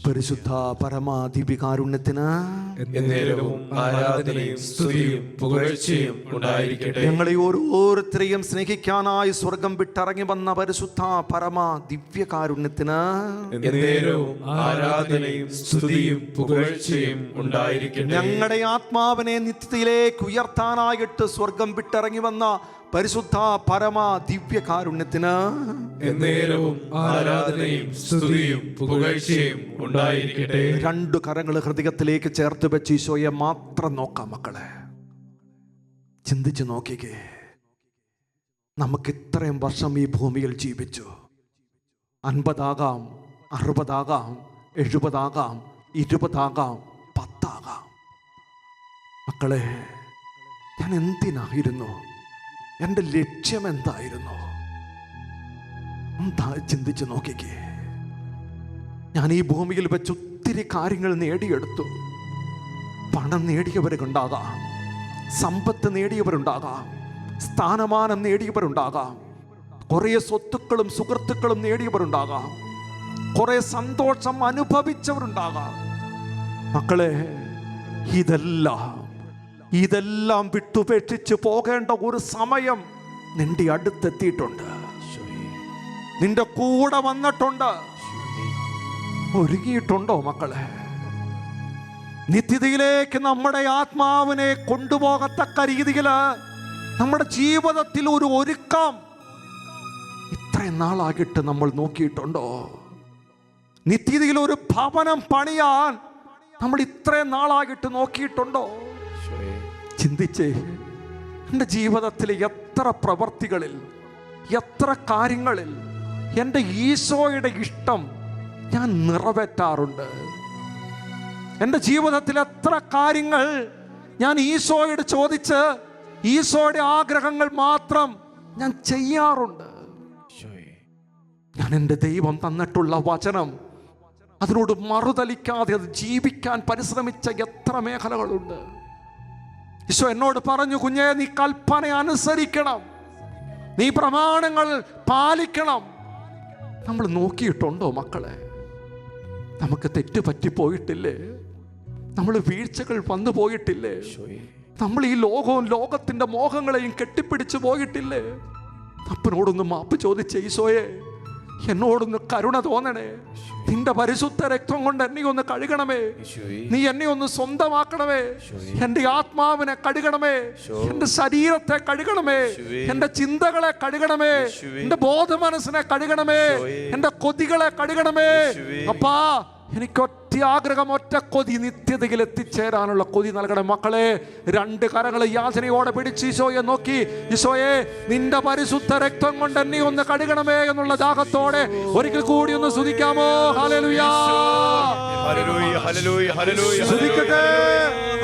പരിശുദ്ധ പരമാധിപികാരുണ്യത്തിന് എന്നേരവും ആരാധനയും സ്തുതിയും പുകഴ്ചയും ഉണ്ടായിരിക്കട്ടെ. ഞങ്ങളെ ഓരോരുത്തരെയും സ്നേഹിക്കാനായി സ്വർഗം വിട്ടിറങ്ങി വന്ന പരിശുദ്ധ പരമ ദിവ്യകാരുണ്യത്തിന് എന്നേരവും ആരാധനയും സ്തുതിയും പുകഴ്ചയും ഉണ്ടായിരിക്കട്ടെ. ഞങ്ങളുടെ ആത്മാവിനെ നിത്യതയിലേക്ക് ഉയർത്താനായിട്ട് സ്വർഗം വിട്ടിറങ്ങി വന്ന പരിശുദ്ധ പരമ ദിവ്യകാരുണ്യത്തിന് എന്നേരവും ആരാധനയും സ്തുതിയും പുകഴ്ചയും ഉണ്ടായിരിക്കട്ടെ. രണ്ടു കരങ്ങൾ ഹൃദയത്തിലേക്ക് ചേർത്ത് വെച്ച് ഈശോയെ മാത്രം നോക്കാം. മക്കളെ, ചിന്തിച്ച് നോക്കിക്കേ. നമുക്ക് ഇത്രയും വർഷം ഈ ഭൂമിയിൽ ജീവിച്ചു. 50 ആകാം, 60 ആകാം, 70 ആകാം, 20 ആകാം, 10 ആകാം. മക്കളെ, ഞാൻ എന്തിനായിരുന്നു? എൻ്റെ ലക്ഷ്യം എന്തായിരുന്നു? എന്താ ചിന്തിച്ച് നോക്കിക്കേ. ഞാൻ ഈ ഭൂമിയിൽ വെച്ച് ഒത്തിരി കാര്യങ്ങൾ നേടിയെടുത്തു. പണം നേടിയവരുണ്ടാകാം, സമ്പത്ത് നേടിയവരുണ്ടാകാം, സ്ഥാനമാനം നേടിയവരുണ്ടാകാം, കുറേ സ്വത്തുക്കളും സുഹൃത്തുക്കളും നേടിയവരുണ്ടാകാം, കുറേ സന്തോഷം അനുഭവിച്ചവരുണ്ടാകാം. മക്കളെ, ഇതെല്ലാം വിട്ടുപേക്ഷിച്ച് പോകേണ്ട ഒരു സമയം നിന്റെ അടുത്തെത്തിയിട്ടുണ്ട്. നിന്റെ കൂടെ വന്നിട്ടുണ്ട്. ഒരുങ്ങിയിട്ടുണ്ടോ മക്കളെ? നിത്യതയിലേക്ക് നമ്മുടെ ആത്മാവിനെ കൊണ്ടുപോകത്തക്ക രീതിയിൽ നമ്മുടെ ജീവിതത്തിൽ ഒരു ഒരുക്കം ഇത്രയും നാളാകിട്ട് നമ്മൾ നോക്കിയിട്ടുണ്ടോ? നിത്യതയിൽ ഒരു ഭവനം പണിയാൻ നമ്മൾ ഇത്രയും നാളാകിട്ട് നോക്കിയിട്ടുണ്ടോ? ചിന്തിച്ചേ. എൻ്റെ ജീവിതത്തിൽ എത്ര പ്രവർത്തികളിൽ, എത്ര കാര്യങ്ങളിൽ എൻ്റെ ഈശോയുടെ ഇഷ്ടം ഞാൻ നിറവേറ്റാറുണ്ട്. എൻ്റെ ജീവിതത്തിൽ എത്ര കാര്യങ്ങൾ ഞാൻ ഈശോയോട് ചോദിച്ച് ഈശോയുടെ ആഗ്രഹങ്ങൾ മാത്രം ഞാൻ ചെയ്യാറുണ്ട്. ഞാൻ എൻ്റെ ദൈവം തന്നിട്ടുള്ള വചനം അതിനോട് മറുതലിക്കാതെ അത് ജീവിക്കാൻ പരിശ്രമിച്ച എത്ര മേഖലകളുണ്ട്. ഈശോ എന്നോട് പറഞ്ഞു, കുഞ്ഞേ, നീ കൽപ്പന അനുസരിക്കണം, നീ പ്രമാണങ്ങൾ പാലിക്കണം. നമ്മൾ നോക്കിയിട്ടുണ്ടോ മക്കളെ? നമുക്ക് തെറ്റുപറ്റിപ്പോയിട്ടില്ലേ? നമ്മൾ വീഴ്ചകൾ വന്നു പോയിട്ടില്ലേ? നമ്മൾ ഈ ലോകവും ലോകത്തിന്റെ മോഹങ്ങളെയും കെട്ടിപ്പിടിച്ചു പോയിട്ടില്ലേ? അപ്പനോടൊന്ന് മാപ്പ് ചോദിച്ചേ, ഈശോയെ എന്നോടൊന്ന് കരുണ തോന്നണേ, നിന്റെ പരിശുദ്ധ രക്തം കൊണ്ട് എന്നെ ഒന്ന് കഴുകണമേ, നീ എന്നെ ഒന്ന് സ്വന്തമാക്കണമേ, എന്റെ ആത്മാവിനെ കഴുകണമേ, എന്റെ ശരീരത്തെ കഴുകണമേ, എന്റെ ചിന്തകളെ കഴുകണമേ, എന്റെ ബോധ മനസ്സിനെ കഴുകണമേ, എന്റെ കൊതികളെ കഴുകണമേ. അപ്പാ, എനിക്കൊറ്റ ആഗ്രഹം, ഒറ്റ കൊതി, നിത്യതയിൽ എത്തിച്ചേരാനുള്ള കൊതി നൽകണം. മക്കളെ, രണ്ട് കരങ്ങൾ യാചനയോടെ പിടിച്ച് ഈശോയെ നോക്കി, ഈശോയെ നിന്റെ പരിശുദ്ധ രക്തം കൊണ്ട് എന്നെ ഒന്ന് കഴുകണമേ എന്നുള്ള ദാഹത്തോടെ ഒരിക്കൽ കൂടി ഒന്ന് സ്തുതിക്കാമോ? ഹല്ലേലൂയ, ഹല്ലേലൂയ, ഹല്ലേലൂയ, ഹല്ലേലൂയ, സ്തുതിക്കട്ടെ.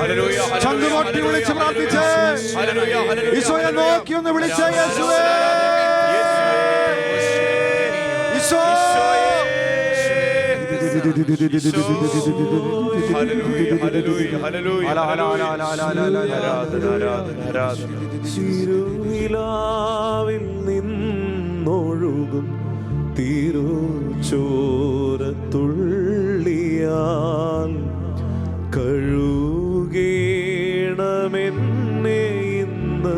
ഹല്ലേലൂയ, ചങ്കുകൊട്ടി വിളിച്ച് പ്രാർത്ഥിച്ചേ. ഹല്ലേലൂയ, ഹല്ലേലൂയ, ഈശോയെ നോക്കി ഒന്ന് വിളിച്ചേ, യേശുവേ, ഈശോ. തിരുവിലാവിൽ നിന്നൊഴുകും തിരുച്ചോരത്തുള്ളിയാൽ കഴുകേണമെന്നെ ഇന്ന്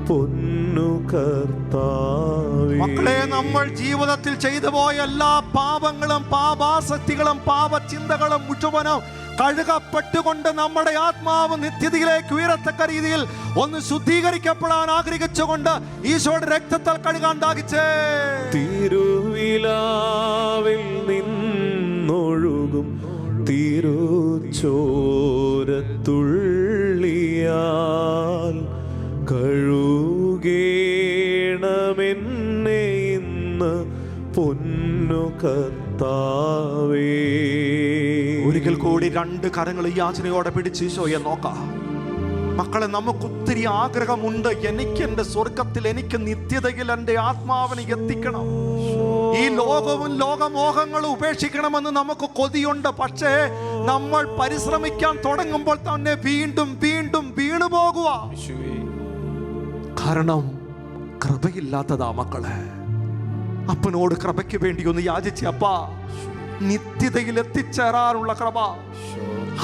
പൊന്നു കർത്താവേ. മക്കളെ, നമ്മൾ ജീവിതത്തിൽ ചെയ്തു പോയ എല്ലാ പാപങ്ങളും, പാപാസക്തികളും, പാപചിന്തകളും മുഴുവനും കഴുകപ്പെട്ടുകൊണ്ട് നമ്മുടെ ആത്മാവ് നിത്യതയിലേക്ക് ഉയരത്തക്ക രീതിയിൽ ഒന്ന് ശുദ്ധീകരിക്കപ്പെടാൻ ആഗ്രഹിച്ചുകൊണ്ട് ഈശോയുടെ രക്തത്താൽ കഴുകാൻ ദാഹിച്ചേ. തിരുവിലാവിൽ നിന്നൊഴുകും തിരുച്ചോരത്തുള്ളിയാൽ കഴുകേണമെന്നെ ഇന്ന് പൊന്നു കർത്താവേ. ഒരിക്കൽ കൂടി രണ്ട് കരങ്ങൾ യാചനയോടെ പിടിച്ച് ഈശോയെ നോക്കാം. മക്കളെ, നമുക്കൊത്തിരി ആഗ്രഹമുണ്ട്. എനിക്ക് എൻ്റെ സ്വർഗത്തിൽ, എനിക്ക് നിത്യതയിൽ എൻ്റെ ആത്മാവിനെ എത്തിക്കണം. ഈ ലോകവും ലോകമോഹങ്ങളും ഉപേക്ഷിക്കണമെന്ന് നമുക്ക് കൊതിയുണ്ട്. പക്ഷേ നമ്മൾ പരിശ്രമിക്കാൻ തുടങ്ങുമ്പോൾ തന്നെ വീണ്ടും വീണ്ടും വീണു പോകുക. കാരണം കൃപയില്ലാത്തതാ മക്കളെ. അപ്പനോട് കൃപയ്ക്ക് വേണ്ടി ഒന്ന് യാചിച്ചേ, അപ്പാ നിത്യതയിൽ എത്തിച്ചേരാനുള്ള കൃപ,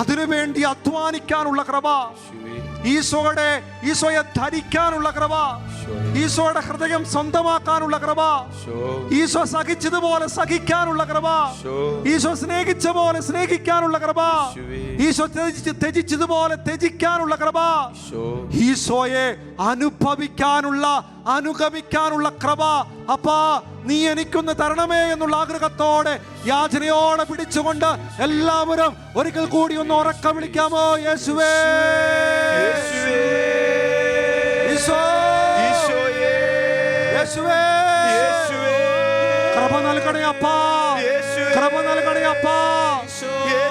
അതിനുവേണ്ടി അധ്വാനിക്കാനുള്ള കൃപ, ഈശോയെ ധരിക്കാനുള്ള കൃപ, ഈശോയുടെ ഹൃദയം സ്വന്തമാക്കാനുള്ള കൃപ, ഈശോ സഹിച്ചതുപോലെ സഹിക്കാനുള്ള കൃപ, ഈശോ സ്നേഹിച്ച പോലെ സ്നേഹിക്കാനുള്ള കൃപ, ഈശോ ത്യജിച്ചതുപോലെ ത്യജിക്കാനുള്ള കൃപ, ഈശോയെ അനുഭവിക്കാനുള്ള അനുഗമിക്കാനുള്ള കൃപ അപ്പാ നീ എനിക്കൊന്ന് തരണമേ എന്നുള്ള ആഗ്രഹത്തോടെ യാചനയോടെ പിടിച്ചുകൊണ്ട് എല്ലാവരും ഒരിക്കൽ കൂടി ഒന്ന് ഉറക്കം വിളിക്കാമോ? യേശുവേ, യേശുവേ, കൃപ നൽകണേ അപ്പാ, കൃപ നൽകണേ അപ്പാ,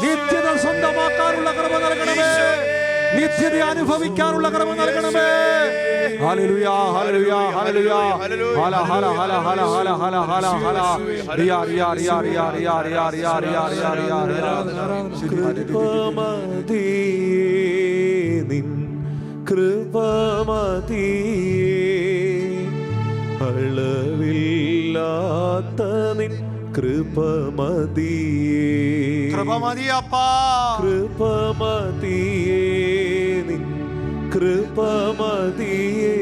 നിത്യത സ്വന്തമാക്കാനുള്ള കൃപ നൽകണമേ, നിത്യത അനുഭവിക്കാനുള്ള കൃപ നൽകണമേ. ഹല്ലേലൂയ, ഹല്ലേലൂയ, ഹല്ലേലൂയ, ഹല ഹല ഹല ഹല ഹല ഹല ഹല ഹല റിയ റിയ റിയ റിയ റിയ റിയ റിയ റിയ റിയ റിയ റിയ. കൃപമതി നിൻ കൃപമതി, അളവില്ലാത്ത നിൻ കൃപമതി, കൃപമതി അപ്പാ, കൃപമതിയേ നിൻ കൃപമതിയേ,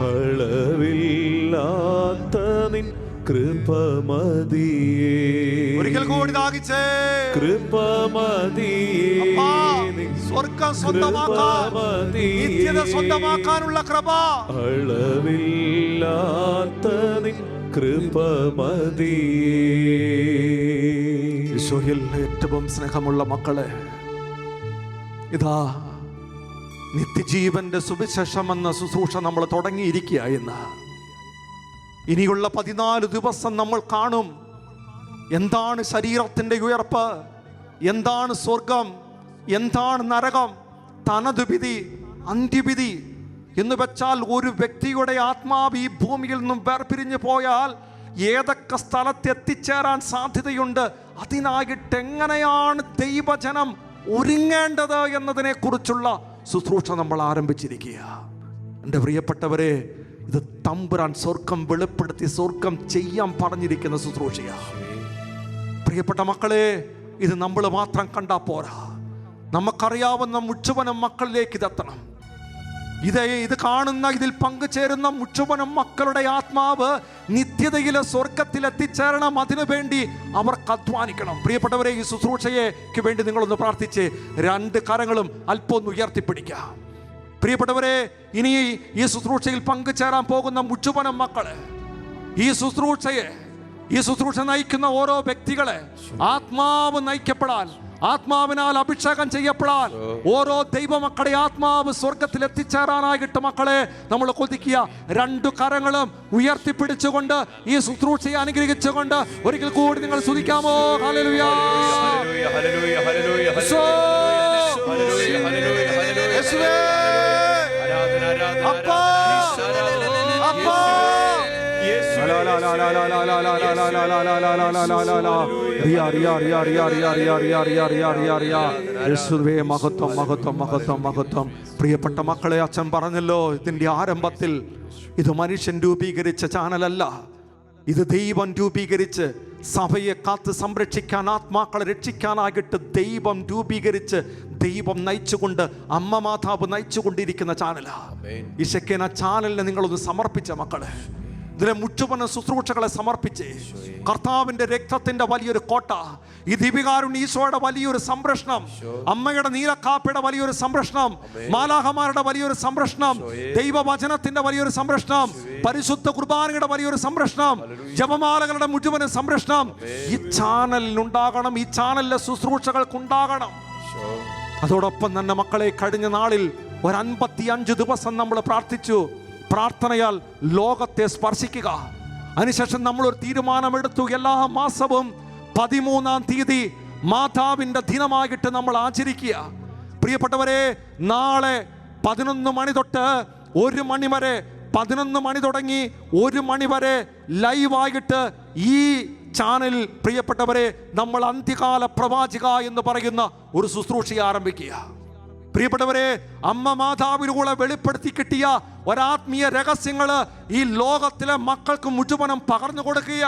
അളവില്ലാത്ത നിൻ കൃപമതിയേ. ഒരിക്കൽ കൂടി ദാഹിച്ചേ, കൃപമതിയേ, സ്വർഗ്ഗം സ്വന്തമാക്കാൻ, നിത്യത സ്വന്തമാക്കാനുള്ള കൃപ, അളവില്ലാത്ത നിൻ കൃപമതിയേ. ഈശോയിൽ ഏറ്റവും സ്നേഹമുള്ള മക്കളെ, ഇതാ നിത്യജീവന്റെ സുവിശേഷം എന്ന ശുശ്രൂഷ നമ്മൾ തുടങ്ങിയിരിക്കുക. ഇന്ന് ഇനിയുള്ള 14 ദിവസം നമ്മൾ കാണും എന്താണ് ശരീരത്തിൻ്റെ ഉയർപ്പ്, എന്താണ് സ്വർഗം, എന്താണ് നരകം, തനതുവിധി, അന്ത്യവിധി എന്ന് വെച്ചാൽ ഒരു വ്യക്തിയുടെ ആത്മാവ് ഈ ഭൂമിയിൽ നിന്നും വേർപിരിഞ്ഞു പോയാൽ ഏതൊക്കെ സ്ഥലത്ത് എത്തിച്ചേരാൻ സാധ്യതയുണ്ട്, അതിനായിട്ട് എങ്ങനെയാണ് ദൈവജനം ഒരുങ്ങേണ്ടത് എന്നതിനെ കുറിച്ചുള്ള ശുശ്രൂഷ നമ്മൾ ആരംഭിച്ചിരിക്കുക. എൻ്റെ പ്രിയപ്പെട്ടവരെ, ഇത് തമ്പുരാൻ സ്വർഗം വെളിപ്പെടുത്തി സ്വർഗം ചെയ്യാൻ പറഞ്ഞിരിക്കുന്ന ശുശ്രൂഷയാണ്. പ്രിയപ്പെട്ട മക്കളെ, ഇത് നമ്മൾ മാത്രം കണ്ടാൽ പോരാ, നമുക്കറിയാവുന്ന മുഴുവനും മക്കളിലേക്ക് ഇതെത്തണം. ഇത് കാണുന്ന, ഇതിൽ പങ്കുചേരുന്ന മുഴുവനും മക്കളുടെ ആത്മാവ് നിത്യതയിലെ സ്വർഗത്തിൽ എത്തിച്ചേരണം. അതിനുവേണ്ടി അവർക്ക് അധ്വാനിക്കണം. പ്രിയപ്പെട്ടവരെ, ഈ ശുശ്രൂഷയ്ക്ക് വേണ്ടി നിങ്ങളൊന്ന് പ്രാർത്ഥിച്ച് 2 കരങ്ങളും അല്പം ഒന്ന് ഉയർത്തിപ്പിടിക്കാം. പ്രിയപ്പെട്ടവരെ, ഇനി ഈ ശുശ്രൂഷയിൽ പങ്കുചേരാൻ പോകുന്ന മുഴുവനും മക്കള്, ഈ ശുശ്രൂഷ നയിക്കുന്ന ഓരോ വ്യക്തികളെ ആത്മാവ് നയിക്കപ്പെടാൻ, ആത്മാവിനാൽ അഭിഷേകം ചെയ്യപ്പെടാൻ, ഓരോ ദൈവമക്കളുടെ ആത്മാവ് സ്വർഗത്തിൽ എത്തിച്ചേരാനായിട്ട് മക്കളെ നമ്മൾ കൊതിക്കുക. 2 കരങ്ങളും ഉയർത്തിപ്പിടിച്ചുകൊണ്ട് ഈ ശുശ്രൂഷയെ അനുഗ്രഹിച്ചുകൊണ്ട് ഒരിക്കൽ കൂടി നിങ്ങൾ സ്തുതിക്കാമോ? ഹല്ലേലൂയ, ഹല്ലേലൂയ, ഹല്ലേലൂയ, യേശുവേ, അപ്പാ, അപ്പാ, മഹത്വം, മഹത്വം, മഹത്വം, മഹത്വം. പ്രിയപ്പെട്ട മക്കളെ, അച്ഛൻ പറഞ്ഞല്ലോ, ഇതിന്റെ ആരംഭത്തിൽ ഇത് മനുഷ്യൻ രൂപീകരിച്ച ചാനലല്ല, ഇത് ദൈവം രൂപീകരിച്ച് സഭയെ കാത്ത് സംരക്ഷിക്കാൻ, ആത്മാക്കളെ രക്ഷിക്കാനായിട്ട് ദൈവം രൂപീകരിച്ച് ദൈവം നയിച്ചുകൊണ്ട്, അമ്മ മാതാവ് നയിച്ചുകൊണ്ടിരിക്കുന്ന ചാനലാണ്. ഈ ശെക്കേന ചാനലിനെ നിങ്ങളൊന്ന് സമർപ്പിച്ച മക്കളെ, ഇതിലെ മുഴുവൻ ശുശ്രൂഷകളെ സമർപ്പിച്ച് കർത്താവിന്റെ രക്തത്തിന്റെ വലിയൊരു കോട്ട, ഈ ദീപികാരുണ്യ ഈശോയുടെ വലിയൊരു സംരക്ഷണം, അമ്മയുടെ നീലക്കാപ്പയുടെ വലിയൊരു സംരക്ഷണം, മാലാഹമാരുടെ വലിയൊരു സംരക്ഷണം, ദൈവവചനത്തിന്റെ വലിയൊരു സംരക്ഷണം, പരിശുദ്ധ കുർബാനയുടെ വലിയൊരു സംരക്ഷണം, ജപമാലകളുടെ മുഴുവൻ സംരക്ഷണം ഈ ചാനലിനുണ്ടാകണം, ഈ ചാനലിലെ ശുശ്രൂഷകൾക്കുണ്ടാകണം. അതോടൊപ്പം തന്നെ മക്കളെ, കഴിഞ്ഞ നാളിൽ ഒരു 55 ദിവസം നമ്മൾ പ്രാർത്ഥിച്ചു. പ്രാർത്ഥനയാൽ ലോകത്തെ സ്പർശിക്കുക. അതിനുശേഷം നമ്മൾ ഒരു തീരുമാനമെടുത്തു, എല്ലാ മാസവും 13-ാം തീയതി മാതാവിൻ്റെ ദിനമായിട്ട് നമ്മൾ ആചരിക്കുക. പ്രിയപ്പെട്ടവരെ, നാളെ 11 മണി തൊട്ട് 1 മണി വരെ, 11 മണി തുടങ്ങി 1 മണി വരെ ലൈവായിട്ട് ഈ ചാനൽ, പ്രിയപ്പെട്ടവരെ, നമ്മൾ അന്ത്യകാല പ്രവാചക എന്ന് പറയുന്ന ഒരു ശുശ്രൂഷ ആരംഭിക്കുക. പ്രിയപ്പെട്ടവരെ, അമ്മ മാതാവിലൂടെ വെളിപ്പെടുത്തി കിട്ടിയ ഒരാത്മീയ രഹസ്യങ്ങൾ ഈ ലോകത്തിലെ മക്കൾക്ക് മുഴുവനും പകർന്നു കൊടുക്കുക.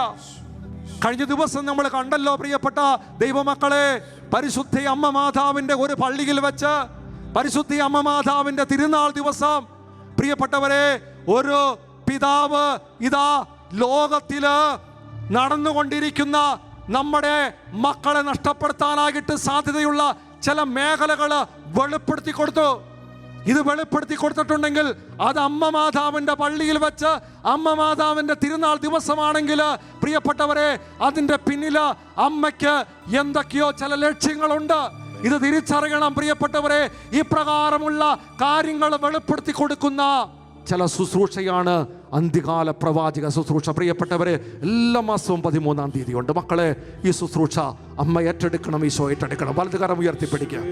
കഴിഞ്ഞ ദിവസം നമ്മൾ കണ്ടല്ലോ പ്രിയപ്പെട്ട ദൈവമക്കളെ, പരിശുദ്ധ അമ്മ മാതാവിൻ്റെ ഒരു പള്ളിയിൽ വെച്ച് പരിശുദ്ധ അമ്മ മാതാവിൻ്റെ തിരുനാൾ ദിവസം പ്രിയപ്പെട്ടവരെ, ഒരു പിതാവ് ഇതാ ലോകത്തില് നടന്നുകൊണ്ടിരിക്കുന്ന നമ്മുടെ മക്കളെ നഷ്ടപ്പെടുത്താനായിട്ട് സാധ്യതയുള്ള ചില മേഖലകൾ വെളിപ്പെടുത്തി കൊടുത്തു. ഇത് വെളിപ്പെടുത്തി കൊടുത്തിട്ടുണ്ടെങ്കിൽ അത് അമ്മ മാതാവിൻ്റെ പള്ളിയിൽ വെച്ച് അമ്മ മാതാവിൻ്റെ തിരുനാൾ ദിവസമാണെങ്കിൽ പ്രിയപ്പെട്ടവരെ, അതിൻ്റെ പിന്നിൽ അമ്മയ്ക്ക് എന്തൊക്കെയോ ചില ലക്ഷ്യങ്ങളുണ്ട്. ഇത് തിരിച്ചറിയണം പ്രിയപ്പെട്ടവരെ. ഈ പ്രകാരമുള്ള കാര്യങ്ങൾ വെളിപ്പെടുത്തി കൊടുക്കുന്ന ചില ശുശ്രൂഷയാണ് അന്ത്യകാല പ്രവാചക ശുശ്രൂഷ. പ്രിയപ്പെട്ടവരെ, എല്ലാ മാസവും 13-ാം തീയതി ഉണ്ട്. മക്കളെ, ഈ ശുശ്രൂഷ അമ്മ ഏറ്റെടുക്കണം, ഈശോ ഏറ്റെടുക്കണം. വലതുകരം ഉയർത്തിപ്പിടിക്കുക,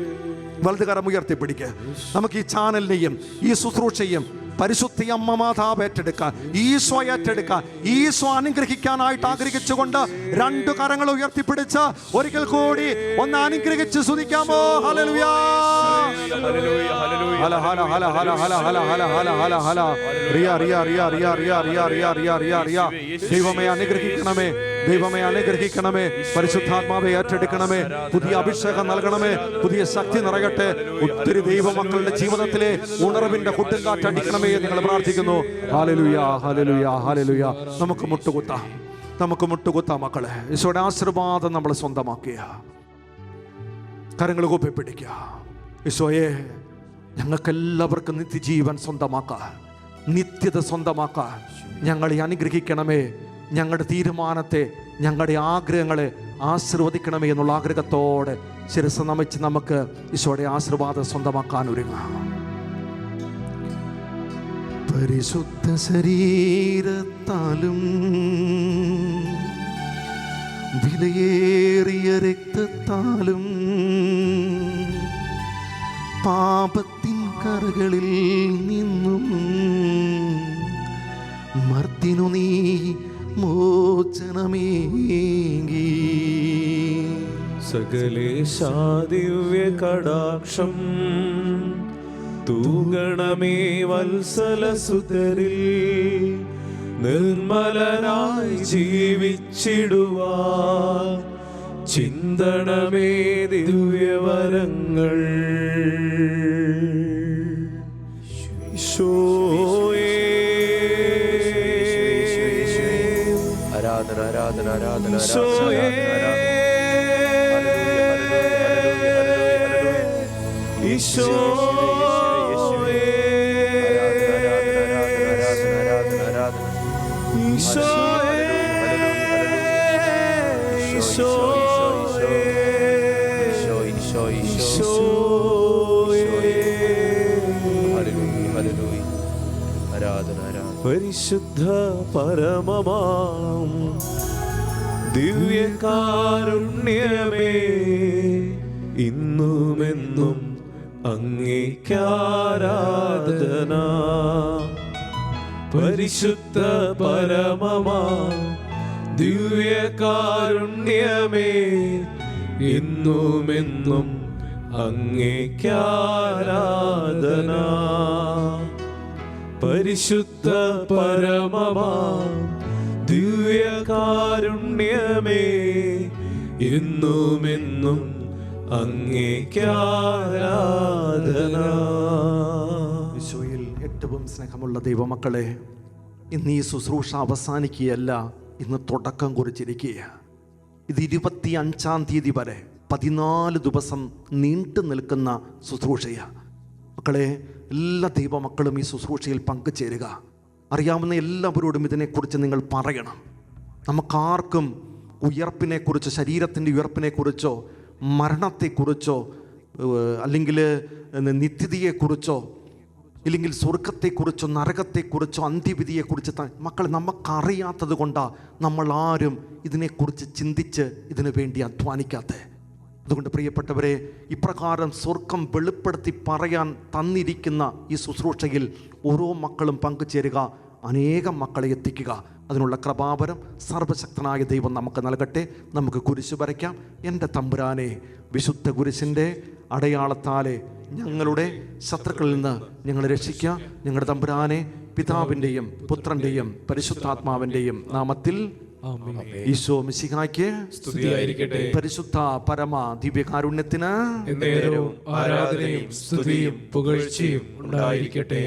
വലതുകരം ഉയർത്തിപ്പിടിക്കുക. നമുക്ക് ഈ ചാനലിനെയും ഈ ശുശ്രൂഷയും പരിശുദ്ധ അമ്മ മാതാവ് ഏറ്റെടുക്കാൻ, ഈശോ ഏറ്റെടുക്കാൻ, ഈശോ അനുഗ്രഹിക്കാനായിട്ട് ആഗ്രഹിച്ചുകൊണ്ട് 2 കരങ്ങൾ ഉയർത്തിപ്പിടിച്ച് ഒരിക്കൽ കൂടി ഒന്ന് അനുഗ്രഹിച്ച് സ്തുതിക്കാമോ? ഹല്ലേലൂയ, ഹല്ലേലൂയ, ഹല ഹല ഹല ഹല ഹല ഹല ഹല ഹല ഹല ഹല റിയ റിയ റിയ റിയ റിയ റിയ റിയ റിയ റിയ റിയ. ദൈവമേ അനുഗ്രഹിക്കണമേ, ദൈവമേ അനുഗ്രഹിക്കണമേ, പരിശുദ്ധാത്മാവെ ഏറ്റെടുക്കണമേ, പുതിയ അഭിഷേകം നൽകണമേ, പുതിയ ശക്തി നിറയട്ടെ. ഒത്തിരി ദൈവമക്കളുടെ ജീവിതത്തിലെ ഉണർവിന്റെ കുട്ടിൻകാറ്റ് അടിക്കണമേ നിങ്ങൾ പ്രാർത്ഥിക്കുന്നു. ഹല്ലേലൂയ, ഹല്ലേലൂയ, ഹല്ലേലൂയ. നമുക്ക് മുട്ടുകുത്താം, നമുക്ക് മുട്ടുകുത്താം മക്കളെ. ഈശോയുടെ ആശീർവാദം നമ്മൾ സ്വന്തമാക്കുക. കരങ്ങൾ കൂപ്പി പിടിക്കുക. ഈശോയെ, ഞങ്ങൾക്കെല്ലാവർക്കും നിത്യജീവൻ സ്വന്തമാക്കാൻ, നിത്യത സ്വന്തമാക്കാൻ ഞങ്ങളെ അനുഗ്രഹിക്കണമേ. ഞങ്ങളുടെ തീരുമാനത്തെ, ഞങ്ങളുടെ ആഗ്രഹങ്ങളെ ആശീർവദിക്കണമേ എന്നുള്ള ആഗ്രഹത്തോടെ ശിരസ്സ് നമിച്ച് നമുക്ക് ഈശോയുടെ ആശീർവാദം സ്വന്തമാക്കാൻ ഒരുങ്ങാം. പരിശുദ്ധ ശരീരത്താലും വിലയേറിയ രക്തത്താലും പാപത്തിൻ കറകളിൽ നിന്നും മർത്തിനു നീ മോചനമേകി. സകലേശാ ദിവ്യ കടാക്ഷം തൂഗണമേ വത്സലസുതരിൽ, നിർമ്മലനായി ജീവിച്ചിടുവാൻ ചിന്തണമേ ദിവ്യവരങ്ങൾ. ഈശോയേ, ആരാധന ആരാധന ആരാധന ഈശോയേ, ഈശോയേ, പരിശുദ്ധ പരമമാം ദിവ്യകാരുണ്യമേ, ഇന്നുമെന്നും അങ്ങേക്കാരാധന. പരിശുദ്ധ പരമമാം ദിവ്യകാരുണ്യമേ, ഇന്നുമെന്നും അങ്ങേക്കാരാധന. പരിശുദ്ധ പരമമാം ദിവ്യകാരുണ്യമേ, എന്നുമെന്നും അങ്ങേക്കാരാധന. ഈശോയിൽ ഏറ്റവും സ്നേഹമുള്ള ദൈവമക്കളെ, ഇന്ന് ഈ ശുശ്രൂഷ അവസാനിക്കുകയല്ല, ഇന്ന് തുടക്കം കുറിച്ചിരിക്കുക. ഇത് 25-ാം തീയതി വരെ 14 ദിവസം നീണ്ടു നിൽക്കുന്ന ശുശ്രൂഷയാണ്. മക്കളെ, എല്ലാ ദൈവമക്കളും ഈ ശുശ്രൂഷയിൽ പങ്കുചേരുക. അറിയാവുന്ന എല്ലാവരോടും ഇതിനെക്കുറിച്ച് നിങ്ങൾ പറയണം. നമുക്കാർക്കും ഉയർപ്പിനെക്കുറിച്ചോ, ശരീരത്തിൻ്റെ ഉയർപ്പിനെക്കുറിച്ചോ, മരണത്തെക്കുറിച്ചോ, അല്ലെങ്കിൽ നിത്യതയെക്കുറിച്ചോ, ഇല്ലെങ്കിൽ സ്വർഗത്തെക്കുറിച്ചോ, നരകത്തെക്കുറിച്ചോ, അന്ത്യവിധിയെക്കുറിച്ച് മക്കളെ നമുക്കറിയാത്തത് കൊണ്ടാണ് നമ്മളാരും ഇതിനെക്കുറിച്ച് ചിന്തിച്ച് ഇതിനു വേണ്ടി അധ്വാനിക്കാത്തത്. അതുകൊണ്ട് പ്രിയപ്പെട്ടവരെ, ഇപ്രകാരം സ്വർഗം വെളിപ്പെടുത്തി പറയാൻ തന്നിരിക്കുന്ന ഈ ശുശ്രൂഷയിൽ ഓരോ മക്കളും പങ്കുചേരുക, അനേകം മക്കളെ എത്തിക്കുക. അതിനുള്ള കൃപാവരം സർവശക്തനായ ദൈവം നമുക്ക് നൽകട്ടെ. നമുക്ക് കുരിശ് വരയ്ക്കാം. എൻ്റെ തമ്പുരാനെ, വിശുദ്ധ കുരിശിൻ്റെ അടയാളത്താലെ ഞങ്ങളുടെ ശത്രുക്കളിൽ നിന്ന് ഞങ്ങളെ രക്ഷിക്കുക. ഞങ്ങളുടെ തമ്പുരാനെ, പിതാവിൻ്റെയും പുത്രൻ്റെയും പരിശുദ്ധാത്മാവിൻ്റെയും നാമത്തിൽ ആമേൻ. ഈശോ മിശിഹായ്ക്ക് സ്തുതിയായിരിക്കട്ടെ. പരിശുദ്ധ പരമ ദിവ്യകാരുണ്യത്തിന് എന്നേരവും ആരാധനയും സ്തുതിയും പുകഴ്ചയും ഉണ്ടായിരിക്കട്ടെ.